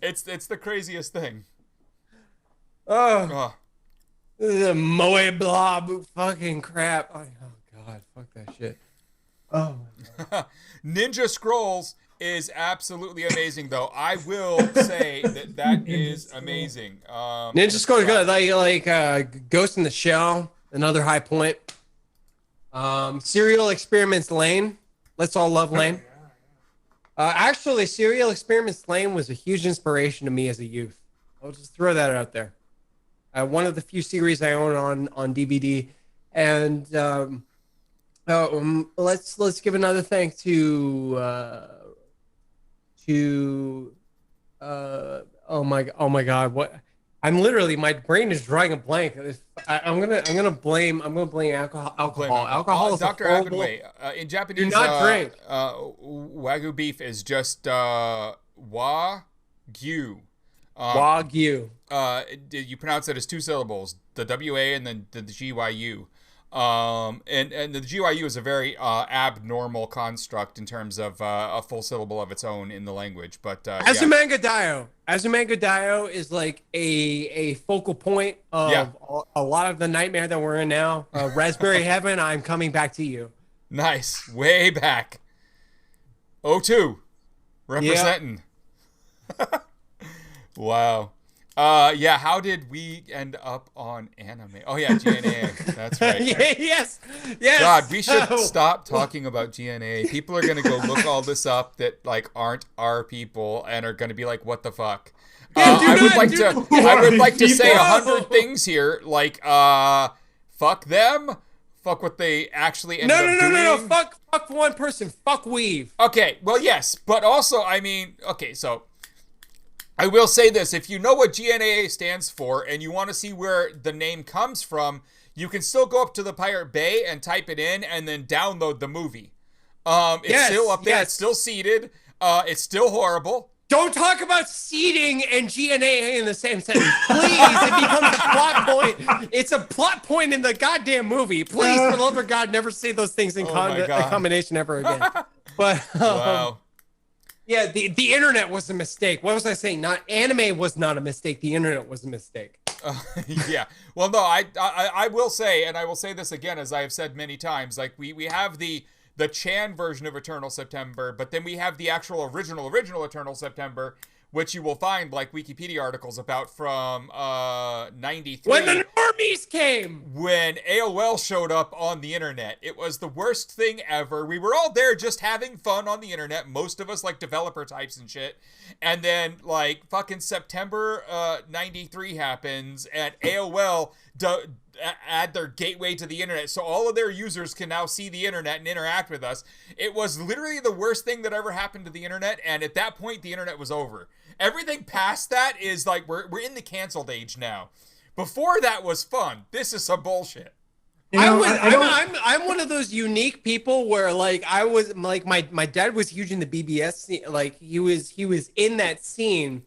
It's the craziest thing. The moe blob fucking crap. Oh god, fuck that shit. Oh my god. Ninja Scrolls is absolutely amazing though. I will say that is amazing. Ninja Scrolls good. Like Ghost in the Shell, another high point. Serial Experiments Lane. Let's all love Lane. Actually, Serial Experiments Lane was a huge inspiration to me as a youth. I'll just throw that out there. One of the few series I own on DVD, and let's give another thanks to oh my god, what I'm literally, my brain is drawing a blank. I'm gonna blame alcohol. Alcohol is Dr. horrible. In Japanese, do not drink. Wagyu beef is just Wagyu. Wagyu. You pronounce it as two syllables, the WA and then the GYU. And the GYU is a very abnormal construct in terms of a full syllable of its own in the language. But Azumanga Daioh is like a focal point of a lot of the nightmare that we're in now. Raspberry Heaven, I'm coming back to you. Nice, way back. O2 representing. Wow. Yeah, how did we end up on anime? Oh yeah, GNA. That's right. Yes. God, we should stop talking about GNA. People are gonna go look all this up that like aren't our people and are gonna be like, what the fuck? I would like to say 100 things here, like fuck them, fuck what they actually ended up doing. No, fuck one person, fuck Weave. Okay, well yes, but also I mean, okay, so I will say this, if you know what GNA stands for and you want to see where the name comes from, you can still go up to the Pirate Bay and type it in and then download the movie. It's still up there, it's still seeded, it's still horrible. Don't talk about seeding and GNA in the same sentence. Please, it becomes a plot point. It's a plot point in the goddamn movie. Please, for the love of God, never say those things in combination ever again. But wow. Yeah, the internet was a mistake. What was I saying? Not anime was not a mistake. The internet was a mistake. Yeah. Well, no, I will say, and I will say this again, as I have said many times, like we have the Chan version of Eternal September, but then we have the actual original Eternal September, which you will find like Wikipedia articles about from 93. When the normies came! When AOL showed up on the internet. It was the worst thing ever. We were all there just having fun on the internet. Most of us like developer types and shit. And then like fucking September 93 happens and AOL add their gateway to the internet so all of their users can now see the internet and interact with us. It was literally the worst thing that ever happened to the internet, and at that point the internet was over. Everything past that is like we're in the canceled age now. Before that was fun. This is some bullshit. You know, I'm one of those unique people where like I was like my dad was huge in the BBS scene. Like he was in that scene.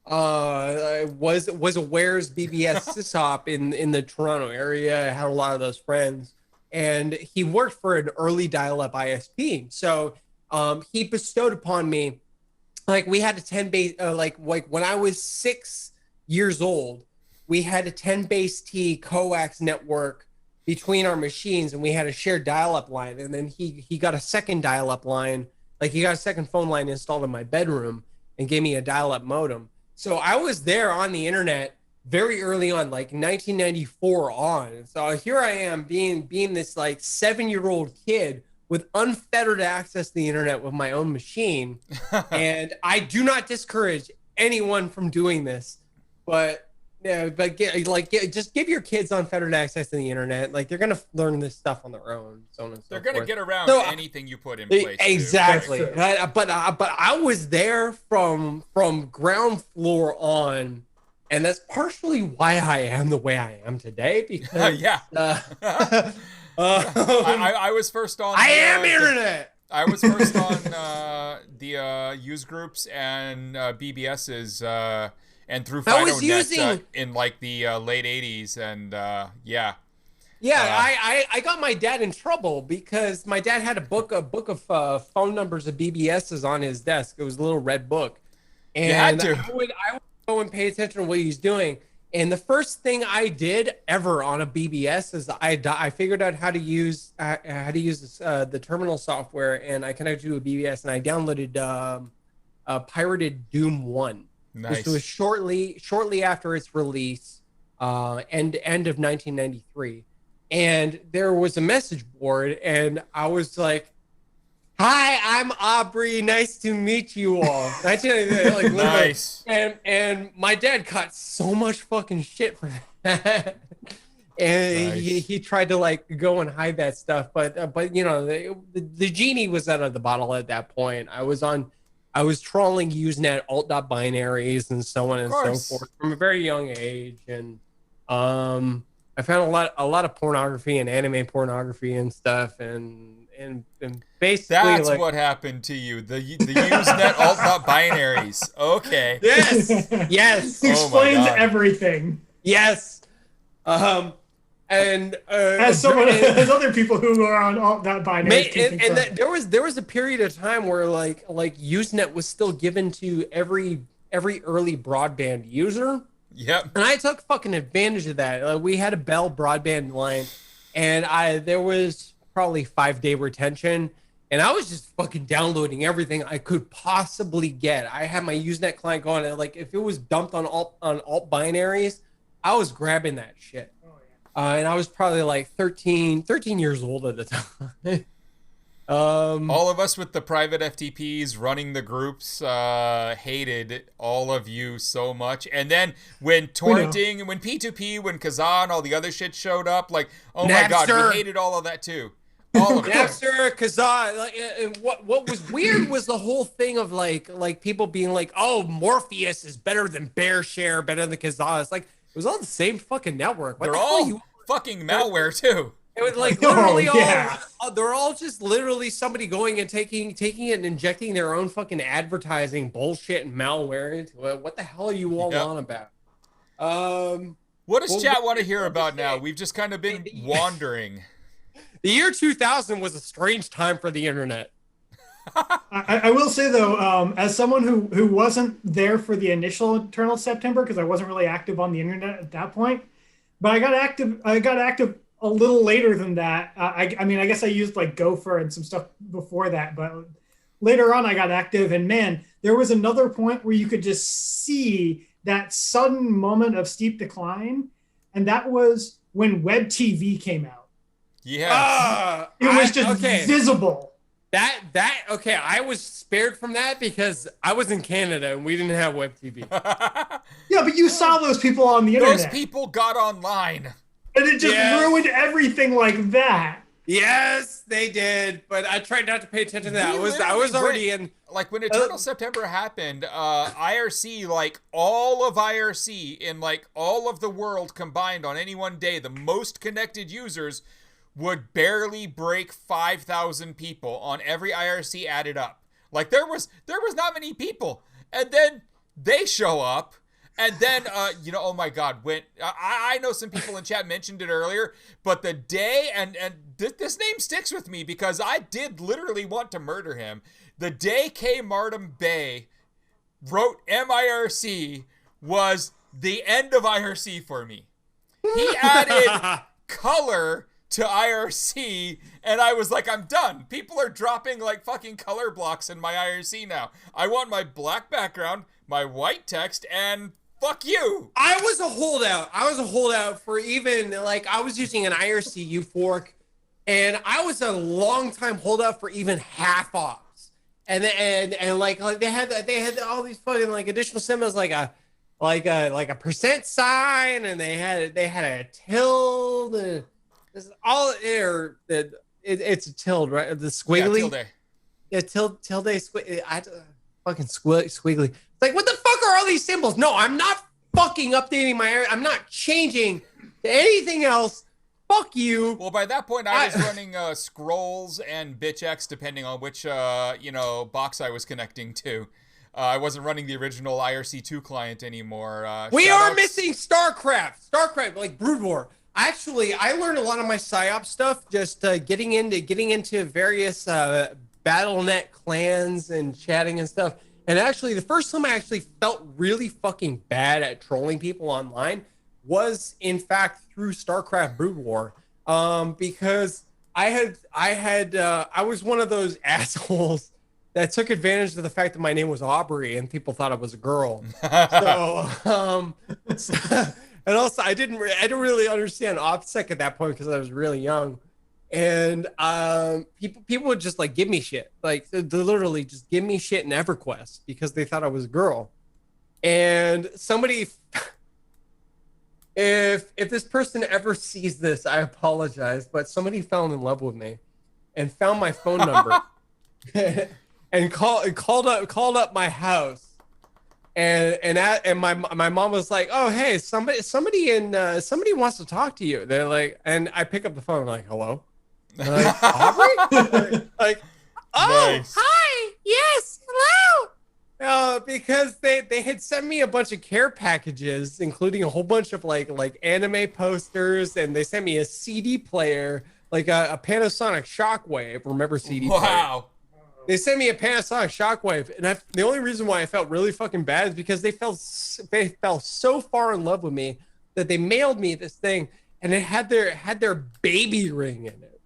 Was aware's BBS sysop in the Toronto area. I had a lot of those friends, and he worked for an early dial-up ISP. So he bestowed upon me, like we had a 10 base, like when I was 6 years old, we had a 10 base T coax network between our machines, and we had a shared dial-up line. And then he got a second dial-up line, like he got a second phone line installed in my bedroom and gave me a dial-up modem. So I was there on the internet very early on, like 1994 on. So here I am being this like 7-year-old kid with unfettered access to the internet with my own machine. And I do not discourage anyone from doing this, but just give your kids unfettered access to the internet. Like they're going to learn this stuff on their own. So on and so they're going to get around anything you put in place. Exactly. Too. But I was there from ground floor on, and that's partially why I am the way I am today. Because I was first on. I am internet. I was first on the use groups and BBS's. And through FidoNet in like the late 80s, and I got my dad in trouble because my dad had a book of phone numbers of BBSs on his desk. It was a little red book, and you had to. I would go and pay attention to what he was doing. And the first thing I did ever on a BBS is I figured out how to use the terminal software, and I connected to a BBS, and I downloaded pirated Doom 1. Nice. This was shortly after its release, end of 1993, and there was a message board, and I was like, "Hi, I'm Aubrey. Nice to meet you all." 1993, like, nice. And my dad caught so much fucking shit for that, and nice. he tried to like go and hide that stuff, but you know the genie was out of the bottle at that point. I was trawling Usenet alt.binaries and so on and so forth from a very young age, and I found a lot of pornography and anime pornography and stuff, and basically that's like, what happened to you. The Usenet alt.binaries. Okay. Yes. Explains everything. Yes. And as other people who are on alt.binaries, there was a period of time where like Usenet was still given to every early broadband user. Yep. And I took fucking advantage of that. We had a Bell broadband line, and there was probably 5-day retention, And I was just fucking downloading everything I could possibly get. I had my Usenet client going, and like if it was dumped on alt binaries, I was grabbing that shit. And I was probably like 13 years old at the time. All of us with the private FTPs running the groups hated all of you so much. And then when torrenting, when P2P, when Kazaa and all the other shit showed up, like, oh my God, we hated all of that too. All of it. Napster, Kazaa. Like, and what was weird was the whole thing of like people being like, oh, Morpheus is better than BearShare, better than Kazaa. It's like, it was all the same fucking network. They're all fucking malware too. It was like literally they're all just literally somebody going and taking it and injecting their own fucking advertising bullshit and malware into it. What the hell are you all on about? What does chat want to hear about now? We've just kind of been wandering. The year 2000 was a strange time for the internet. I will say though, as someone who wasn't there for the initial Eternal September because I wasn't really active on the internet at that point, but I got active a little later than that. I mean, I guess I used like Gopher and some stuff before that, but later on I got active, and man, there was another point where you could just see that sudden moment of steep decline, and that was when Web TV came out. Yeah, it was just visible. Okay, I was spared from that because I was in Canada and we didn't have Web TV. Yeah, but you saw those people on the internet. Those people got online. And it just ruined everything like that. Yes, they did. But I tried not to pay attention to that. I was already in. Like when Eternal September happened, IRC, like all of IRC in like all of the world combined on any one day, the most connected users would barely break 5,000 people on every IRC added up. Like there was not many people, and then they show up, and then oh my God, when I know some people in chat mentioned it earlier, but the day and this name sticks with me because I did literally want to murder him. The day K. Martin Bay wrote MIRC was the end of IRC for me. He added color to IRC, and I was like, I'm done. People are dropping like fucking color blocks in my IRC now. I want my black background, my white text, and fuck you. I was a holdout for even like I was using an IRC UFork, and I was a long time holdout for even half offs. And like they had all these fucking like additional symbols like a percent sign, and they had a tilde. And this is all there. It's a tilde, right? The squiggly. Yeah, tilde. Fucking squiggly. It's like, what the fuck are all these symbols? No, I'm not fucking updating my area. I'm not changing to anything else. Fuck you. Well, by that point, I was running scrolls and bitchx depending on which box I was connecting to. I wasn't running the original IRC2 client anymore. We are missing StarCraft, like Brood War. Actually, I learned a lot of my PsyOps stuff just getting into various BattleNet clans and chatting and stuff. And actually, the first time I actually felt really fucking bad at trolling people online was, in fact, through StarCraft Brood War, because I was one of those assholes that took advantage of the fact that my name was Aubrey and people thought I was a girl. And also, I didn't really understand OPSEC at that point because I was really young, and people would just like give me shit, like they literally just give me shit in EverQuest because they thought I was a girl. And somebody, if this person ever sees this, I apologize, but somebody fell in love with me and found my phone number and called up my house. And my mom was like, oh, hey, somebody wants to talk to you. They're like, and I pick up the phone. I'm like, hello? Like, Aubrey? Like, oh, nice. Hi, yes, hello. Because they had sent me a bunch of care packages, including a whole bunch of like anime posters, and they sent me a CD player, like a Panasonic Shockwave. Remember CD player? Wow. They sent me a Panasonic Shockwave, and the only reason why I felt really fucking bad is because they fell so far in love with me that they mailed me this thing, and it had their baby ring in it.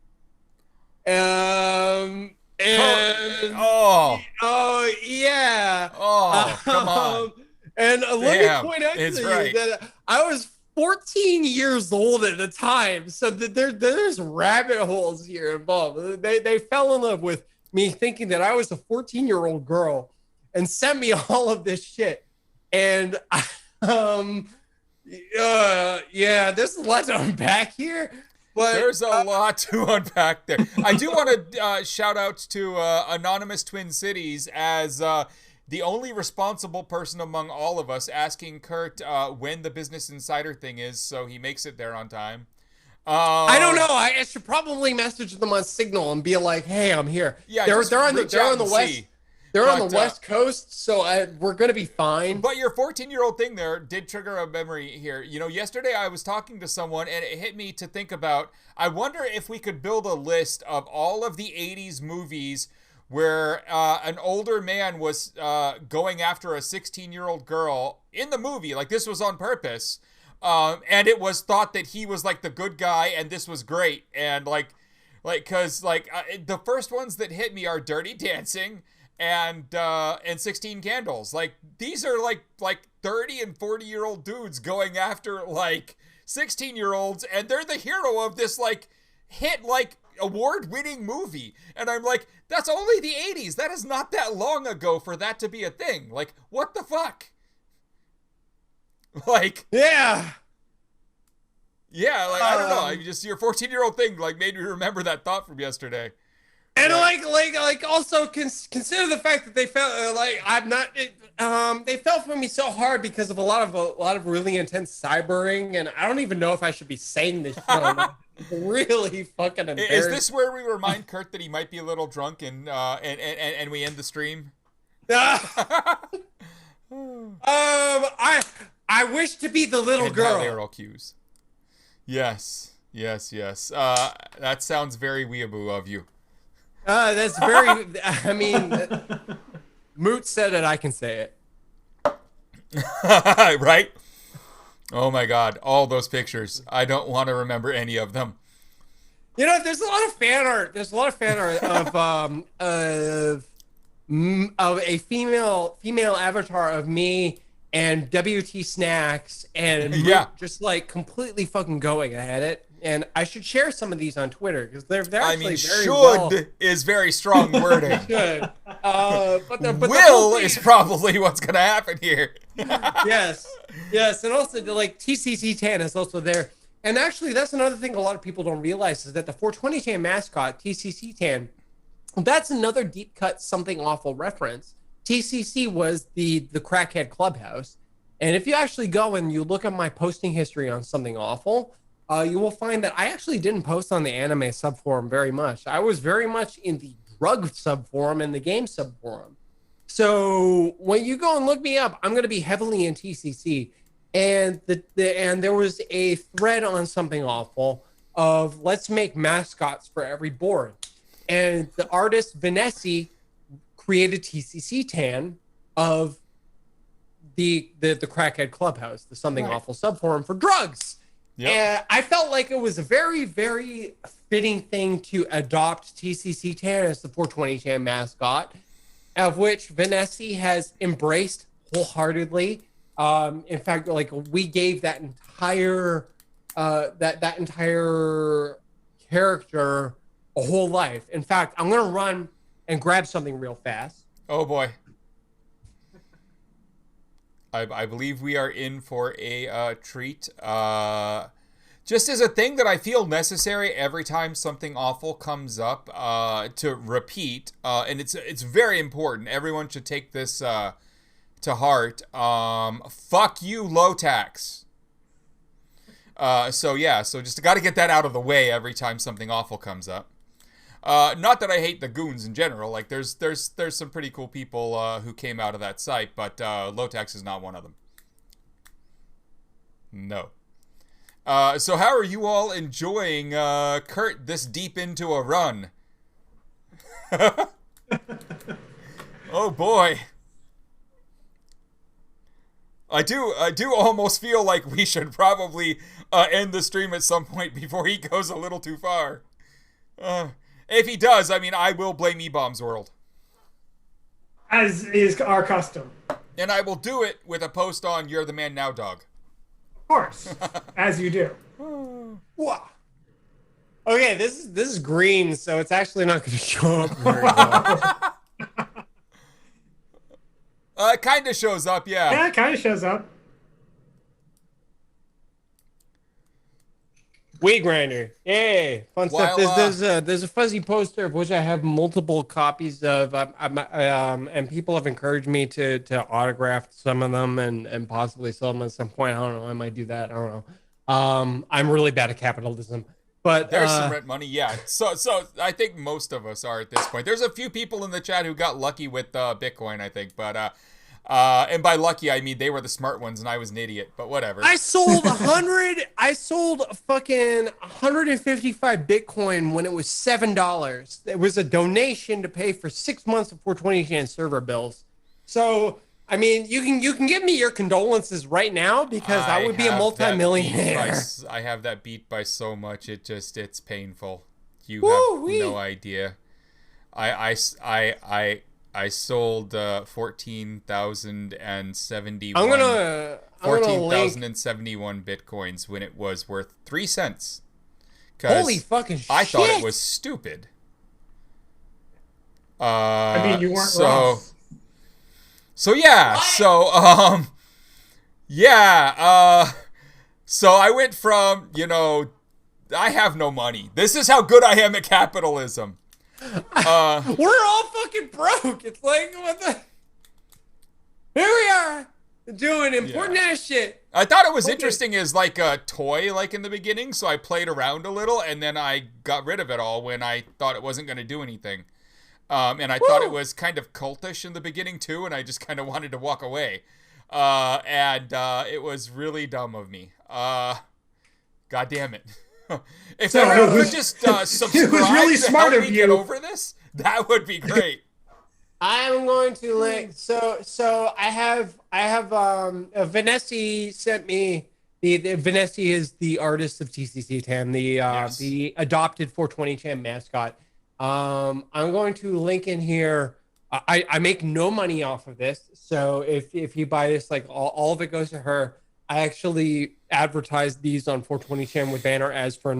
And oh yeah. Come on. And let me point out to you that I was 14 years old at the time, so there's rabbit holes here involved. They fell in love with me thinking that I was a 14-year-old girl and sent me all of this shit. And yeah, there's a lot to unpack here. But there's a lot to unpack there. I do want to shout out to Anonymous Twin Cities as the only responsible person among all of us asking Kurt when the Business Insider thing is, so he makes it there on time. I don't know. I should probably message them on Signal and be like, "Hey, I'm here." Yeah, they're on the west. They're on the West Coast, so we're going to be fine. But your 14-year-old thing there did trigger a memory here. You know, yesterday I was talking to someone, and it hit me to think about, I wonder if we could build a list of all of the 80s movies where an older man was going after a 16-year-old girl in the movie. Like, this was on purpose. And it was thought that he was, like, the good guy, and this was great. And, because the first ones that hit me are Dirty Dancing and 16 Candles. Like, these are like 30 and 40-year-old dudes going after like 16-year-olds, and they're the hero of this like hit like award-winning movie. And I'm like, that's only the 80s. That is not that long ago for that to be a thing. Like, what the fuck? Like, yeah, like, I don't know. I just, your 14-year-old thing like made me remember that thought from yesterday. And like also consider the fact that they felt like I'm not. They fell for me so hard because of a lot of really intense cybering, and I don't even know if I should be saying this. Really fucking embarrassing. Is this where we remind Kurt that he might be a little drunk and we end the stream? I wish to be the little girl. They are all cues. Yes. That sounds very weeaboo of you. That's very. I mean, Moot said it. I can say it. Right? Oh my God! All those pictures. I don't want to remember any of them. You know, there's a lot of fan art. There's a lot of fan art of a female avatar of me and WT Snacks and Moot just like completely fucking going at it. And I should share some of these on Twitter because they're actually very is very strong wording. Should. But will is probably what's going to happen here. Yes. And also, like, TCC Tan is also there. And actually, that's another thing a lot of people don't realize is that the 420 Tan mascot, TCC Tan, that's another deep cut Something Awful reference. TCC was the crackhead clubhouse. And if you actually go and you look at my posting history on Something Awful, you will find that I actually didn't post on the anime subforum very much. I was very much in the drug subforum and the game subforum. So when you go and look me up, I'm going to be heavily in TCC. And and there was a thread on Something Awful of let's make mascots for every board. And the artist Vanessa created TCC Tan of the crackhead clubhouse, the Something Awful subforum for drugs. Yep. And I felt like it was a very, very fitting thing to adopt TCC Tan as the 420 Tan mascot, of which Vanessa has embraced wholeheartedly. In fact, like we gave that entire that entire character a whole life. In fact, I'm gonna run and grab something real fast. Oh boy. I believe we are in for a treat. Just as a thing that I feel necessary every time Something Awful comes up to repeat, and it's very important. Everyone should take this to heart. Fuck you, low tax. So just got to get that out of the way every time Something Awful comes up. Not that I hate the goons in general. Like there's some pretty cool people who came out of that site, but low tax is not one of them. No. So how are you all enjoying Kurt this deep into a run? Oh boy. I do almost feel like we should probably end the stream at some point before he goes a little too far. If he does, I mean, I will blame E-Bombs World. As is our custom. And I will do it with a post on You're the Man Now, Dog. Of course. As you do. Wow. Okay, this is green, so it's actually not going to show up very well. It kind of shows up, yeah. Yeah, it kind of shows up. Weed grinder, yay! Fun stuff. There's a fuzzy poster of which I have multiple copies of, and people have encouraged me to autograph some of them and possibly sell them at some point. I don't know. I might do that. I don't know. I'm really bad at capitalism, but there's some rent money, yeah. So I think most of us are at this point. There's a few people in the chat who got lucky with Bitcoin, I think, but and by lucky I mean they were the smart ones and I was an idiot, but whatever. I sold fucking 155 Bitcoin when it was $7. It was a donation to pay for 6 months of 420 server bills. So I mean, you can give me your condolences right now because I would be a multimillionaire. I have that beat by so much it's painful. You Woo-wee. have no idea. I sold 14,071 bitcoins when it was worth 3 cents. Holy fucking shit! I thought it was stupid. I mean, you weren't wrong. So yeah, so so I went from, I have no money. This is how good I am at capitalism. We're all fucking broke. It's like, what the? Here we are doing important ass shit. I thought it was interesting as like a toy, like in the beginning. So I played around a little, and then I got rid of it all when I thought it wasn't going to do anything. And I thought it was kind of cultish in the beginning too, and I just kind of wanted to walk away. And it was really dumb of me. God damn it. If everyone could just subscribe it was really smart to help of me you. get over this, that would be great. I'm going to link. So I have Vanessa sent me the Vanessa is the artist of TCC 10, the adopted 420 Champ mascot. I'm going to link in here. I make no money off of this, so if you buy this, like all of it goes to her. I actually advertised these on 420 Cham with banner ads for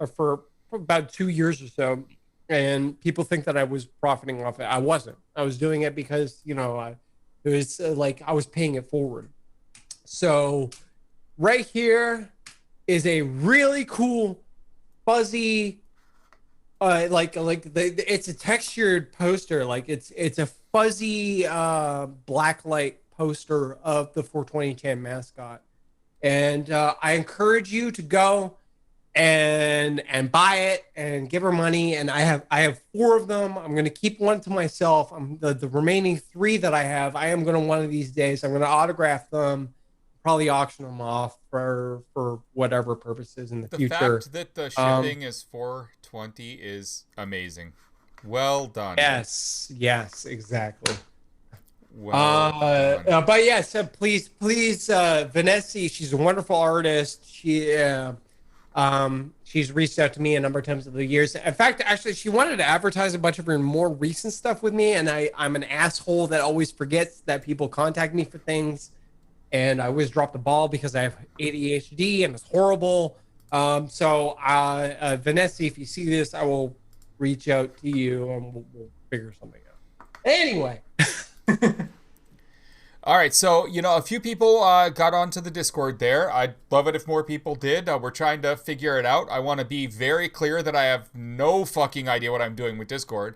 for about 2 years or so, and people think that I was profiting off it. I wasn't. I was doing it because it was like I was paying it forward. So right here is a really cool fuzzy, it's a textured poster. Like it's a fuzzy blacklight poster of the 420 Cham mascot, and I encourage you to go and buy it and give her money. And I have 4 of them. I'm going to keep one to myself. The remaining 3 that I have, I am going to one of these days I'm going to autograph them, probably auction them off for whatever purposes in the future. The fact that the shipping is $4.20 is amazing. Well done. Yes, exactly. Well done. But yeah, so please, Vanessa, she's a wonderful artist. She's reached out to me a number of times over the years. In fact, actually, she wanted to advertise a bunch of her more recent stuff with me, and I'm an asshole that always forgets that people contact me for things, and I always drop the ball because I have ADHD and it's horrible. So Vanessa, if you see this, I will reach out to you and we'll figure something out. Anyway. All right, so a few people got onto the Discord there. I'd love it if more people did. We're trying to figure it out. I want to be very clear that I have no fucking idea what I'm doing with Discord.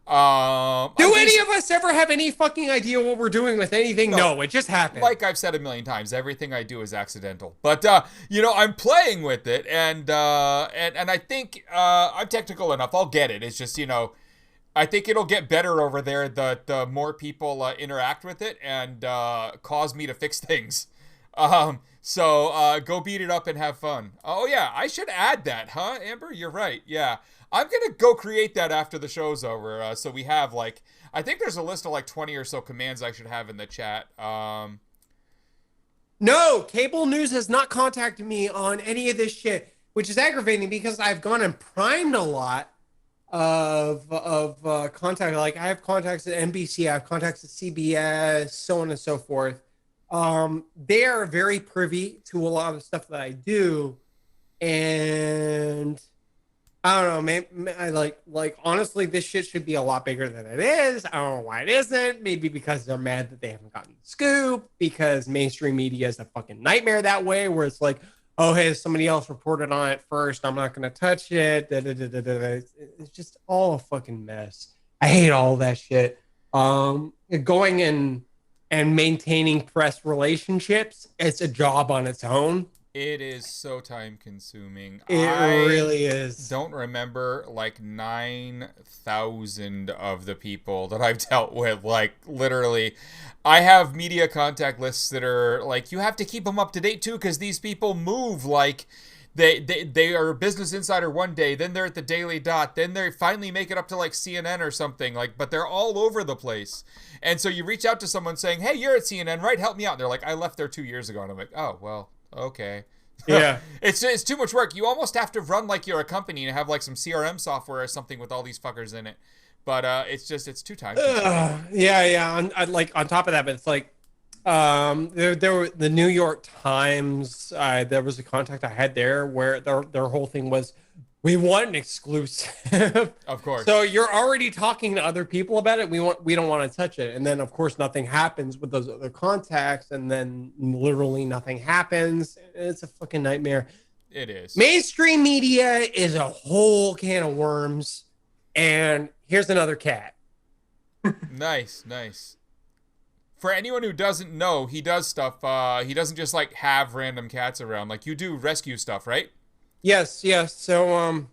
Do any of us ever have any fucking idea what we're doing with anything? No, it just happened. Like I've said a million times, everything I do is accidental. But I'm playing with it, and I think I'm technical enough. I'll get it. It's just I think it'll get better over there the more people interact with it and cause me to fix things. So go beat it up and have fun. Oh, yeah, I should add that, huh, Amber? You're right. Yeah, I'm going to go create that after the show's over. So we have, I think there's a list of 20 or so commands I should have in the chat. No, Cable News has not contacted me on any of this shit, which is aggravating because I've gone and primed a lot. contact. Like I have contacts at NBC, I have contacts at CBS, so on and so forth. They are very privy to a lot of the stuff that I do, and I don't know, man. I like honestly, this shit should be a lot bigger than it is. I don't know why it isn't. Maybe because they're mad that they haven't gotten the scoop. Because mainstream media is a fucking nightmare that way, where it's like, oh hey, somebody else reported on it first. I'm not gonna touch it. Da, da, da, da, da. It's just all a fucking mess. I hate all that shit. Going and maintaining press relationships, it's a job on its own. It is so time consuming. It really is. Don't remember like 9,000 of the people that I've dealt with. Like literally, I have media contact lists that are like, you have to keep them up to date too, because these people move. Like they are a Business Insider one day, then they're at the Daily Dot, then they finally make it up to like CNN or something. Like, but they're all over the place. And so you reach out to someone saying, hey, you're at CNN, right? Help me out. And they're like, I left there 2 years ago. And I'm like, oh, well, okay. Yeah. It's too much work. You almost have to run like you're a company and have like some CRM software or something with all these fuckers in it. But it's too time consuming. Yeah. On top of that, but it's like, there were the New York Times. There was a contact I had there where their whole thing was, we want an exclusive. Of course. So you're already talking to other people about it. We don't want to touch it. And then of course nothing happens with those other contacts, and then literally nothing happens. It's a fucking nightmare. It is. Mainstream media is a whole can of worms. And here's another cat. Nice. For anyone who doesn't know, he does stuff. He doesn't just like have random cats around. Like you do rescue stuff, right? Yes. So,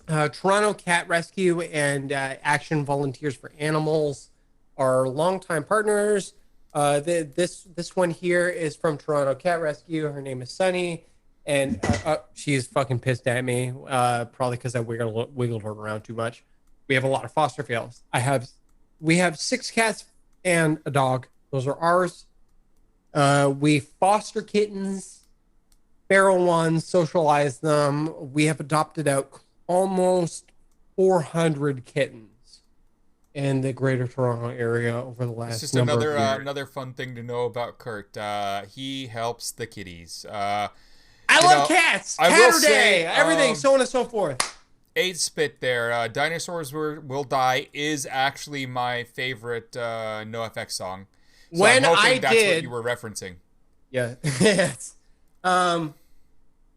Toronto Cat Rescue and Action Volunteers for Animals are longtime partners. This one here is from Toronto Cat Rescue. Her name is Sunny, and she's fucking pissed at me, probably because I wiggled her around too much. We have a lot of foster fails. We have 6 cats and a dog. Those are ours. We foster kittens. Feral ones, socialize them. We have adopted out almost 400 kittens in the Greater Toronto area over the last. It's just another fun thing to know about Kurt. He helps the kitties. I love cats. Cat day, everything, so on and so forth. 8-spit there. Dinosaurs Will Die is actually my favorite NoFX song. So when I'm hoping that's what you were referencing. Yeah. Yes.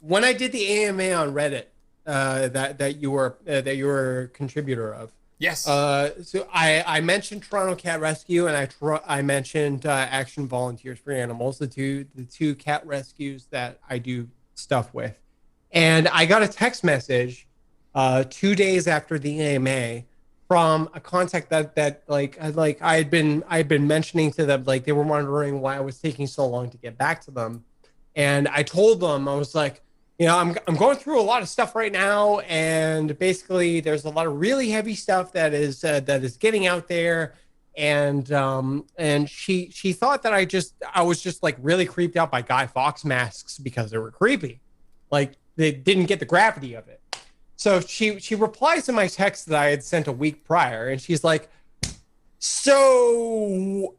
When I did the AMA on Reddit, that you were a contributor of. Yes. So I mentioned Toronto Cat Rescue, and I mentioned Action Volunteers for Animals, the two cat rescues that I do stuff with, and I got a text message 2 days after the AMA from a contact that I had been mentioning to them, like they were wondering why I was taking so long to get back to them. And I told them, I was like, I'm going through a lot of stuff right now, and basically there's a lot of really heavy stuff that is getting out there, and she thought that I was just like really creeped out by Guy Fawkes masks because they were creepy, like they didn't get the gravity of it. So she replies to my text that I had sent a week prior, and she's like, so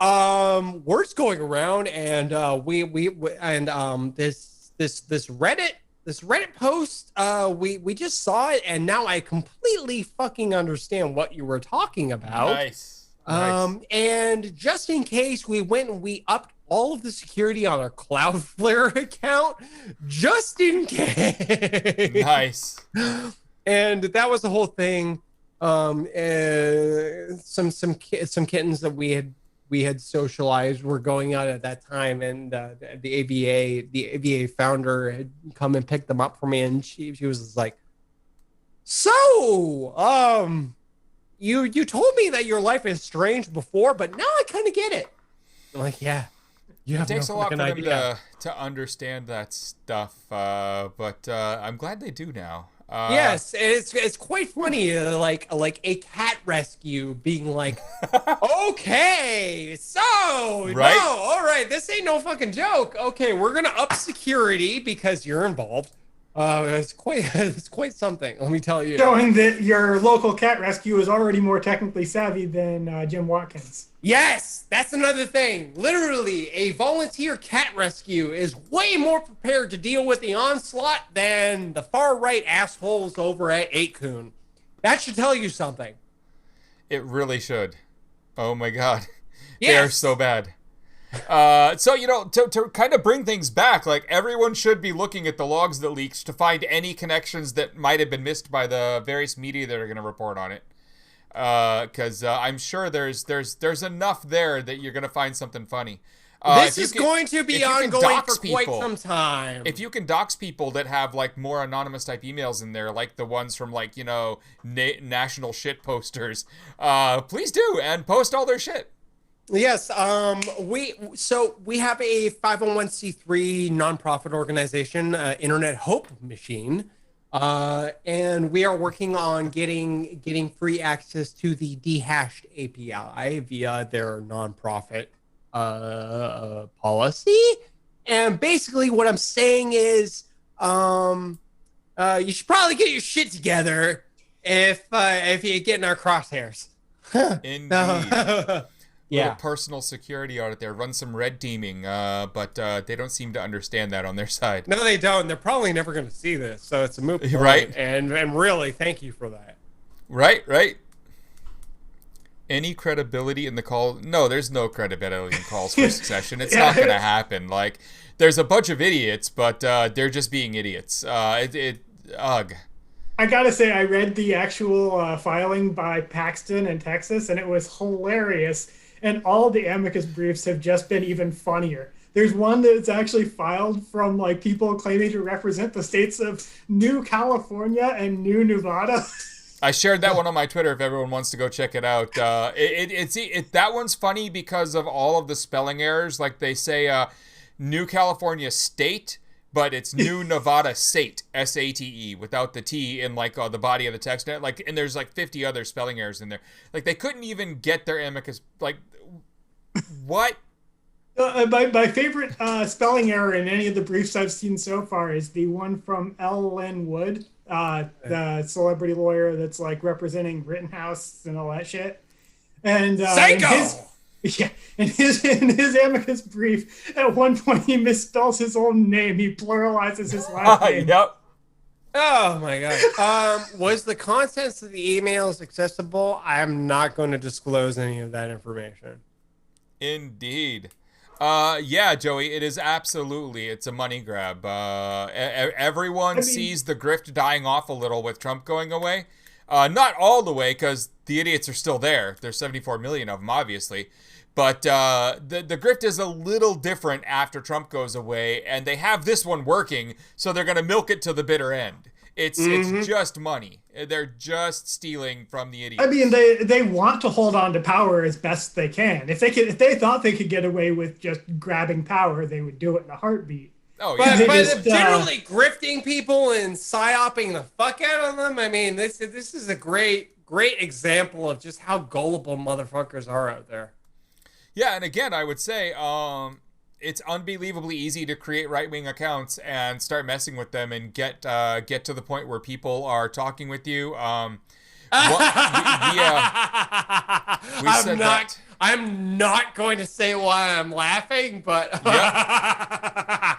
word's going around, and this Reddit post, we just saw it, and now I completely fucking understand what you were talking about. Nice. And just in case, we went and we upped all of the security on our Cloudflare account, just in case. Nice. And that was the whole thing. Some kittens that we had socialized were going out at that time, and the AVA founder had come and picked them up for me, and she was just like, so you told me that your life is strange before, but now I kind of get it. I'm like, yeah. It takes a lot for them to understand that stuff, but I'm glad they do now. Yes, it's quite funny, like a cat rescue being like, okay, so right? No, all right, this ain't no fucking joke. Okay, we're gonna up security because you're involved. It's quite something. Let me tell you. Showing that your local cat rescue is already more technically savvy than Jim Watkins. Yes, that's another thing. Literally, a volunteer cat rescue is way more prepared to deal with the onslaught than the far right assholes over at 8kun. That should tell you something. It really should. Oh my god. Yes. They are so bad. So, to kind of bring things back, like, everyone should be looking at the logs that leaks to find any connections that might have been missed by the various media that are going to report on it. Because I'm sure there's enough there that you're going to find something funny. This is going to be ongoing for quite some time. If you can dox people that have, like, more anonymous type emails in there, like the ones from, like, national shit posters, please do, and post all their shit. Yes, we have a 501c3 nonprofit organization, Internet Hope Machine, and we are working on getting free access to the dehashed API via their nonprofit policy. And basically, what I'm saying is, you should probably get your shit together if you get in our crosshairs. Indeed. Yeah. Little personal security audit there. Run some red teaming, but they don't seem to understand that on their side. No, they don't. They're probably never going to see this, so it's a moot point. Right. And really, thank you for that. Right. Any credibility in the call? No, there's no credibility in calls for succession. It's not going to happen. Like, there's a bunch of idiots, but they're just being idiots. Ugh. I gotta say, I read the actual filing by Paxton in Texas, and it was hilarious. And all the amicus briefs have just been even funnier. There's one that's actually filed from, like, people claiming to represent the states of New California and New Nevada. I shared that one on my Twitter if everyone wants to go check it out. That one's funny because of all of the spelling errors. Like, they say New California State, but it's New Nevada Sate, S-A-T-E, without the T in, like, the body of the text. Like, and there's, like, 50 other spelling errors in there. Like, they couldn't even get their amicus, like, what? My favorite spelling error in any of the briefs I've seen so far is the one from L. Lynn Wood, the celebrity lawyer that's, like, representing Rittenhouse and all that shit. And in his amicus brief, at one point he misspells his own name. He pluralizes his last name. Yep. Oh my god. Was the contents of the emails accessible? I'm not going to disclose any of that information. Indeed. Yeah, Joey, it is absolutely. It's a money grab. Everyone sees the grift dying off a little with Trump going away. Not all the way, because the idiots are still there. There's 74 million of them, obviously. But the grift is a little different after Trump goes away, and they have this one working, so they're going to milk it to the bitter end. It's just money. They're just stealing from the idiots. I mean, they want to hold on to power as best they can. If they thought they could get away with just grabbing power, they would do it in a heartbeat. Oh, yeah. But generally grifting people and psyoping the fuck out of them. I mean, this is a great example of just how gullible motherfuckers are out there. Yeah, and again, I would say it's unbelievably easy to create right-wing accounts and start messing with them and get to the point where people are talking with you. I'm not going to say why I'm laughing, but yep.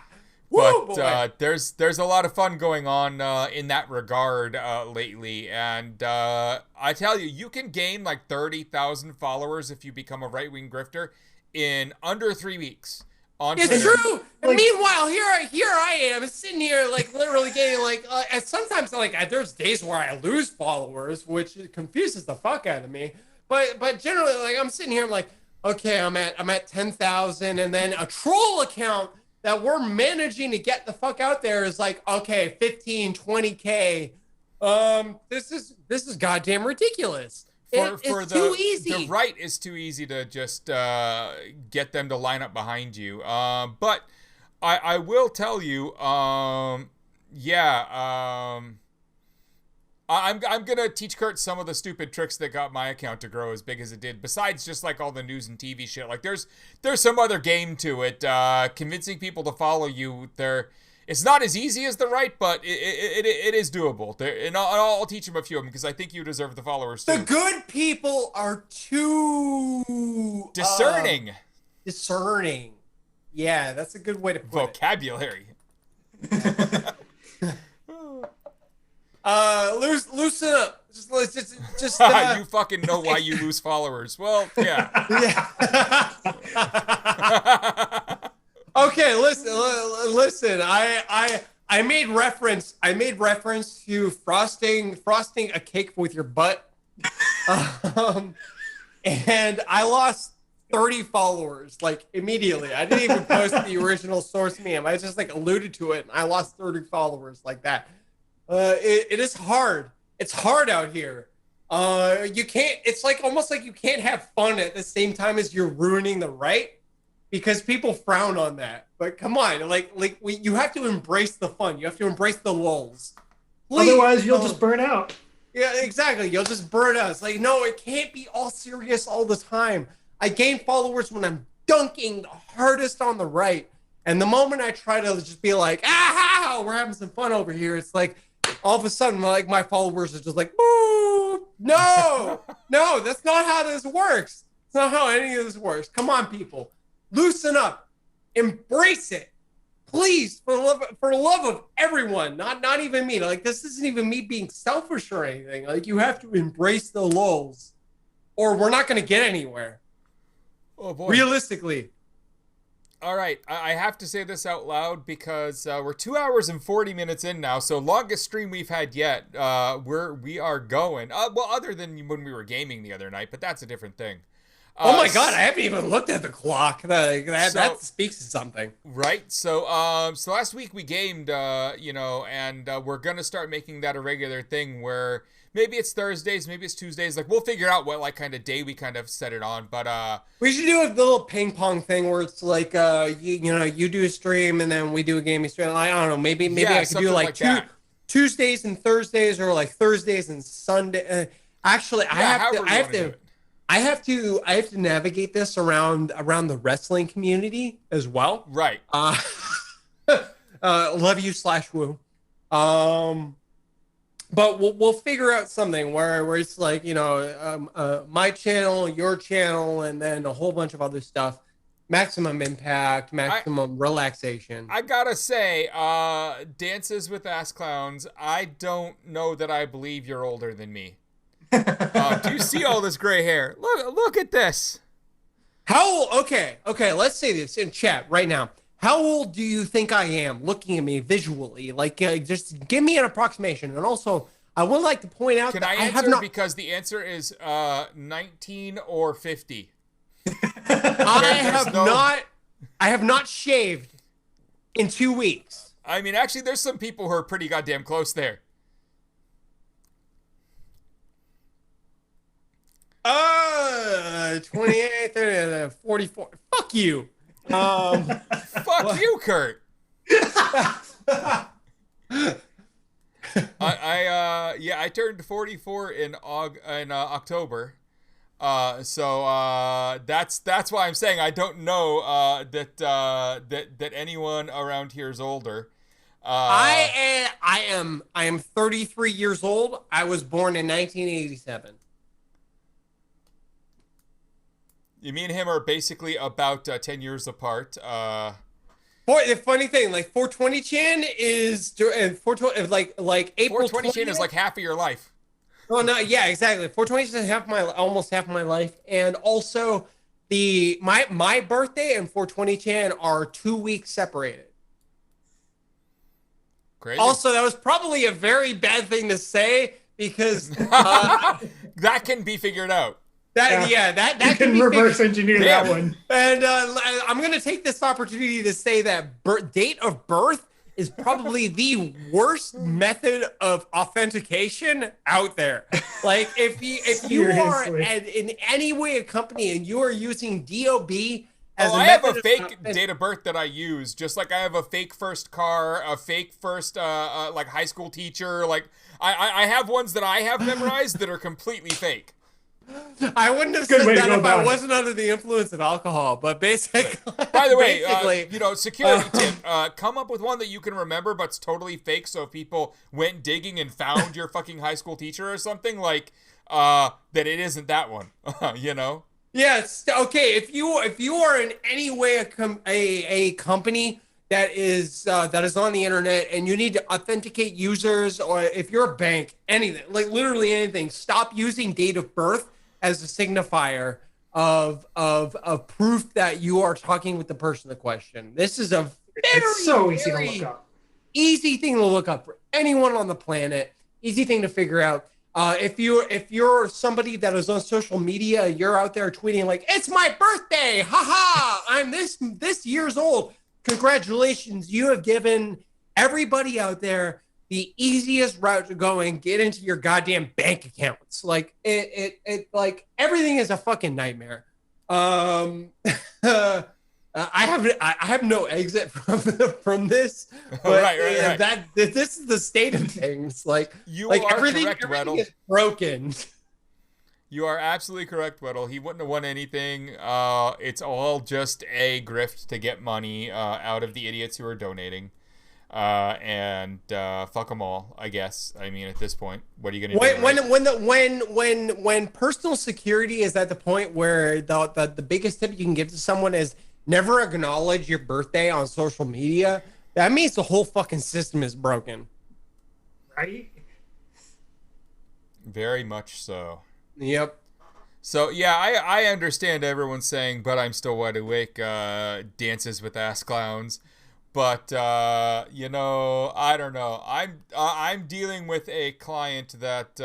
But there's a lot of fun going on in that regard lately, and I tell you, you can gain like 30,000 followers if you become a right-wing grifter in under 3 weeks. It's true. Like, meanwhile, here I am sitting here, like, literally getting, like, and sometimes, like, there's days where I lose followers, which confuses the fuck out of me. But generally, like, I'm sitting here, I'm like, okay, I'm at 10,000, and then a troll account that we're managing to get the fuck out there is like, okay, 15, 20K. This is goddamn ridiculous. It's too easy. The right is too easy to just get them to line up behind you. But I will tell you, I'm gonna teach Kurt some of the stupid tricks that got my account to grow as big as it did. Besides just like all the news and TV shit, like there's some other game to it. Convincing people to follow you. It's not as easy as the right, but it is doable. And I'll teach him a few of them because I think you deserve the followers too. The good people are too discerning. Discerning. Yeah, that's a good way to put vocabulary. Loosen up. Just you fucking know why you lose followers. Well, yeah. Okay, listen. I made reference to frosting a cake with your butt. And I lost 30 followers like immediately. I didn't even post the original source meme. I just like alluded to it and I lost 30 followers like that. It is hard. It's hard out here. You can't, it's like almost like you can't have fun at the same time as you're ruining the right, because people frown on that. But come on, you have to embrace the fun. You have to embrace the lulls. Please, otherwise you'll just burn out. Yeah, exactly. You'll just burn out. It's like, no, it can't be all serious all the time. I gain followers when I'm dunking the hardest on the right. And the moment I try to just be like, we're having some fun over here, it's like, all of a sudden, like, my followers are just like, boo! No, that's not how this works. It's not how any of this works. Come on, people, loosen up, embrace it, please, for the love of everyone. Not even me. Like, this isn't even me being selfish or anything. Like, you have to embrace the lulls, or we're not going to get anywhere. Oh boy! Realistically. All right, I have to say this out loud because we're 2 hours and 40 minutes in now, so longest stream we've had yet. We are going. Well, other than when we were gaming the other night, but that's a different thing. Oh my God, I haven't even looked at the clock. That speaks to something. Right. So last week we gamed, and we're gonna start making that a regular thing where maybe it's Thursdays, maybe it's Tuesdays. Like, we'll figure out what like kind of day we kind of set it on. But we should do a little ping pong thing where it's like you do a stream and then we do a gaming stream. I don't know. Maybe I could do like Tuesdays and Thursdays, or like Thursdays and Sunday. Actually, I have to navigate this around the wrestling community as well. Right. Love you /woo. But we'll figure out something where it's like, my channel, your channel, and then a whole bunch of other stuff. Maximum impact, maximum relaxation. I gotta say, Dances with Ass Clowns, I don't know that I believe you're older than me. Do you see all this gray hair? Look at this. Okay, let's say this in chat right now. How old do you think I am looking at me visually? Like, just give me an approximation. And also, I would like to point out that I answer because the answer is 19 or 50. I have not shaved in 2 weeks. I mean, actually, there's some people who are pretty goddamn close there. 28, 30, 44. Fuck you. Fuck you, Kurt. I turned 44 in October. So that's why I'm saying I don't know that anyone around here is older. I am 33 years old. I was born in 1987. Me and him are basically about 10 years apart. The funny thing, like 420 Chan is 420, like April 420 Chan is like half of your life. Oh no, yeah, exactly. 420 is almost half of my life, and also my birthday and 420 Chan are 2 weeks separated. Crazy. Also, that was probably a very bad thing to say because that can be figured out. That you can reverse engineer that one. And I'm going to take this opportunity to say that date of birth is probably the worst method of authentication out there. Like, if you are in any way a company and you are using DOB as a method, I have a fake date of birth that I use, just like I have a fake first car, a fake first like high school teacher. Like I have ones that I have memorized that are completely fake. I wouldn't have Good said way to that go if I about it. wasn't under the influence of alcohol. But basically, By the way, basically, security tip: come up with one that you can remember, but's totally fake. So if people went digging and found your fucking high school teacher or something, like that, it isn't that one. Yes. Okay. If you are in any way a company that is on the internet and you need to authenticate users, or if you're a bank, anything, like literally anything, stop using date of birth as a signifier of proof that you are talking with the person in question. This is a It's so easy to look up. easy thing to look up for anyone on the planet. Easy thing to figure out. If you're somebody that is on social media, you're out there tweeting like, "It's my birthday, haha! I'm this years old." Congratulations, you have given everybody out there the easiest route to go and get into your goddamn bank accounts. Like it like everything is a fucking nightmare. I have no exit from this, but right. this is the state of things. Like You are everything correct, Weddle. is broken. You are absolutely correct, Weddle. He wouldn't have won anything. It's all just a grift to get money out of the idiots who are donating. And fuck them all, I guess. I mean, at this point, what are you gonna do? When personal security is at the point where the biggest tip you can give to someone is never acknowledge your birthday on social media, that means the whole fucking system is broken. Right? Very much so. Yep. So yeah, I understand everyone saying, but I'm still wide awake, dances with ass clowns. But I don't know. I'm dealing with a client that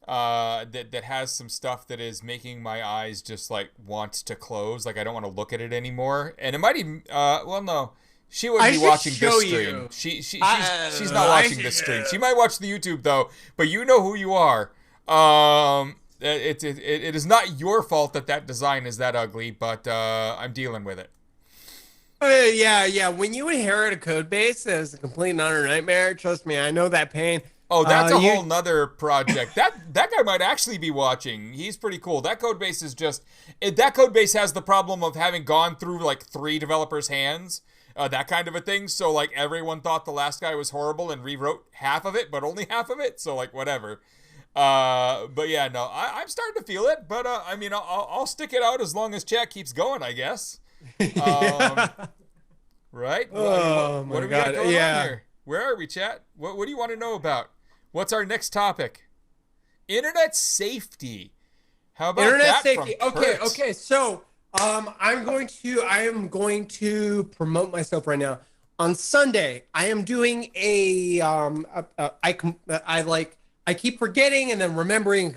that has some stuff that is making my eyes just like want to close. Like I don't want to look at it anymore. And it might even no. She wouldn't be watching this stream. She's not watching this stream. She might watch the YouTube though, but you know who you are. It is not your fault that design is that ugly, but I'm dealing with it. Yeah. When you inherit a code base that is a complete and utter nightmare, trust me, I know that pain. Oh, that's a whole nother project. That guy might actually be watching. He's pretty cool. That code base is that code base has the problem of having gone through like 3 developers' hands. That kind of a thing. So like everyone thought the last guy was horrible and rewrote half of it, but only half of it. So like whatever. But yeah, no, I'm starting to feel it. But I mean, I'll stick it out as long as chat keeps going, I guess. Right? Oh what do we got going on here? Where are we, chat? What do you want to know about? What's our next topic? Internet safety. How about internet that safety? From Kurt? Okay. So I am going to promote myself right now. On Sunday, I am doing I keep forgetting and then remembering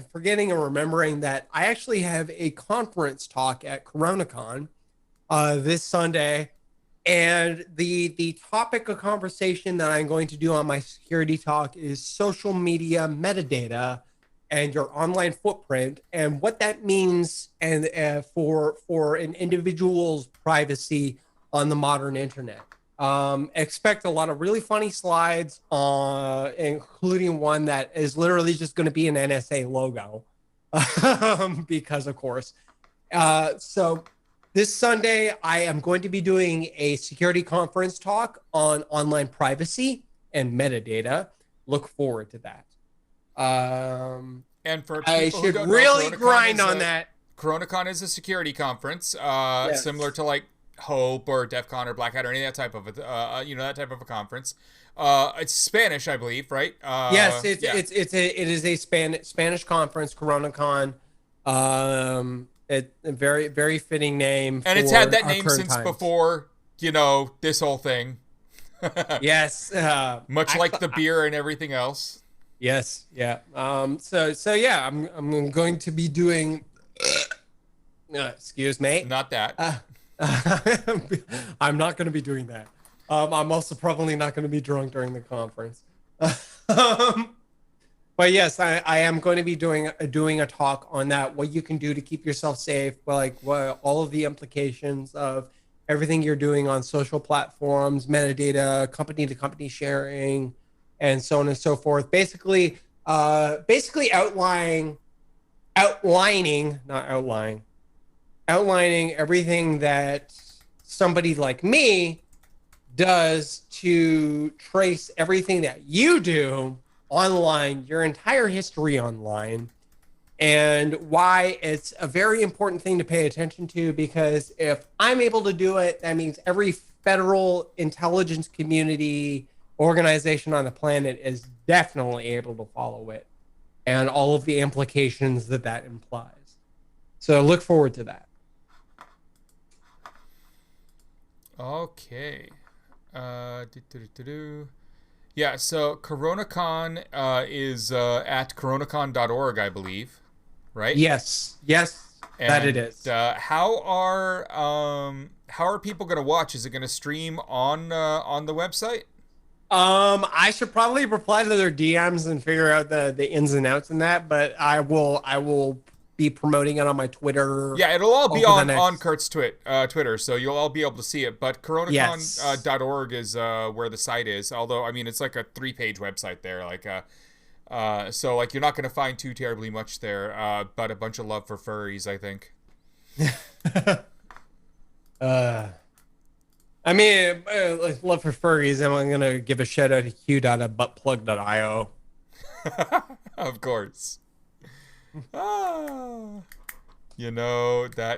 that I actually have a conference talk at CoronaCon this Sunday. And the topic of conversation that I'm going to do on my security talk is social media metadata and your online footprint and what that means and for an individual's privacy on the modern internet. Expect a lot of really funny slides, including one that is literally just going to be an NSA logo, because of course. So this Sunday, I am going to be doing a security conference talk on online privacy and metadata. Look forward to that. And for I people who should don't know, really CoronaCon grind on that. CoronaCon is a security conference, Yes. similar to like Hope or DEF CON or Black Hat or any of that type of that type of a conference. It's Spanish, I believe, right? Yes, it is a Spanish conference, CoronaCon. A very, very fitting name. And it's had that name since before, this whole thing. Yes. Much like the beer and everything else. Yes. Yeah. So yeah, I'm going to be doing. Excuse me. Not that. I'm not going to be doing that. I'm also probably not going to be drunk during the conference. But yes, I am going to be doing a talk on that. What you can do to keep yourself safe, all of the implications of everything you're doing on social platforms, metadata, company to company sharing, and so on and so forth. Basically, basically outlining everything that somebody like me does to trace everything that you do online, your entire history online, and why it's a very important thing to pay attention to, because if I'm able to do it, that means every federal intelligence community organization on the planet is definitely able to follow it and all of the implications that that implies. So look forward to that. Okay. Yeah, so CoronaCon is at coronacon.org, I believe, right? Yes, that it is. How are people going to watch? Is it going to stream on the website? I should probably reply to their DMs and figure out the ins and outs in that, but I will be promoting it on my Twitter. Yeah, it'll all be on Kurt's Twitter, so you'll all be able to see it. But coronacon.org is where the site is. Although, I mean, it's like a 3-page website there. So like you're not going to find too terribly much there, but a bunch of love for furries, I think. I mean, love for furries. I'm going to give a shout out to q.buttplug.io. Of course. That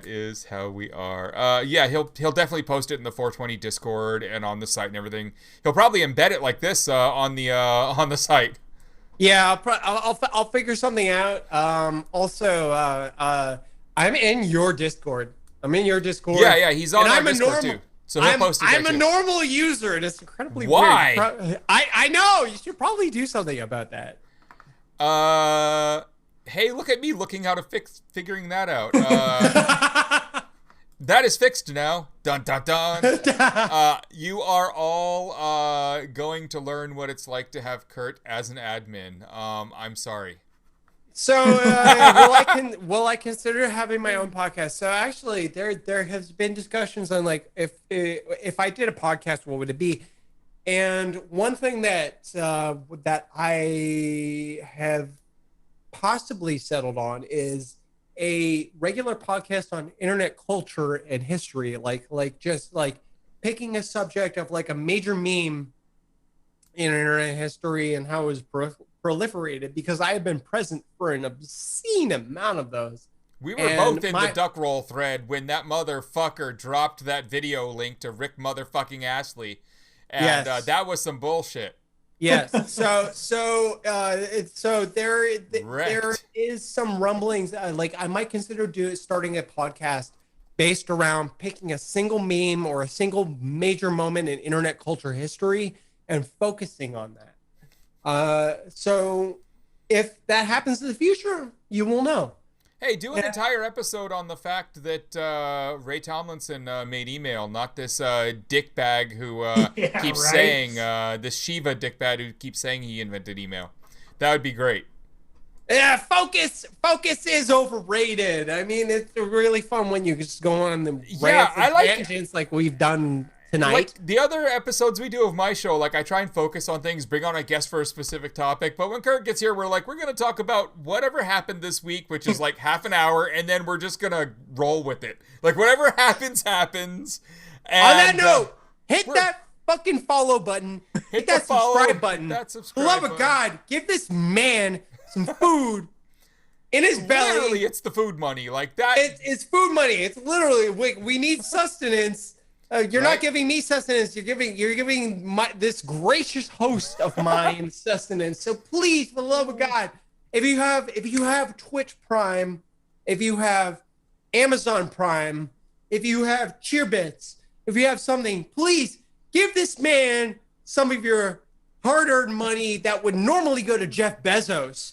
is how we are. Yeah, he'll definitely post it in the 420 Discord and on the site and everything. He'll probably embed it like this on the site. Yeah, I'll figure something out. Also, I'm in your Discord. Yeah, he's on our Discord too. So he'll post it there I'm a too. normal user, and it's incredibly Why? weird. I know. You should probably do something about that. Hey, look at me looking how to figuring that out. That is fixed now. Dun dun dun. You are all going to learn what it's like to have Kurt as an admin. I'm sorry. So, will I consider having my own podcast? So, actually, there has been discussions on like if I did a podcast, what would it be? And one thing that I have possibly settled on is a regular podcast on internet culture and history, like just like picking a subject of like a major meme in internet history and how it was proliferated, because I have been present for an obscene amount of those. We were both in the duck roll thread when that motherfucker dropped that video link to Rick motherfucking Astley, and that was some bullshit. Yes. So there is some rumblings. Like I might consider starting a podcast based around picking a single meme or a single major moment in internet culture history and focusing on that. So if that happens in the future, you will know. Hey, do an entire episode on the fact that Ray Tomlinson made email, not this dickbag who keeps saying, this Shiva dickbag who keeps saying he invented email. That would be great. Yeah, focus is overrated. I mean, it's really fun when you just go on the rants and tangents like we've done tonight. Like the other episodes we do of my show, like I try and focus on things, bring on a guest for a specific topic. But when Kurt gets here, we're going to talk about whatever happened this week, which is like half an hour, and then we're just going to roll with it. Like whatever happens. And, on that note, hit that fucking follow button. Hit that subscribe button. For the love of God, give this man some food in his belly. Literally, it's the food money. Like that. It's food money. It's literally, we need sustenance. You're not giving me sustenance. You're giving this gracious host of mine sustenance. So please, for the love of God, if you have Twitch Prime, if you have Amazon Prime, if you have Cheerbits, if you have something, please give this man some of your hard-earned money that would normally go to Jeff Bezos,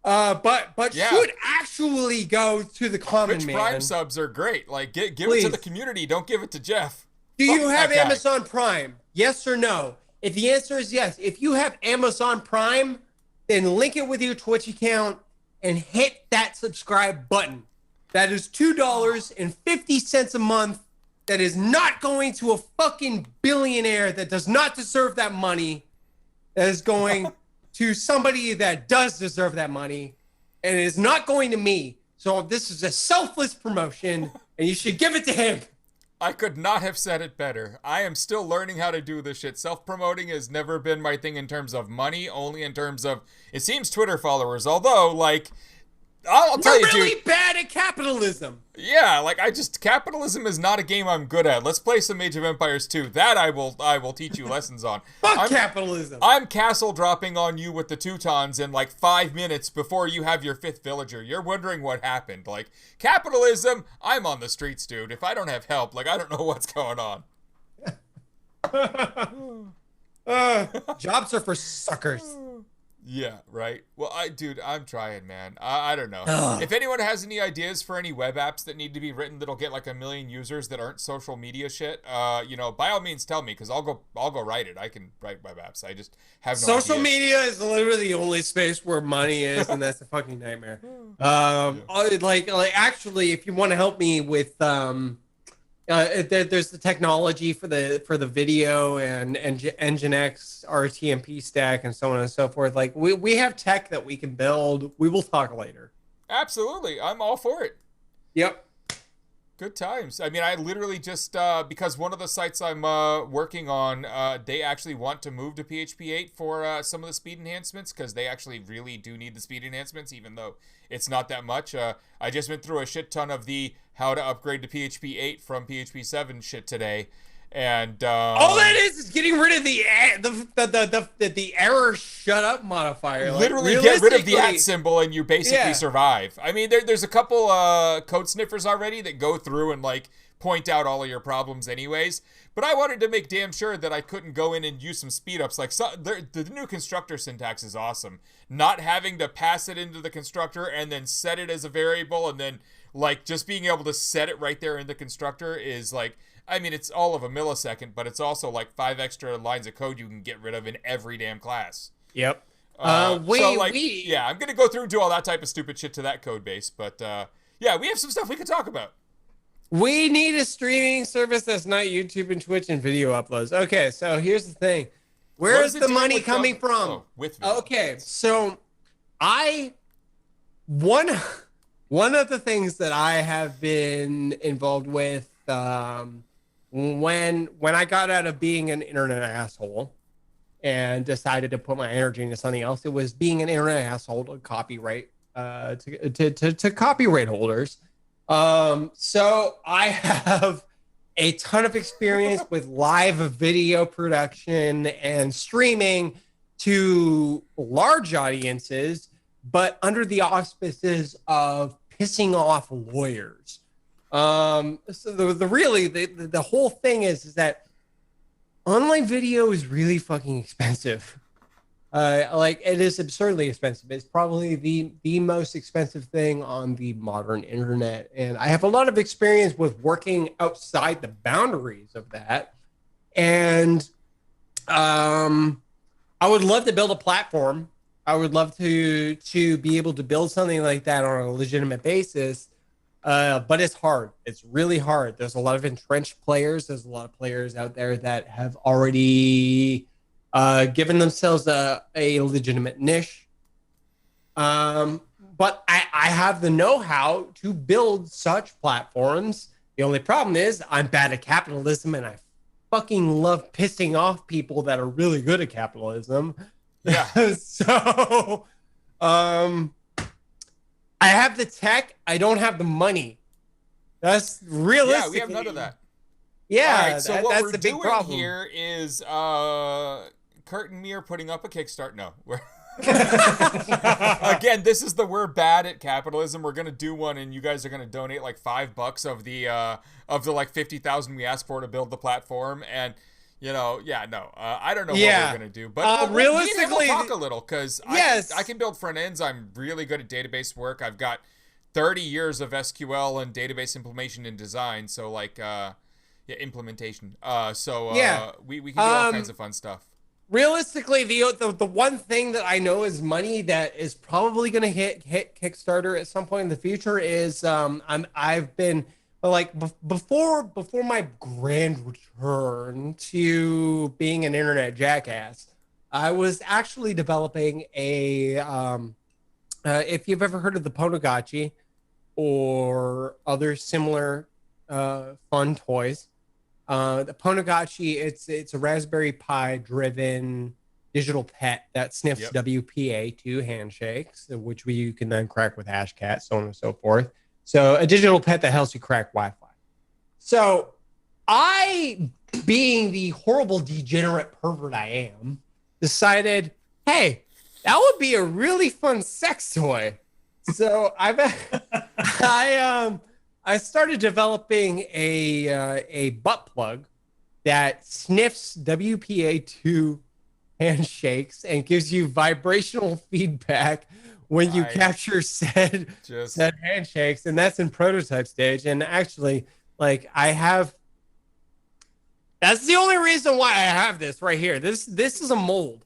but should actually go to the common Twitch man. Prime subs are great. Like give it to the community. Don't give it to Jeff. Do you have Amazon Prime? Yes or no? If the answer is yes, if you have Amazon Prime, then link it with your Twitch account and hit that subscribe button. That is $2.50 a month. That is not going to a fucking billionaire that does not deserve that money. That is going to somebody that does deserve that money, and it is not going to me. So this is a selfless promotion, and you should give it to him. I could not have said it better. I am still learning how to do this shit. Self-promoting has never been my thing in terms of money, only in terms of, it seems, Twitter followers. Although, like, I'll tell you, really dude, bad at capitalism. Yeah, like, capitalism is not a game I'm good at. Let's play some Age of Empires 2. That I will teach you lessons on. Fuck capitalism. I'm castle dropping on you with the Teutons in like 5 minutes before you have your 5th villager. You're wondering what happened. Like, capitalism, I'm on the streets, dude. If I don't have help, like, I don't know what's going on. Jobs are for suckers. Yeah, right. Well, I'm trying, man. I don't know. If anyone has any ideas for any web apps that need to be written that'll get like 1 million users that aren't social media shit, by all means tell me, because I'll go write it. I can write web apps. I just have no Social ideas. media is literally the only space where money is, and that's a fucking nightmare. Actually, if you want to help me with there's the technology for the video and Nginx RTMP stack and so on and so forth. Like we have tech that we can build. We will talk later. Absolutely, I'm all for it. Yep. Good times. I mean, I literally just because one of the sites I'm working on, they actually want to move to PHP 8 for some of the speed enhancements, because they actually really do need the speed enhancements, even though it's not that much. I just went through a shit ton of the how to upgrade to PHP 8 from PHP 7 shit today, and all that is getting rid of the error shut up modifier. Literally get rid of the @ symbol and you basically survive. I mean, there's a couple code sniffers already that go through and like point out all of your problems anyways, but I wanted to make damn sure that I couldn't go in and use some speed ups. Like the new constructor syntax is awesome. Not having to pass it into the constructor and then set it as a variable, and then like just being able to set it right there in the constructor is like, I mean, it's all of a millisecond, but it's also like 5 extra lines of code you can get rid of in every damn class. Yep. I'm gonna go through and do all that type of stupid shit to that code base, but yeah, we have some stuff we could talk about. We need a streaming service that's not YouTube and Twitch and video uploads. Okay, so here's the thing. Where is the money coming from? Okay, so one of the things that I have been involved with when I got out of being an internet asshole and decided to put my energy into something else, it was being an internet asshole to copyright to copyright holders. So I have a ton of experience with live video production and streaming to large audiences, but under the auspices of pissing off lawyers. So the whole thing is that online video is really fucking expensive. Like it is absurdly expensive. It's probably the most expensive thing on the modern internet. And I have a lot of experience with working outside the boundaries of that. And I would love to build a platform. I would love to be able to build something like that on a legitimate basis. But it's hard. It's really hard. There's a lot of entrenched players. There's a lot of players out there that have already given themselves a legitimate niche. But I have the know-how to build such platforms. The only problem is I'm bad at capitalism, and I fucking love pissing off people that are really good at capitalism. Yeah. So, I have the tech. I don't have the money. That's realistic. Yeah, we have none of that. Yeah, right, so what that's we're the big doing problem here is Kurt and me are putting up a Kickstarter. No, we're again, this is the we're bad at capitalism. We're gonna do one, and you guys are gonna donate like $5 of the like 50,000 we asked for to build the platform. And I don't know what we're gonna do, but realistically, we'll talk a little, because I can build front ends. I'm really good at database work. I've got 30 years of SQL and database implementation and design. So implementation. We can do all kinds of fun stuff. Realistically, the one thing that I know is money that is probably going to hit Kickstarter at some point in the future is I've been like before my grand return to being an internet jackass. I was actually developing a if you've ever heard of the Ponagachi or other similar fun toys. The Ponagachi, it's a Raspberry Pi driven digital pet that sniffs WPA2 handshakes, which you can then crack with Hashcat, so on and so forth. So a digital pet that helps you crack Wi-Fi. So I, being the horrible degenerate pervert I am, decided, hey, that would be a really fun sex toy. So I started developing a butt plug that sniffs WPA2 handshakes and gives you vibrational feedback when you capture said handshakes, and that's in prototype stage. And actually, like, that's the only reason why I have this right here. This is a mold.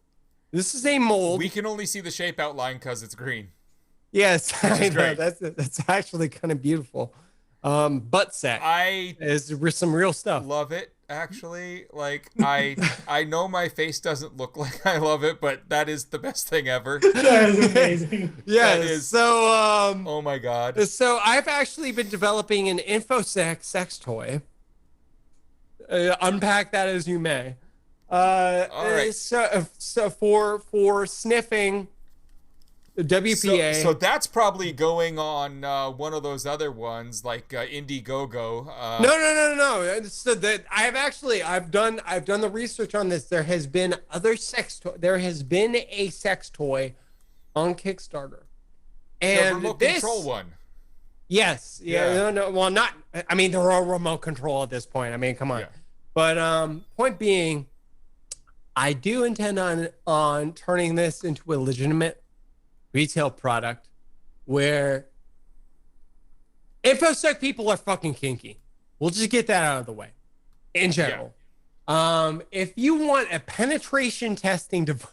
This is a mold. We can only see the shape outline because it's green. Yes, I know. That's actually kind of beautiful. Butt sack. Is some real stuff. Love it. Actually, like, I know my face doesn't look like I love it, but that is the best thing ever. That is amazing. Yeah. So oh my god. So I've actually been developing an infosec sex toy. Unpack that as you may. All right. So for sniffing WPA. So that's probably going on one of those other ones like Indiegogo. No. So that I've done the research on this. There has been other There has been a sex toy on Kickstarter, and the remote control one. Yes. Yeah. No. Well, not. I mean, they're all remote control at this point. I mean, come on. Yeah. But point being, I do intend on turning this into a legitimate retail product where InfoSec people are fucking kinky. We'll just get that out of the way in general. Yeah. If you want a penetration testing device,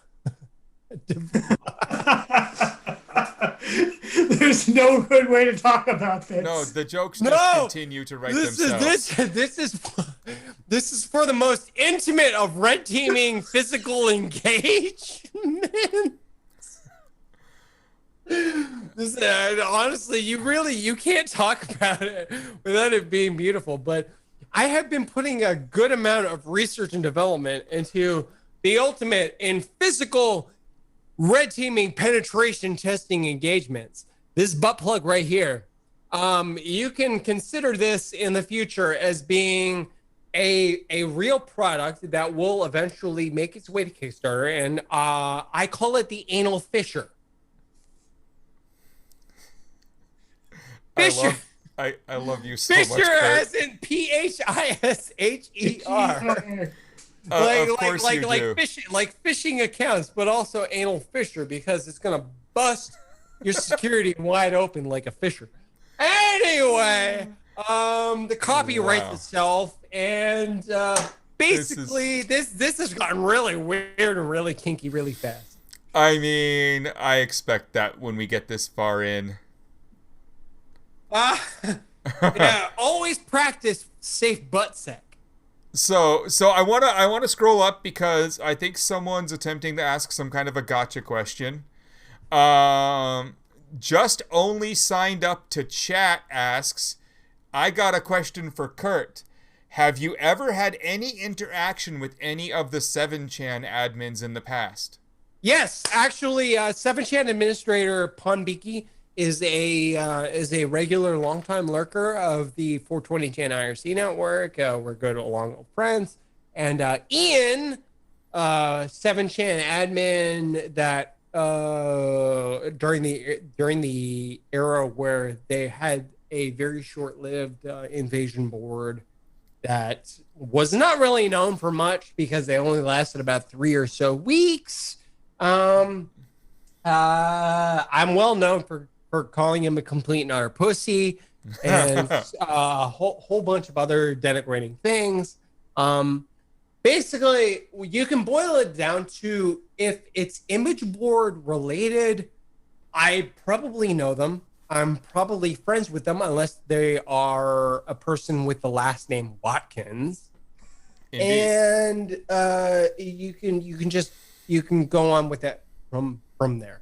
there's no good way to talk about this. No, the jokes just continue to write themselves. This is for the most intimate of red teaming physical engagement. Honestly, you can't talk about it without it being beautiful. But I have been putting a good amount of research and development into the ultimate in physical red teaming penetration testing engagements. This butt plug right here. You can consider this in the future as being a real product that will eventually make its way to Kickstarter, and I call it the anal fisher. Fisher. I love you so Fisher much. Fisher as in PHISHER. Of course you do. Phishing accounts, but also anal fisher, because it's gonna bust your security wide open like a fisher. Anyway, the copy writes itself, and basically this has gotten really weird and really kinky really fast. I mean, I expect that when we get this far in. Yeah, always practice safe butt sec. So I wanna scroll up because I think someone's attempting to ask some kind of a gotcha question. Just only signed up to chat asks, I got a question for Kurt. Have you ever had any interaction with any of the 7chan admins in the past? Yes, actually, 7chan administrator Ponbiki is a regular longtime lurker of the 420chan IRC network. We're good along with friends. And Ian, 7chan admin that during the era where they had a very short-lived invasion board that was not really known for much because they only lasted about 3 or so weeks. I'm well known for calling him a complete and utter pussy and a whole bunch of other denigrating things. Basically, you can boil it down to, if it's image board related, I probably know them. I'm probably friends with them unless they are a person with the last name Watkins. Indeed. And you can just you can go on with it from there.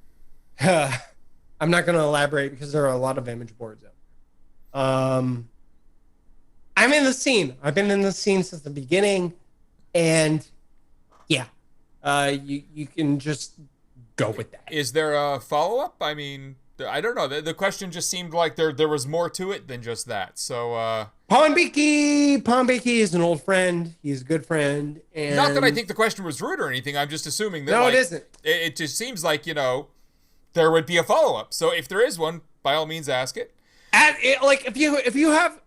I'm not going to elaborate because there are a lot of image boards out there. I'm in the scene. I've been in the scene since the beginning, and yeah, you can just go with that. Is there a follow-up? I mean, I don't know. The question just seemed like there was more to it than just that. So, Pambiki is an old friend. He's a good friend. And not that I think the question was rude or anything. I'm just assuming that. No, like, it isn't. It just seems like, there would be a follow-up. So if there is one, by all means, ask it. If you have,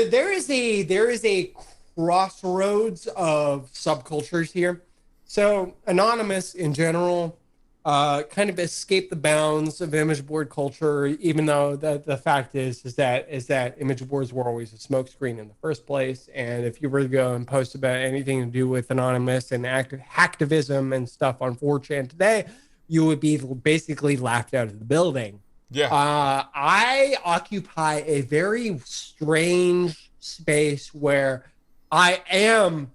there is a crossroads of subcultures here. So Anonymous in general kind of escaped the bounds of image board culture, even though the fact is that image boards were always a smokescreen in the first place. And if you were to go and post about anything to do with Anonymous and hacktivism and stuff on 4chan today, you would be basically laughed out of the building. Yeah. I occupy a very strange space where I am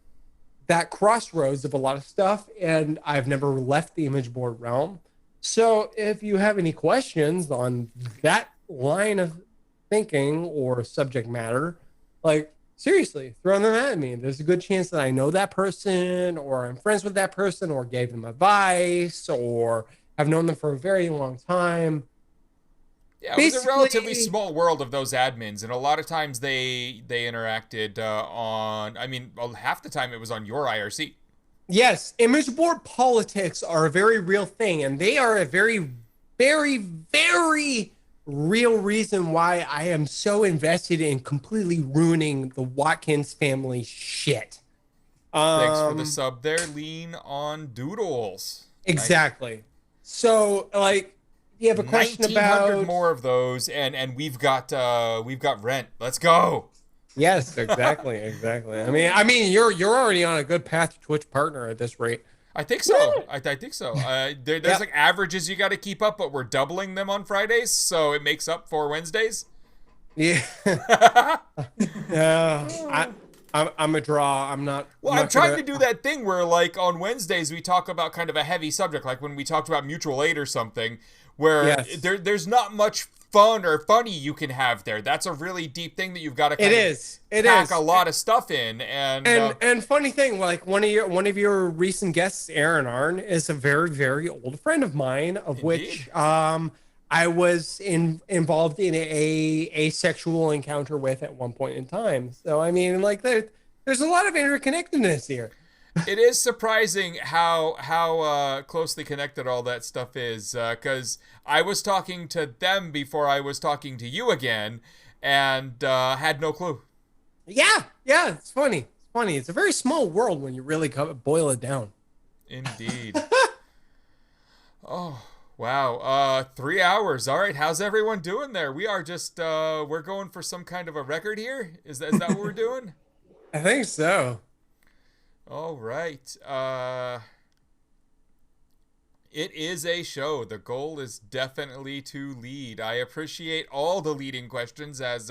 that crossroads of a lot of stuff, and I've never left the image board realm. So if you have any questions on that line of thinking or subject matter, like seriously, throw them at me. There's a good chance that I know that person, or I'm friends with that person, or gave them advice, or have known them for a very long time. Yeah, it was a relatively small world of those admins, and a lot of times they interacted on, half the time it was on your IRC. Yes, image board politics are a very real thing, and they are a very, very, very real reason why I am so invested in completely ruining the Watkins family shit. Thanks for the sub there. Lean on Doodles. Exactly. Nice. So, you have a question about 1,900 more of those, and we've got rent. Let's go. Yes, exactly. I mean, you're already on a good path to Twitch partner at this rate. I think so. I think so. There's like averages you got to keep up, but we're doubling them on Fridays, so it makes up for Wednesdays. Yeah. I'm a draw. I'm not. Well, I'm trying to do that thing where, like, on Wednesdays we talk about kind of a heavy subject, like when we talked about mutual aid or something, where there's not much fun or funny you can have there. That's a really deep thing that you've got to pack a lot of stuff in. And funny thing, like one of your recent guests, Aaron Arn, is a very, very old friend of mine, of Indeed. Which I was involved in a asexual encounter with at one point in time. So I mean, like there's a lot of interconnectedness here. It is surprising how closely connected all that stuff is, because I was talking to them before I was talking to you again, and had no clue. Yeah, it's funny. It's a very small world when you really boil it down. Indeed. Oh, wow. 3 hours. All right, how's everyone doing there? We are just, we're going for some kind of a record here? Is that what we're doing? I think so. All right. It is a show. The goal is definitely to lead. I appreciate all the leading questions, as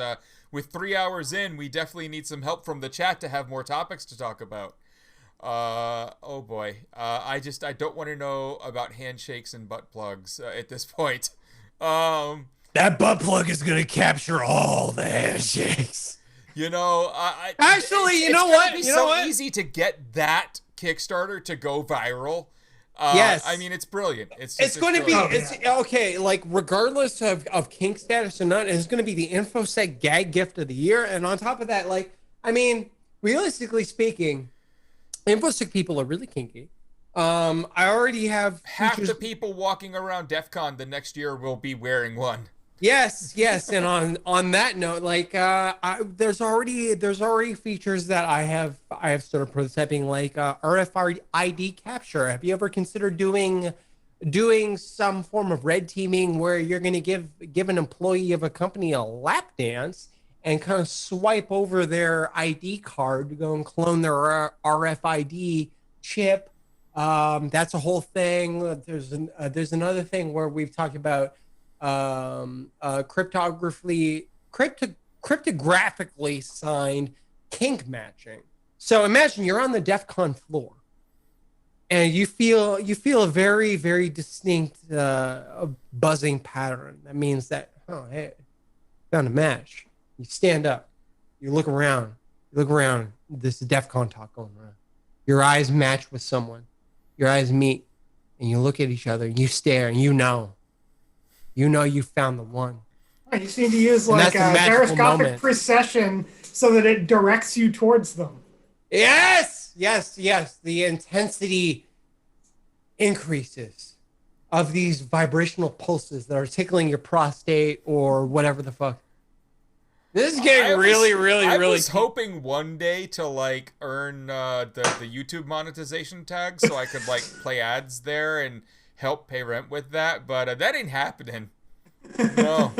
with 3 hours in, we definitely need some help from the chat to have more topics to talk about. Oh boy. I don't want to know about handshakes and butt plugs at this point. That butt plug is going to capture all the handshakes. Actually, you know what? It's so easy to get that Kickstarter to go viral. Yes. I mean, it's brilliant. It's going to be, okay, like, regardless of kink status or not, it's going to be the InfoSec gag gift of the year. And on top of that, like, I mean, realistically speaking, InfoSec people are really kinky. I already have half the people walking around DEF CON the next year will be wearing one. Yes, and on that note, like there's already features that I have started prototyping, like RFID capture. Have you ever considered doing some form of red teaming where you're going to give an employee of a company a lap dance and kind of swipe over their ID card to go and clone their RFID chip? That's a whole thing. There's another thing where we've talked about cryptographically signed kink matching. So imagine you're on the DEF CON floor and you feel a very, very distinct buzzing pattern. That means that, oh, hey, found a match. You stand up, you look around, This is DEFCON talk going around. Your eyes match with someone, your eyes meet, and you look at each other, and you stare, and you know you found the one. You just need to use like a gyroscopic precession so that it directs you towards them. Yes. The intensity increases of these vibrational pulses that are tickling your prostate or whatever the fuck. This is getting really I was hoping one day to like earn the YouTube monetization tag so I could like play ads there and help pay rent with that, but that ain't happening. No,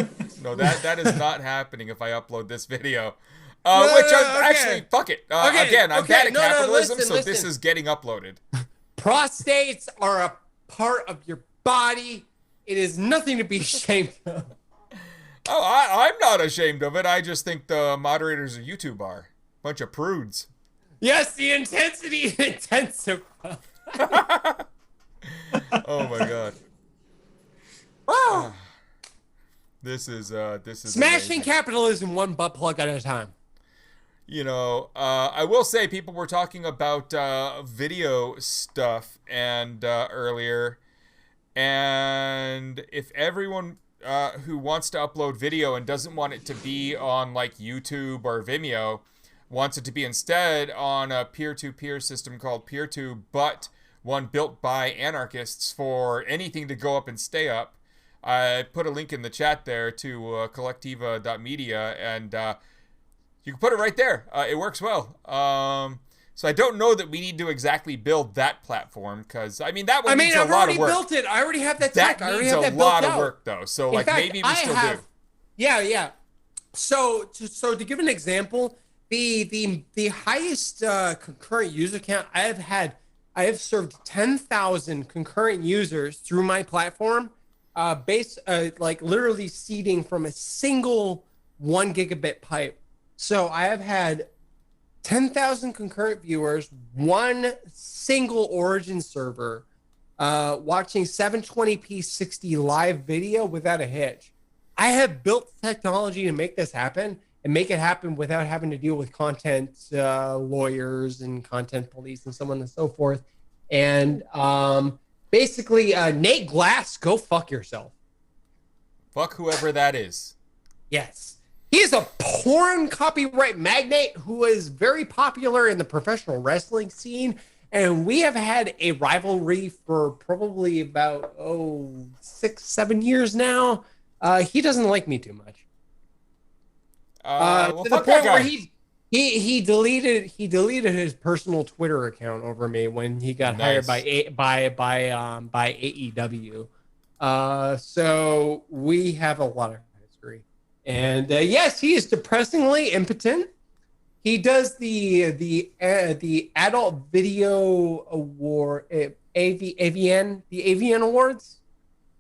that is not happening if I upload this video. Actually, fuck it. Again, I'm bad at capitalism, so this is getting uploaded. Prostates are a part of your body. It is nothing to be ashamed of. Oh, I'm not ashamed of it. I just think the moderators of YouTube are. Bunch of prudes. Yes, the intensity intensive. Oh my god. Wow. This is smashing amazing. Capitalism one butt plug at a time. You know, I will say people were talking about video stuff and earlier, and if everyone who wants to upload video and doesn't want it to be on like YouTube or Vimeo wants it to be instead on a peer-to-peer system called PeerTube, but one built by anarchists for anything to go up and stay up. I put a link in the chat there to collectiva.media, and you can put it right there. It works well. So I don't know that we need to exactly build that platform, because I mean that would need a lot of work. I already built it. I already have that tech. That needs a lot of work though. So like maybe we still do. Yeah. So to give an example, the highest concurrent user count I have served 10,000 concurrent users through my platform, like literally seeding from a single 1 gigabit pipe. So I have had 10,000 concurrent viewers, one single Origin server, watching 720p 60 live video without a hitch. I have built technology to make this happen and make it happen without having to deal with content lawyers and content police and so on and so forth. And basically, Nate Glass, go fuck yourself. Fuck whoever that is. Yes. He is a porn copyright magnate who is very popular in the professional wrestling scene. And we have had a rivalry for probably about 6-7 years now. He doesn't like me too much. To the point where he deleted his personal Twitter account over me when he got hired by AEW. So we have a lot of history. And yes, he is depressingly impotent. He does the Adult Video Award, AVN Awards.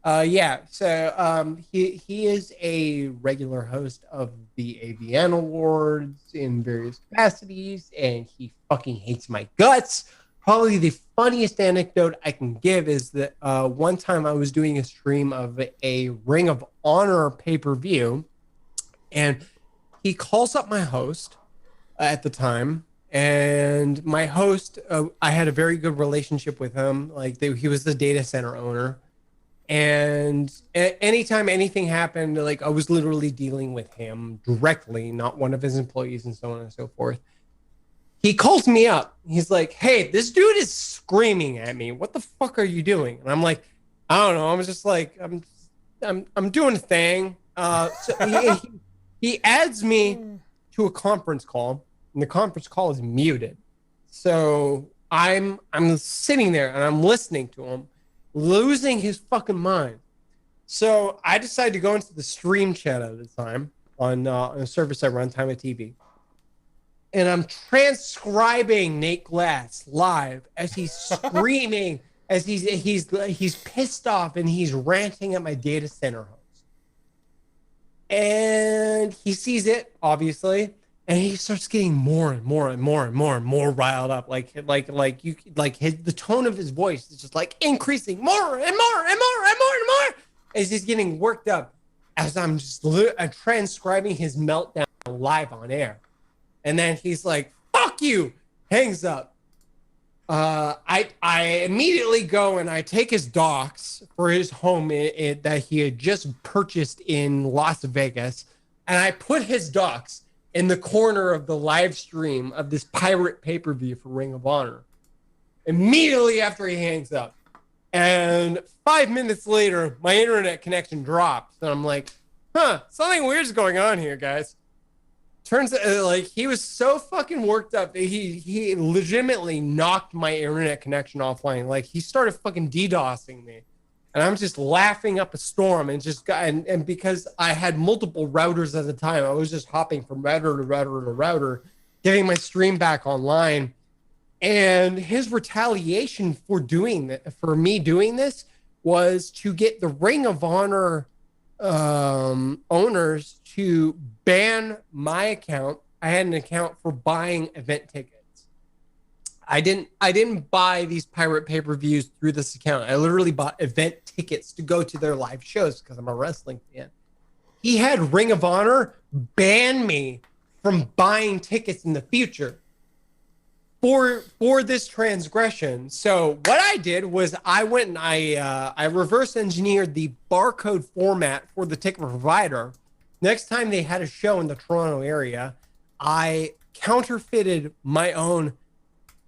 So he is a regular host of the AVN Awards in various capacities, and he fucking hates my guts. Probably the funniest anecdote I can give is that one time I was doing a stream of a Ring of Honor pay-per-view, and he calls up my host at the time, and my host, I had a very good relationship with him. Like he was the data center owner. And anytime anything happened, like I was literally dealing with him directly, not one of his employees and so on and so forth. He calls me up. He's like, "Hey, this dude is screaming at me. What the fuck are you doing?" And I'm like, "I don't know. I'm just like, I'm doing a thing." So he adds me to a conference call, and the conference call is muted. So I'm sitting there and I'm listening to him, losing his fucking mind. So I decided to go into the stream chat at the time on a service I run, Time of TV. And I'm transcribing Nate Glass live as he's screaming, as he's pissed off and he's ranting at my data center host. And he sees it, obviously. And he starts getting more and more and more and more and more riled up. The tone of his voice is just like increasing more and more and more and more and more. As he's getting worked up as I'm just transcribing his meltdown live on air. And then he's like, fuck you, hangs up. I immediately go and I take his docs for his home that he had just purchased in Las Vegas. And I put his docs in the corner of the live stream of this pirate pay-per-view for Ring of Honor. Immediately after he hangs up. And 5 minutes later, my internet connection drops. And I'm like, something weird's going on here, guys. Turns out, like, he was so fucking worked up that he legitimately knocked my internet connection offline. Like, he started fucking DDoSing me. And I'm just laughing up a storm and because I had multiple routers at the time, I was just hopping from router to router to router, getting my stream back online. And his retaliation for me doing this was to get the Ring of Honor owners to ban my account. I had an account for buying event tickets. I didn't buy these pirate pay-per-views through this account. I literally bought event tickets to go to their live shows because I'm a wrestling fan. He had Ring of Honor ban me from buying tickets in the future for this transgression. So what I did was I went and I reverse engineered the barcode format for the ticket provider. Next time they had a show in the Toronto area, I counterfeited my own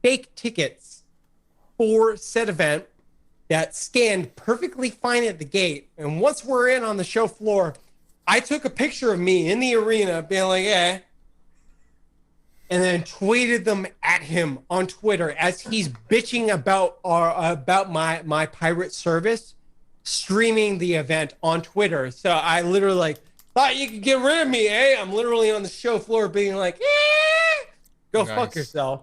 fake tickets for said event that scanned perfectly fine at the gate. And once we're in on the show floor, I took a picture of me in the arena being like, and then tweeted them at him on Twitter as he's bitching about my pirate service, streaming the event on Twitter. So I literally thought you could get rid of me, eh? I'm literally on the show floor being like, go nice. Fuck yourself.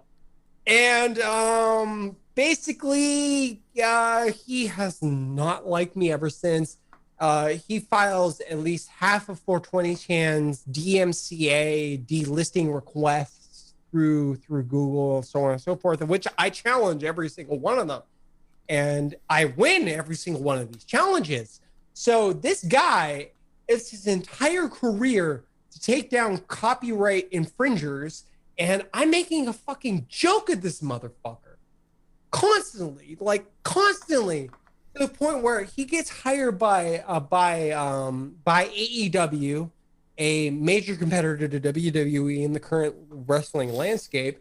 And basically, he has not liked me ever since. He files at least half of 420chan's DMCA delisting requests through Google, so on and so forth, of which I challenge every single one of them. And I win every single one of these challenges. So this guy, it's his entire career to take down copyright infringers. And I'm making a fucking joke at this motherfucker constantly, to the point where he gets hired by AEW, a major competitor to WWE in the current wrestling landscape.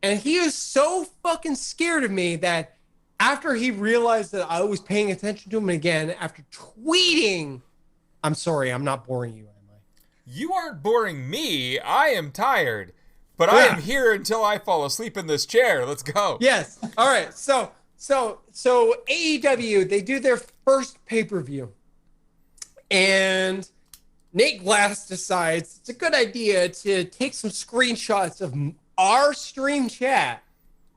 And he is so fucking scared of me that after he realized that I was paying attention to him again, after tweeting, I'm sorry, I'm not boring you, am I? You aren't boring me. I am tired. But yeah. I am here until I fall asleep in this chair. Let's go. Yes. All right. So AEW, they do their first pay-per-view. And Nate Glass decides it's a good idea to take some screenshots of our stream chat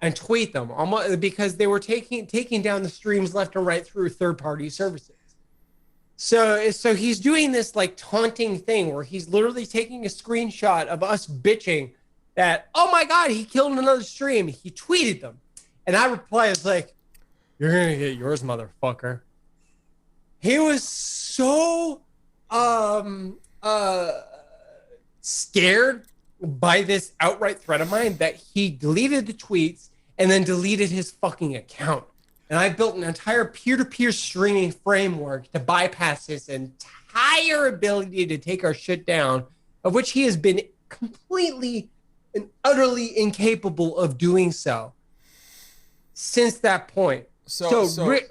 and tweet them because they were taking down the streams left and right through third-party services. So he's doing this like taunting thing where he's literally taking a screenshot of us bitching that, oh my God, he killed another stream. He tweeted them. And I reply as like, you're going to get yours, motherfucker. He was so scared by this outright threat of mine that he deleted the tweets and then deleted his fucking account. And I built an entire peer-to-peer streaming framework to bypass his entire ability to take our shit down, of which he has been completely and utterly incapable of doing so since that point. So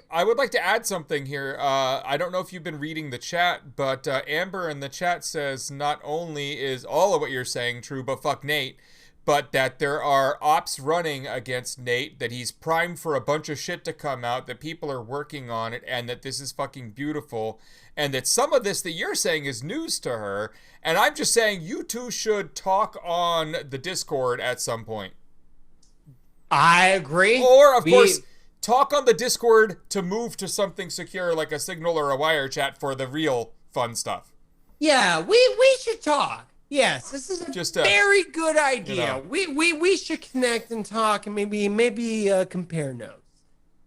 I would like to add something here. I don't know if you've been reading the chat, but Amber in the chat says not only is all of what you're saying true, but fuck Nate, but that there are ops running against Nate, that he's primed for a bunch of shit to come out, that people are working on it, and that this is fucking beautiful, and that some of this that you're saying is news to her. And I'm just saying you two should talk on the Discord at some point. I agree. Or, of course, talk on the Discord to move to something secure like a Signal or a Wire chat for the real fun stuff. Yeah, we should talk. Yes, this is a Just very good idea. You know. We should connect and talk and maybe compare notes.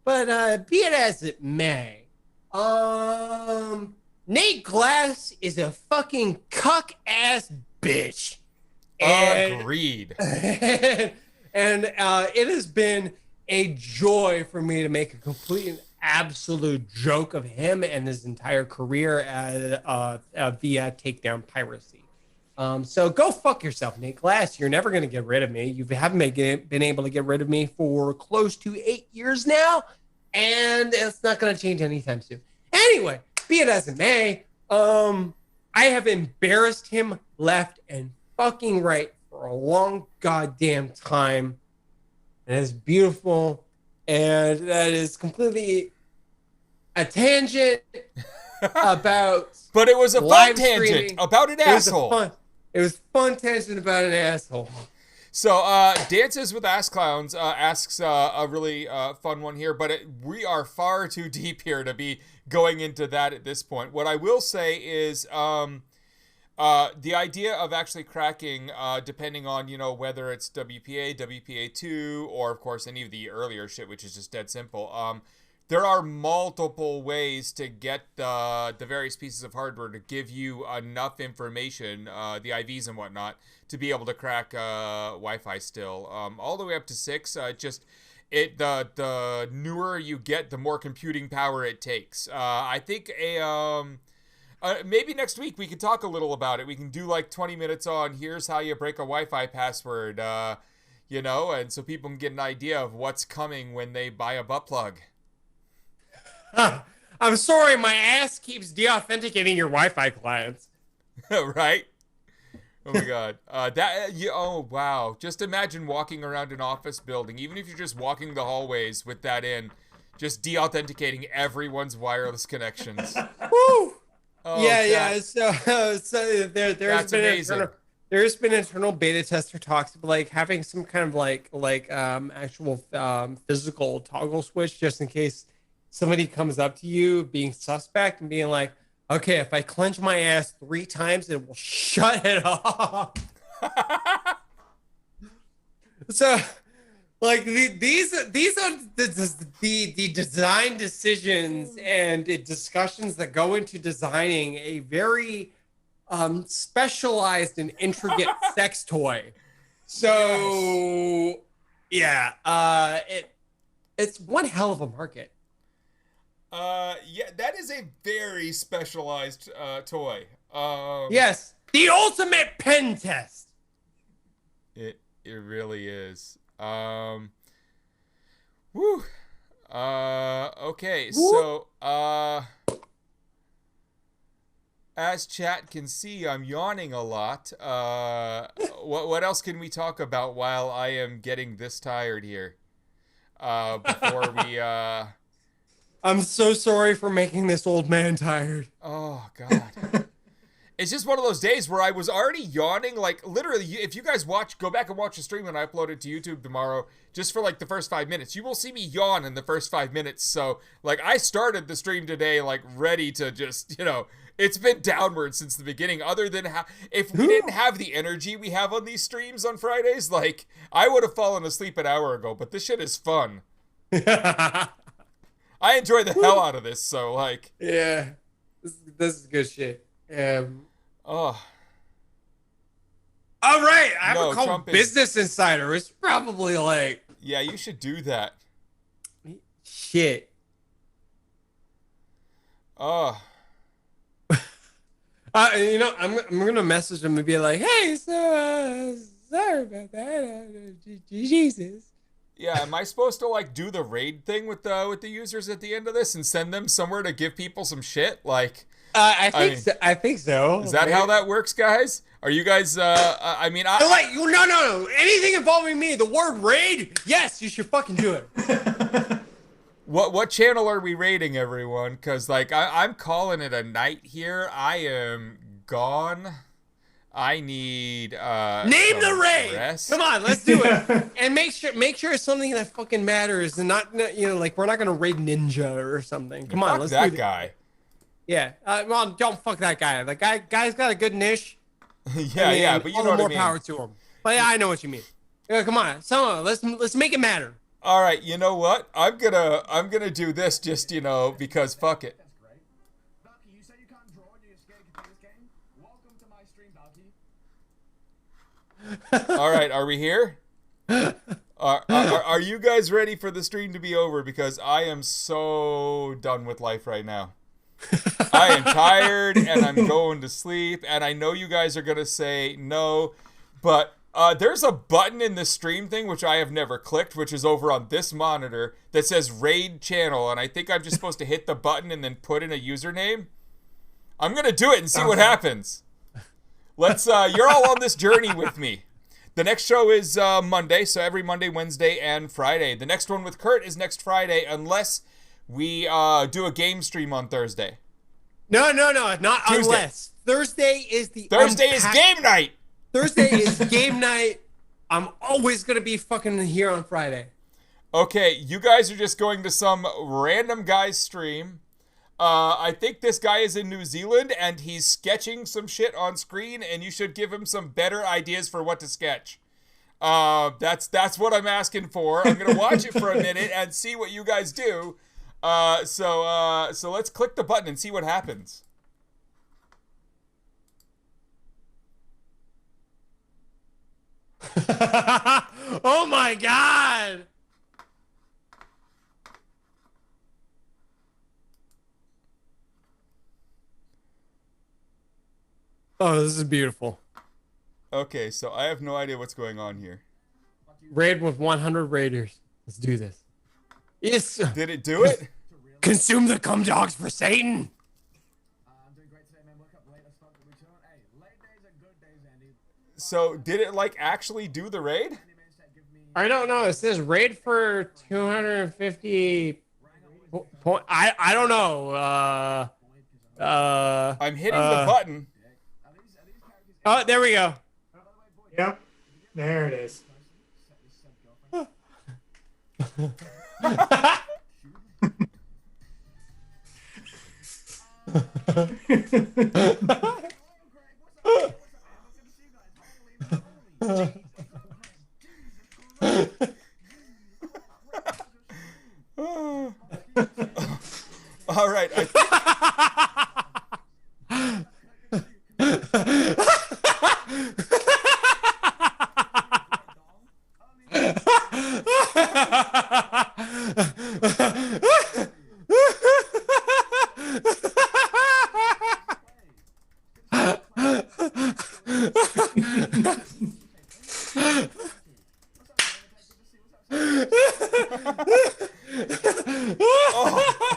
But be it as it may, Nate Glass is a fucking cuck ass bitch. Agreed. And it has been a joy for me to make a complete and absolute joke of him and his entire career via takedown piracy. So go fuck yourself, Nate Glass. You're never going to get rid of me. You haven't been able to get rid of me for close to 8 years now, and it's not going to change anytime soon. Anyway, be it as it may, I have embarrassed him left and fucking right for a long goddamn time. And it's beautiful, and that is completely a tangent about. But it was a fun tangent streaming. about an asshole. It was fun tangent about an asshole. So, Dances with Ass Clowns asks a really fun one here, but we are far too deep here to be going into that at this point. What I will say is the idea of actually cracking, depending on, whether it's WPA, WPA2, or, of course, any of the earlier shit, which is just dead simple, there are multiple ways to get the various pieces of hardware to give you enough information, the IVs and whatnot, to be able to crack Wi-Fi still. All the way up to 6. The newer you get, the more computing power it takes. I think maybe next week we could talk a little about it. We can do like 20 minutes on here's how you break a Wi-Fi password, and so people can get an idea of what's coming when they buy a butt plug. I'm sorry, my ass keeps deauthenticating your Wi-Fi clients. Right? Oh my god. Oh wow. Just imagine walking around an office building, even if you're just walking the hallways with that in, just deauthenticating everyone's wireless connections. Woo! Oh, yeah. So there's been internal beta tester talks of like having some kind of like actual physical toggle switch just in case somebody comes up to you being suspect and being like, okay, if I clench my ass 3 times, it will shut it off. So, like these are the design decisions and discussions that go into designing a very specialized and intricate sex toy. So, yeah, it's one hell of a market. Yeah, that is a very specialized toy. Yes, the ultimate pen test. It really is. Okay, so as chat can see, I'm yawning a lot. What else can we talk about while I am getting this tired here? Before we I'm so sorry for making this old man tired. Oh, God. It's just one of those days where I was already yawning. Like, literally, if you guys go back and watch the stream when I upload it to YouTube tomorrow, just for, like, the first 5 minutes, you will see me yawn in the first 5 minutes. So, like, I started the stream today, like, ready to just, it's been downward since the beginning. Other than, if we didn't have the energy we have on these streams on Fridays, like, I would have fallen asleep an hour ago. But this shit is fun. I enjoy the hell out of this, so, like... Yeah, this is good shit. Oh. All right, I have a call Business Insider. It's probably like... Yeah, you should do that. Shit. Oh. I'm going to message them and be like, hey, so, sorry about that. Jesus. Yeah, am I supposed to like do the raid thing with the users at the end of this and send them somewhere to give people some shit? Like, I think so. Is that how that works, guys? Are you guys? No. Anything involving me, the word raid? Yes, you should fucking do it. What channel are we raiding, everyone? Because like I'm calling it a night here. I am gone. I need name the raid. Rest. Come on, let's do it. And make sure it's something that fucking matters and not like we're not gonna raid Ninja or something. Come on, let's that do guy. Yeah. Well, don't fuck that guy. The guy's got a good niche. Yeah, but you know what I mean. More power to him. But yeah, I know what you mean. Come on, someone, let's make it matter. All right, you know what? I'm gonna do this just because fuck it. You say you can't draw and you're scared to play this game? Welcome to my stream, Balky. All right, are we here? Are you guys ready for the stream to be over? Because I am so done with life right now. I am tired and I'm going to sleep. And I know you guys are gonna say no, but there's a button in the stream thing which I have never clicked, which is over on this monitor that says raid channel, and I think I'm just supposed to hit the button and then put in a username. I'm gonna do it and see what happens. Let's you're all on this journey with me. The next show is Monday, so every Monday, Wednesday, and Friday. The next one with Kurt is next Friday, unless we do a game stream on Thursday. No, not Tuesday. Unless. Thursday is game night. Thursday is game night. I'm always going to be fucking here on Friday. Okay, you guys are just going to some random guy's stream. I think this guy is in New Zealand, and he's sketching some shit on screen, and you should give him some better ideas for what to sketch. That's what I'm asking for. I'm going to watch it for a minute and see what you guys do. So let's click the button and see what happens. Oh my god! Oh, this is beautiful. Okay, so I have no idea what's going on here. Raid with 100 raiders. Let's do this. Yes. Did it do it? Consume the cum dogs for Satan. I'm doing great today, man. Woke up late. I started the return. Hey, late days are good days, Andy. So did it actually do the raid? I don't know. It says raid for 250 point. I don't know. I'm hitting the button. Oh, there we go. Yep. There it is. All right.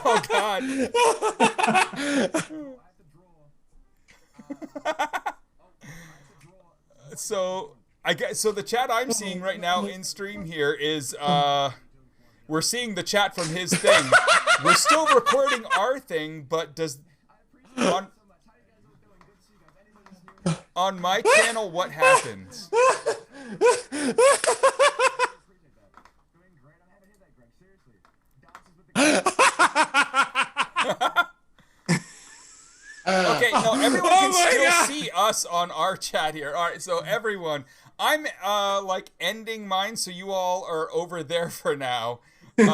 Oh God. So the chat I'm seeing right now in stream here is we're seeing the chat from his thing. We're still recording our thing, but on my channel what happens? Okay, no, everyone can still see us on our chat here. All right, so everyone, I'm ending mine, so you all are over there for now. Here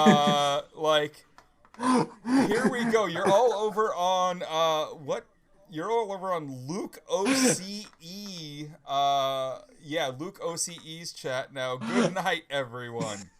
we go. You're all over on what? You're all over on Luke OCE. Luke OCE's chat now. Good night, everyone.